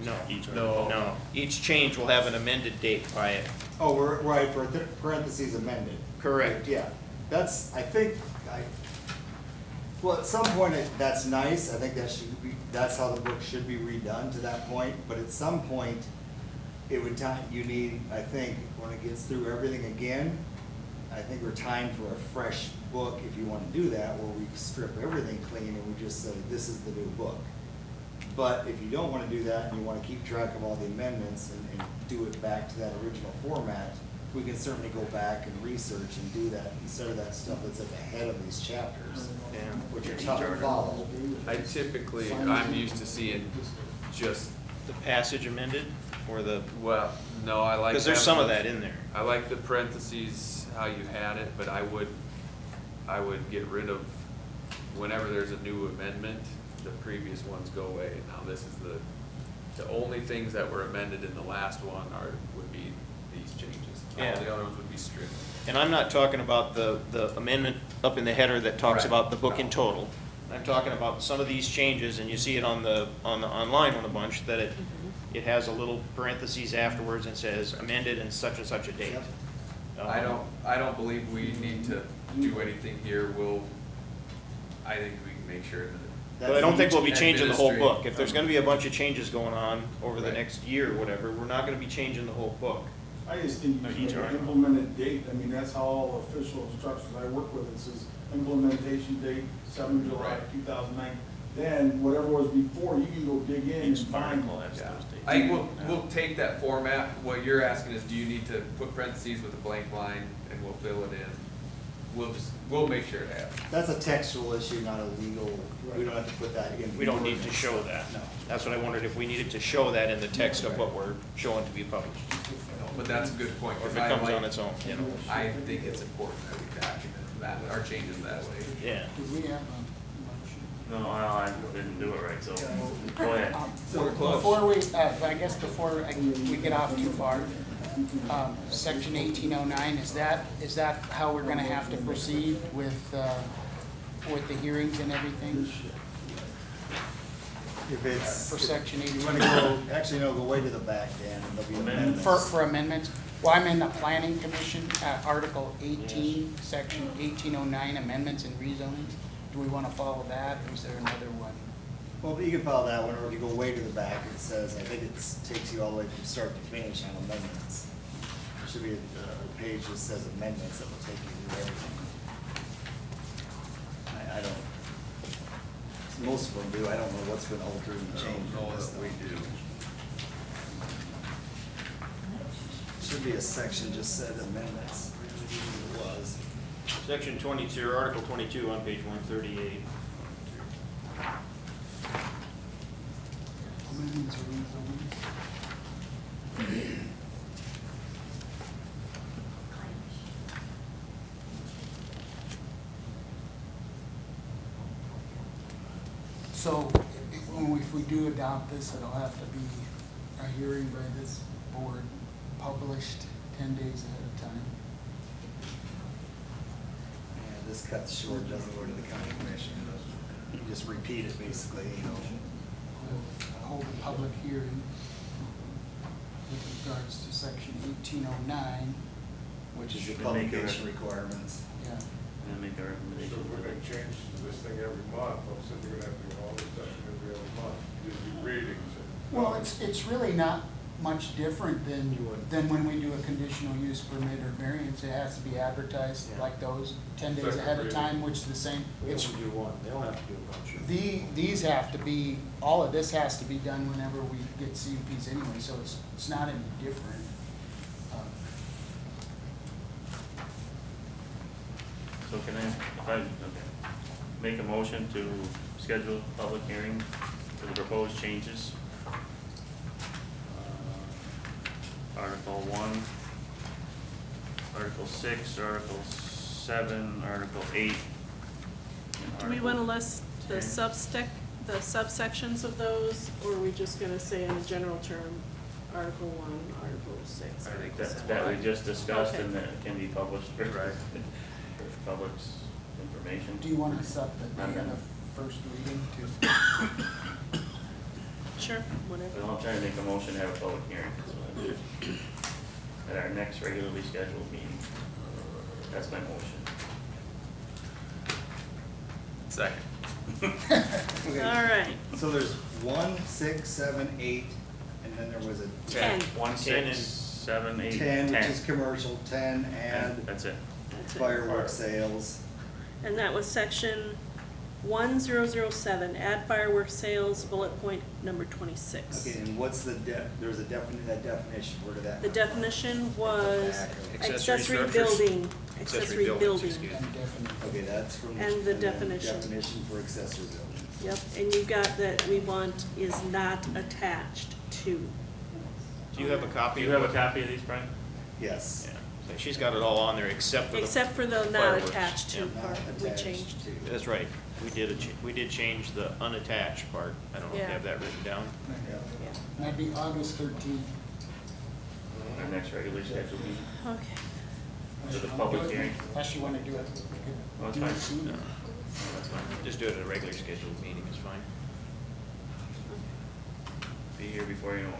No. Each No. Each change will have an amended date by it. Oh, we're, right, for parentheses amended. Correct. Yeah, that's, I think, well, at some point, that's nice, I think that should be, that's how the book should be redone to that point, but at some point, it would you need, I think, when it gets through everything again, I think we're time for a fresh book, if you wanna do that, where we strip everything clean and we just say, this is the new book. But if you don't wanna do that, and you wanna keep track of all the amendments and do it back to that original format, we can certainly go back and research and do that instead of that stuff that's at the head of these chapters, Yeah. which are tough to follow. I typically, I'm used to seeing just, The passage amended, or the, well, no, I like. because there's having some of the- that in there. I like the parentheses, how you had it, but I would get rid of, whenever there's a new amendment, the previous ones go away. Now, this is the only things that were amended in the last one would be these changes. Yeah. All the other ones would be strict. And I'm not talking about the amendment up in the header that talks Right. about the book in total. I'm talking about some of these changes, and you see it on the online one a bunch, that it has a little parentheses afterwards and says amended and such a date. I don't believe we need to do anything here. I think we can make sure that. But I don't think we'll be changing the whole Administrate. book. If there's gonna be a bunch of changes going on over the Right. next year or whatever, we're not gonna be changing the whole book. I just think you Each should article. implement a date, I mean, that's how all official instructions I work with, it says implementation date, 7 July 2009. Then whatever was before, you can go dig in and Each find. article has Yeah. those dates. I think we'll take that format. What you're asking is, do you need to put parentheses with a blank line, and we'll fill it in? We'll make sure it happens. That's a textual issue, not a legal, we don't have to put that in. We don't need to show that. No. That's what I wondered, if we needed to show that in the text of what we're showing to be published, But that's a good point. or if 'cause it I comes like- on its own, you know. I think it's important that we document that, our changes that way. Yeah. Do we have a motion? No, I didn't do it right, so go ahead. So we're close. Before we, I guess before we get off too far, section 1809, is that how we're gonna have to proceed with the hearings and everything If it's, for section you wanna 1809? go, actually, no, go way to the back, Dan, and there'll be amendments. For amendments? Well, I'm in the planning commission, Article 18, section 1809, amendments and rezonings. Do we want to follow that, or is there another one? Well, you can follow that one, or if you go way to the back, it says, I think it takes you all the way from start to finish on amendments. There should be a page that says amendments that will take you through everything. I don't, most of them do, I don't know what's been altered and changed. No, in this, that we though. do. Should be a section just said amendments. It was. Section 22, or Article 22 on page 138. Amendments or rezonings? So if we do adopt this, it'll have to be a hearing by this board, published 10 days ahead of time. Yeah, this cuts short, doesn't go to the county commission. You just repeat it basically, you know. Hold a public hearing with regards to section 1809, Which is the Should make a publication requirements. yeah. And make a So recommendation. if we're gonna change this thing every month, all of a sudden you're gonna have to do all this stuff every other month, just do readings. Well, it's really not much different than when we do a conditional use permit or variance. It has to be advertised like those 10 days ahead of time, which is the same. We It's, only do one, they don't have to do a bunch of. these have to be, all of this has to be done whenever we get CUPs anyway, so it's not any different. So can I, if I, okay, make a motion to schedule a public hearing for the proposed changes? Article 1, Article 6, Article 7, Article 8. Do we want to list the Okay. the subsections of those, or are we just gonna say in a general term, Article 1, Article 6? I think Article that 7? we just discussed Okay. and that can be published for Right. public's information. Do you want to set the date of the first reading too? Sure, whatever. Well, I'm trying to make a motion to have a public hearing, so at our next regularly scheduled meeting. That's my motion. Second. Okay. All right, So there's 1, 6, 7, 8, and then there was a 10. 1, 10 and 6, 7, 8, 10, which is commercial, 10, and That's it. That's it. fireworks sales. And that was section 1007, add fireworks sales, bullet point number 26. Okay, and what's the there's a that definition, where did that? The come from? definition was Accessory accessory structures. building, Accessory accessory buildings, building. excuse me. And definitely. Okay, that's from. And the then definition. Definition for accessory buildings. Yep, and you got that we want is not attached to. Do you have a Do copy? you of have a what- copy of these, Brian? Yes. Yeah, so she's got it all on there except for the. Except for the not fireworks. attached to Yeah. part, we Attached changed. to. That's right, we did change the unattached part, I don't know if you Yeah. have that written down. Yeah. Yeah. That'd be August 13th. Our next regularly scheduled meeting. Okay. For the public hearing. Unless you want to do it, Oh, we that's could do fine. it sooner. That's fine. Just do it at a regular scheduled meeting, is fine. Be here before you know it.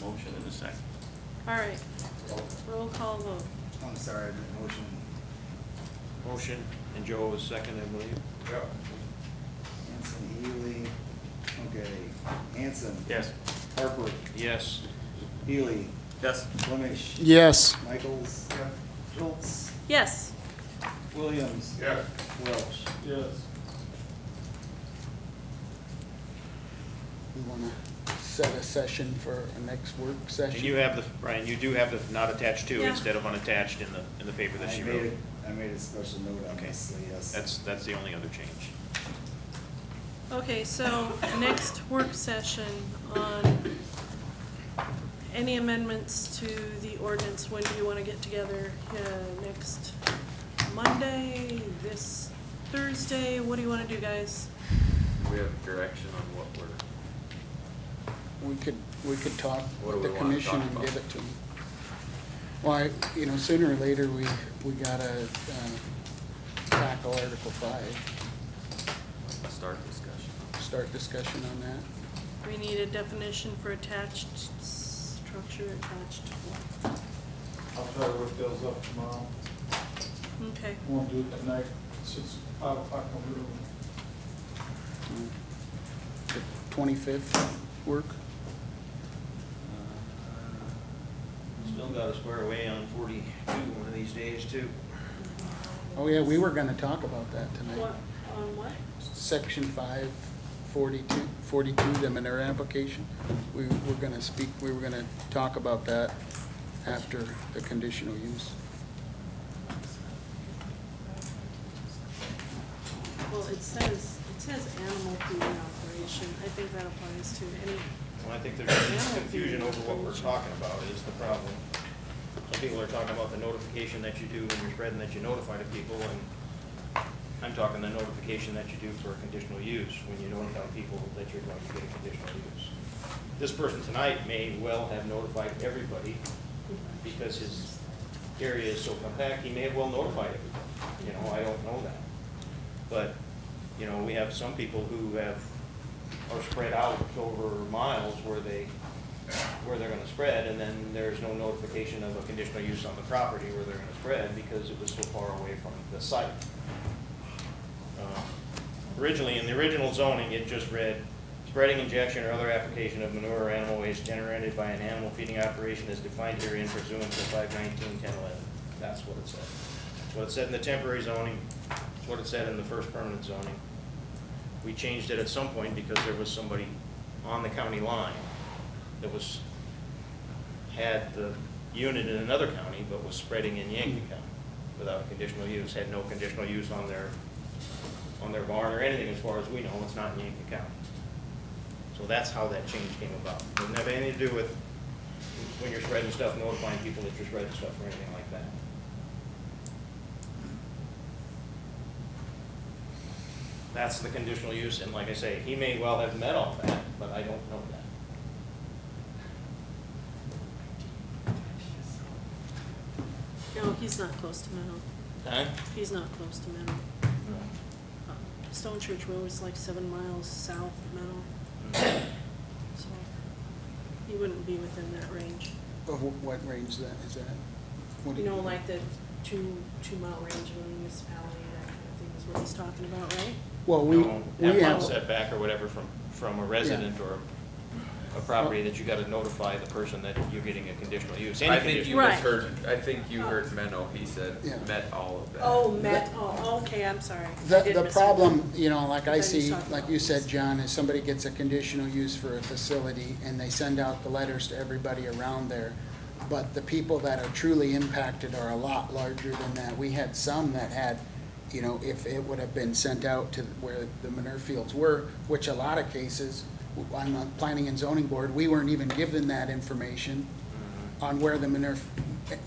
Motion in a second. All right, roll call vote. I'm sorry, the motion. Motion, and Joe was second, I believe. Yeah. Hanson, Healy, okay, Hanson. Yes. Harper, Yes. Healy, Yes. Flemish. Yes. Michaels. Schultz, Yes, Williams. Yes. Welch. Yes. We want to set a session for a next work session. And you have the, Brian, you do have the not attached to Yeah. instead of unattached in the paper that she wrote. I made a special note on Okay. this, so yes. That's the only other change. okay, so next work session on any amendments to the ordinance, when do you want to get together? Next Monday, this Thursday, what do you want to do, guys? We have direction on what we're, We could talk What do with the we wanna commission talk and about? give it to them. Well, sooner or later, we gotta tackle Article 5, start discussion. start discussion on that. We need a definition for attached structure, attached. I'll try to work those up tomorrow. Okay. Won't do it tonight, 5 o'clock, no room. The 25th work? Still got to square away on 42 one of these days too. Oh, yeah, we were gonna talk about that tonight. What, on what? Section 5, 42, the manure application. We were gonna talk about that after the conditional use. Well, it says animal feeding operation. I think that applies to any, Well, I think there's just confusion over what we're talking about is the problem. Some people are talking about the notification that you do when you're spreading, that you notify the people, and I'm talking the notification that you do for a conditional use, when you notify people that you're going to get a conditional use. This person tonight may well have notified everybody, because his area is so compact, he may have well notified everybody. You know, I don't know that. But, you know, we have some people who are spread out over miles where they're gonna spread, and then there's no notification of a conditional use on the property where they're gonna spread because it was so far away from the site. Originally, in the original zoning, it just read, spreading, injection, or other application of manure or animal waste generated by an animal feeding operation is defined herein pursuant to 519-1011. That's what it said. That's what it said in the temporary zoning. That's what it said in the first permanent zoning. We changed it at some point because there was somebody on the county line that had the unit in another county, but was spreading in Yankton County without conditional use, had no conditional use on their barn or anything as far as we know. It's not in Yankton County. So that's how that change came about. It doesn't have anything to do with when you're spreading stuff, notifying people that you're spreading stuff or anything like that. That's the conditional use, and like I say, he may well have met all that, but I don't know that. no, he's not close to Meadow. Huh? He's not close to Meadow. Stone Church Road is like 7 miles south of Meadow. So he wouldn't be within that range. Of what range is that? What do You know, like the 2-mile range of a municipality, that kind of thing is what he's talking about, right? Well, Half mile setback or whatever from a resident or a property that you gotta notify the person that you're getting a conditional use. Any I think conditional- you Right. misheard, I think you heard Menno, he said Yeah. met all of that. Oh, okay, I'm sorry. I The did mishear. problem, you know, like I Then he's see, talking like about you this. said, John, is somebody gets a conditional use for a facility and they send out the letters to everybody around there. But the people that are truly impacted are a lot larger than that. We had some that had, you know, if it would have been sent out to where the manure fields were, which a lot of cases, on the planning and zoning board, we weren't even given that information on where the manure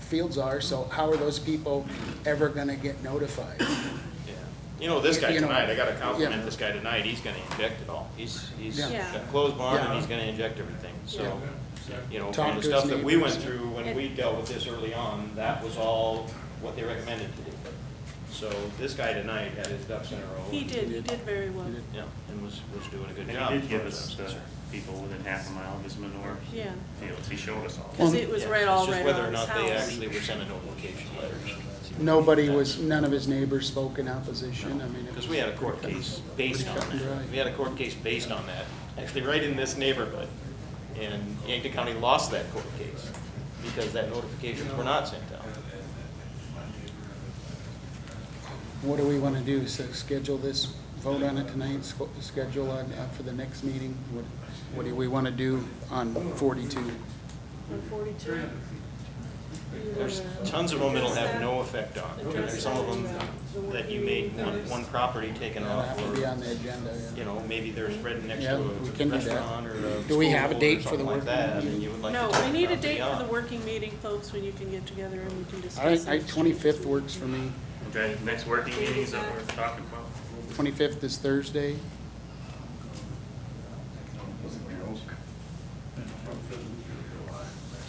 fields are, so how are those people ever gonna get notified? Yeah. You know, this guy You know, tonight, I gotta compliment yeah. this guy tonight, he's gonna inject it all. He's Yeah. got a closed barn and Yeah. he's gonna inject everything, so. You know, Talk from the to his stuff that we went neighbors. through when we dealt with this early on, that was all what they recommended to do. So this guy tonight had his ducks in a row. He did very well. Yeah, and was doing a good And job. he did as give far as us that's the concerned. people within half a mile of his manure Yeah, fields. He showed us all. because it was Yeah, right all it's right just whether on or his not they house. actually were sending notification letters. None of his neighbors spoke in opposition, I mean. Because we had a court case based on that. We had a court case based on that, actually right in this neighborhood. And Yankton County lost that court case because that notifications were not sent out. What do we wanna do, so schedule this, vote on it tonight, schedule on, for the next meeting? What do we wanna do on 42? On 42. There's tons of them that'll have no effect on. There's some of them that you made one property taken That'll off, have to be or, on the agenda, yeah. you know, maybe they're spreading next Yeah, to we a can do that. restaurant or a Do we have a school date or for the something like working that, meeting? and you would like to No, take we need a property date for the on. working meeting, folks, when you can get together and we can All discuss right, it. 25th works for me. Okay, next working meetings that we're talking about. 25th is Thursday.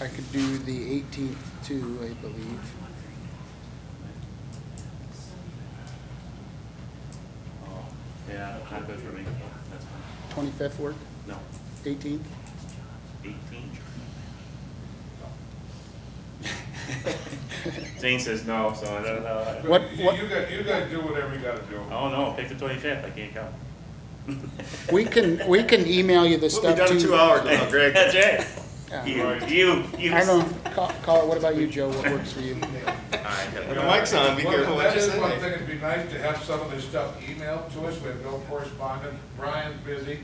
I could do the 18th too, I believe. Yeah, not good for me. That's fine. 25th work, No, 18th? 18. Zane says no, so I don't know. You guys do whatever you gotta do. Oh, no, pick the 25th, I can't come. We can email you the We'll stuff be done in too. 2 hours now, Greg. That's right. Yeah. You. I don't, call it, what about you, Joe? What works for you? When the mic's on, be careful what That you is one say. thing, it'd be nice to have some of this stuff emailed to us, we have no correspondence, Brian's busy.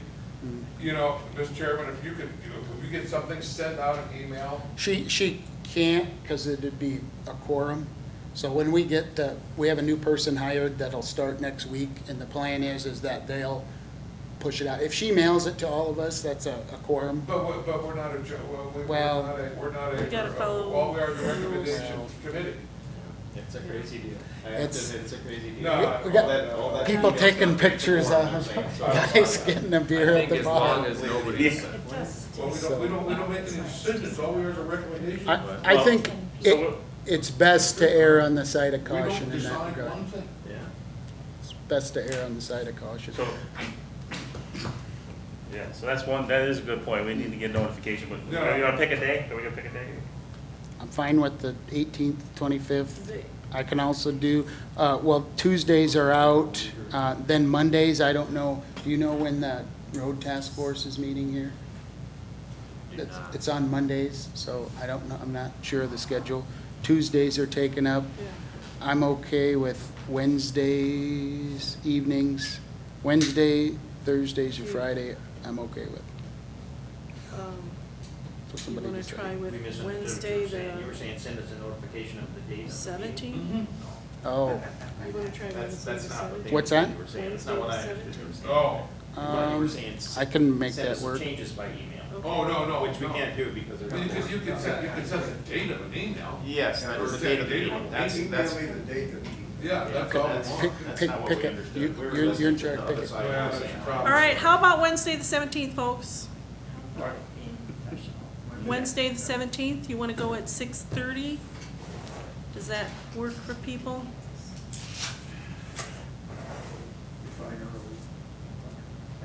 You know, Mr. Chairman, if you get something sent out an email, She can't, because it'd be a quorum. So when we get, we have a new person hired that'll start next week, and the plan is that they'll push it out. If she mails it to all of us, that's a quorum. but we're not a, Well, we're not a, We gotta follow well, we are the rules. recommendation committee. It's a crazy deal. It's- It's a crazy deal. No, We got people taking pictures of guys getting a I beer at think the as long bar. as nobody's, Well, we don't make any decisions, all we are is a recommendation. I think it's best to err on the side of We don't caution in that decide regard. one thing. Yeah. It's best to err on the side of caution. So, yeah, so that is a good point, we need to get notification, but, Yeah. are you gonna pick a day, are we gonna pick a day? I'm fine with the 18th, 25th. I can also do, well, Tuesdays are out, then Mondays, I don't know. Do you know when the road task force is meeting here? It's on Mondays, so I don't know, I'm not sure of the schedule. Tuesdays are taken up. I'm okay with Wednesdays, evenings. Wednesday, Thursdays, or Friday, I'm okay with. So You somebody wanna decide. try with We misunderstood Wednesday, what you were saying. You were the saying send us a notification of the date. of the meeting. 17th? Oh, You wanna try Wednesday, the That's not what 17th? they What's that? were saying. That's not what I understood you were saying. Oh, You were saying I can make send that us work. changes by email. oh, no, Which we no. can't do because they're. Because you can send the date of an email. Yes, that is the date of the meeting. That's. Email me the date of the meeting. Yeah, that's all we That's- want. that's not what we Pick it. understood. You- We were you're in listening charge, to pick the it. other side Yeah, of the that's saying. a problem. All right, how about Wednesday, the 17th, folks? Wednesday, the 17th, you wanna go at 6:30? Does that work for people?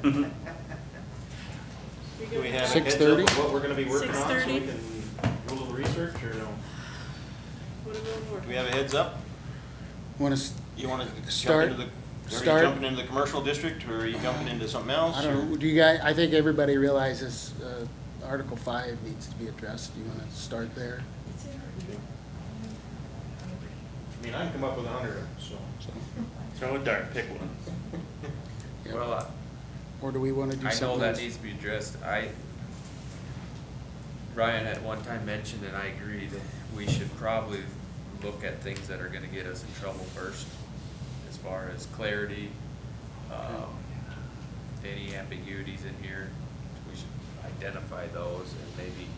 Do we have a heads 6:30? up of what we're gonna be working on so we 6:30? can do a little research or no? What do we work? Do we have a heads up? Want to, You wanna jump Start- into the, are you start- jumping into the commercial district or are you jumping into something else? I don't or- know, do you guys, I think everybody realizes Article 5 needs to be addressed. Do you want to start there? I mean, I can come up with 100 of them, so. Throw a dart, pick one. well, Or do we want to do I something know that else? needs to be addressed. Ryan at one time mentioned, and I agree, that we should probably look at things that are gonna get us in trouble first, as far as clarity, any ambiguities in here. We should identify those, and maybe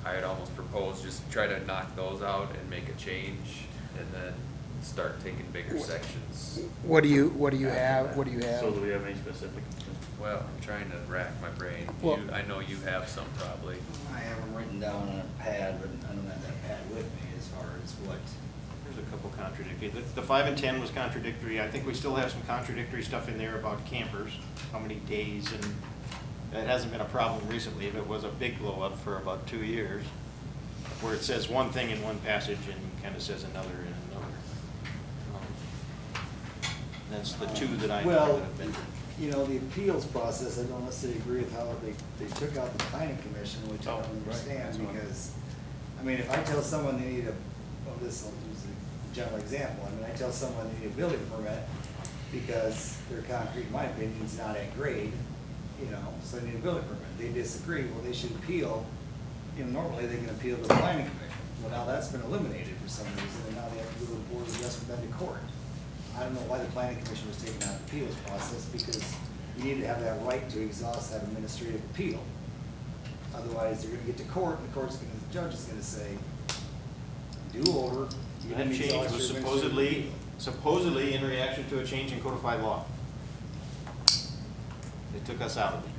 I'd almost propose just try to knock those out and make a change, and then start taking bigger sections. What do you have? What do you So have? do we have any specific? Well, I'm trying to rack my brain. Well- I know you have some probably. I have them written down on a pad, but I don't have that pad with me as far as what. There's a couple contradictory. The 5 and 10 was contradictory. I think we still have some contradictory stuff in there about campers, how many days, and that hasn't been a problem recently. It was a big blow up for about 2 years, where it says one thing in one passage and kind of says another in another. That's the two that I know Well, that have been. you know, the appeals process, I don't necessarily agree with how they took out the planning commission, which I Oh, don't right, understand, that's what- because, I mean, if I tell someone they need this, I'll use a general example, I mean, I tell someone they need a building permit because their concrete, in my opinion, is not at grade, you know, so they need a building permit. They disagree, well, they should appeal, you know, normally they can appeal to the planning commission. Well, now that's been eliminated for some reason, and now they have to go to the board of adjustment, then to court. I don't know why the planning commission was taken out of the appeals process, because you need to have that right to exhaust that administrative appeal. Otherwise, they're gonna get to court, and the judge is gonna say, do over. you That didn't change exhaust was your administrative supposedly in reaction to a change in codified law. They took us out of it.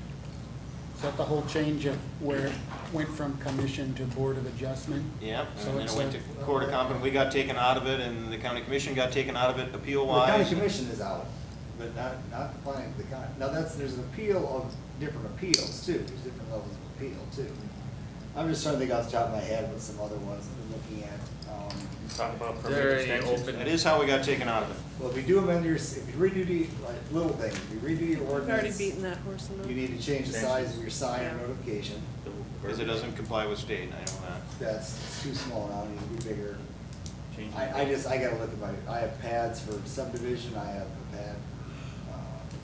Is that the whole change of where it went from commission to board of adjustment? Yep, So and then it's it went a- to court of competent, we got taken out of it, and the county commission got taken out of it appeal Well, the county wise. commission is out, but not the planning, now there's an appeal of different appeals too, there's different levels of appeal too. I'm just trying to think off the top of my head what some other ones that we're looking at. Talk about Is there permanent any extensions. open- That is how we got taken out of it. Well, if you do amend your, if you redo the, like, little things, if you redo your We've already ordinance, beaten that horse enough. you need to change the size of your sign Yeah. or notification. Because it doesn't comply with state, I know that. That's it's too small now, it needs to be bigger. Change I gotta look at my, I have pads for subdivision, I have a pad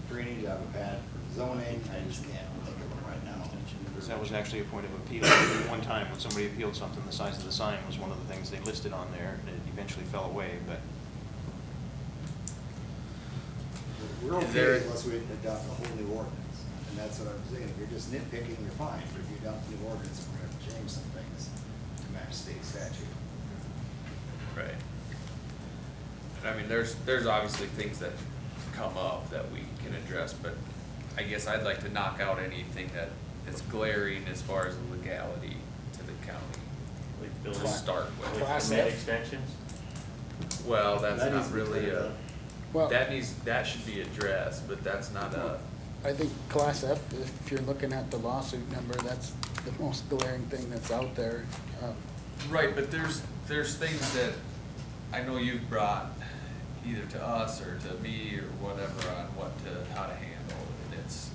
for drainage, I have a pad for zoning, I just can't think of them right now. That was actually a point of appeal. One time, when somebody appealed something, the size of the sign was one of the things they listed on there, and it eventually fell away, but We're Is there- okay unless we adopt a whole new ordinance, and that's what I'm saying, if you're just nitpicking, you're fine, but if you adopt a new ordinance, we're gonna have to change some things to match state statute. Right. And I mean, there's obviously things that come up that we can address, but I guess I'd like to knock out anything that is glaring as far as the legality to the county Like to building- start with. like Class permit F. extensions. Well, that's That needs not to be really cleared a, up. Well, that should be addressed, but that's not a, I think Class F, if you're looking at the lawsuit number, that's the most glaring thing that's out there. right, but there's things that I know you've brought either to us or to me or whatever on how to handle, and it's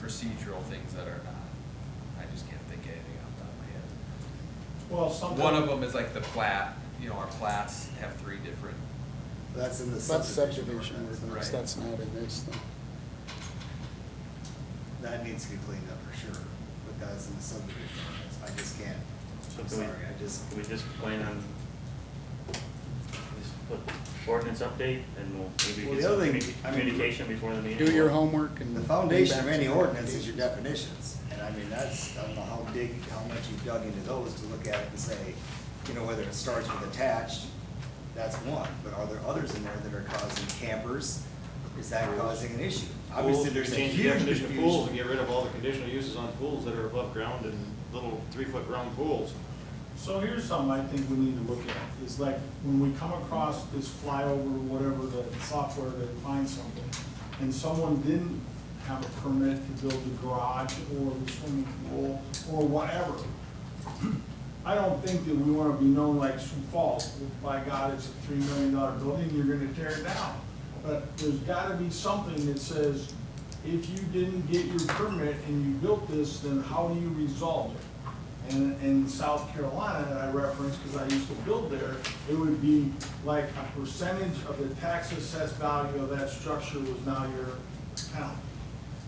procedural things that are not, I just can't think of anything off the top of my head. Well, something. One of them is like the plat, our plats have 3 different, That's in the That's subdivision subdivision ordinance. ordinance, Right. that's not in this thing. That needs to be cleaned up for sure, but that's in the subdivision ordinance, I just can't, So I'm can we, sorry, I just. can we just plan on, just put ordinance update and we'll maybe Well, get the some other thing, I mean, communication before the meeting? Do your homework and. The foundation of bring back any some ordinance is your recommendations. definitions, and I mean, that's, I don't know how much you've dug into those to look at it and say, whether it starts with attached, that's one, but are there others in there that are causing campers? Is that causing an issue? Obviously, pools, there's a change the huge definition of pools and confusion. get rid of all the conditional uses on pools that are above ground and little 3-foot round pools. So here's something I think we need to look at, is like, when we come across this flyover, whatever, the software that finds something, and someone didn't have a permit to build the garage or the swimming pool or whatever, I don't think that we wanna be known like Sioux Falls, by God, it's a $3 million building, you're gonna tear it down. But there's gotta be something that says, if you didn't get your permit and you built this, then how do you resolve it? And in South Carolina, that I referenced, because I used to build there, it would be like a percentage of the tax assessed value of that structure was now your penalty.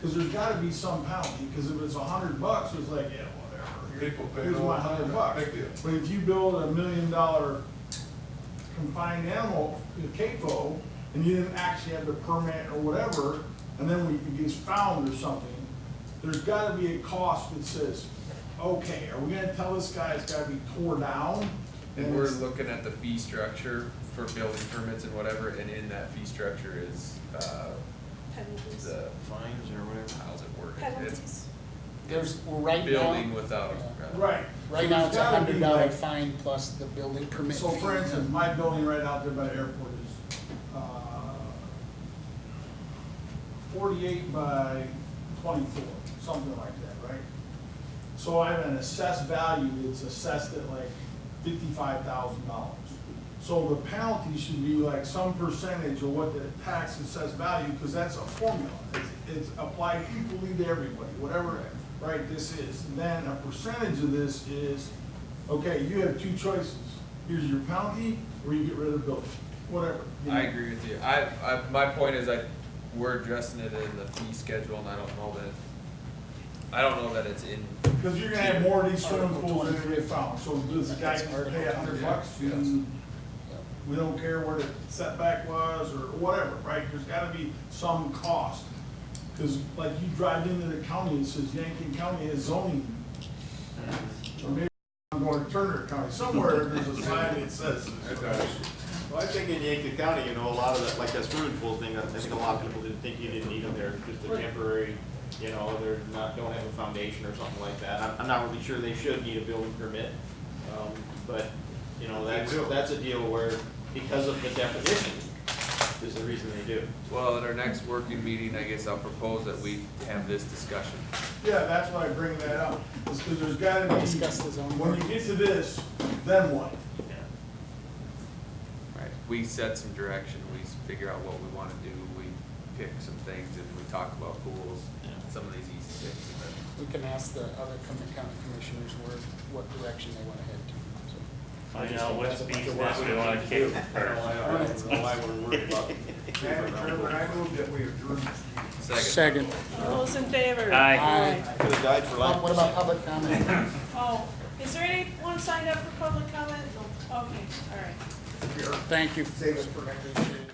Because there's gotta be some penalty, because if it's $100, it's like, yeah, whatever. People pay Here's all my the time. $100. Big deal. But if you build a $1 million confined animal, CAFO, and you didn't actually have the permit or whatever, and then when it gets found or something, there's gotta be a cost that says, okay, are we gonna tell this guy it's gotta be tore down? and we're looking at the fee structure for building permits and whatever, and in that fee structure is, Penalties. the, Fines or whatever. how's it worded? Penalties. There's, well, right now. Building without, Right. Right So now, there's it's gotta be $100 like- fine plus the building permit. So for fee. instance, my building right out there by the airport is, 48 by 24, something like that, right? So I have an assessed value that's assessed at like $55,000. So the penalty should be like some percentage of what the tax assessed value, because that's a formula. It's applied equally to everybody, whatever, right, this is. And then a percentage of this is, okay, you have 2 choices. Here's your penalty, or you get rid of the building, whatever. you know. I agree with you. My point is we're addressing it in the fee schedule, and I don't know that it's in. Because you're gonna have more of these swimming pools than they get found, so does the guy pay $100 and we don't care where the setback was or whatever, right? There's gotta be some cost. Because like you drive into the county, it says Yankton County has zoning. Or maybe I'm going to Turner County, somewhere there's a sign that says. Well, I think in Yankton County, a lot of that, like that swimming pool thing, I think a lot of people didn't think you didn't need them there, just a temporary, they're not, don't have a foundation or something like that. I'm not really sure they should need a building permit. But, that's a deal where, because of the definition, is the reason they do. Well, at our next working meeting, I guess I'll propose that we have this discussion. Yeah, that's why I bring that up, is because there's gotta be, Discuss the zoning when you get to this, then what? Right, we set some direction, we figure out what we wanna do, we pick some things, and we talk about pools, some of these easy things. We can ask the other county commissioners what direction they want to head to, so. Find out which beach nest we want to kick I first. don't know why we're worried about. Madam Chairman, I move that we adjourn this meeting. Second. All those in favor? Aye. Could have died for lack of. What about public comment? Oh, is there anyone signed up for public comment? No. Okay, all right. Thank you. Save it for next meeting.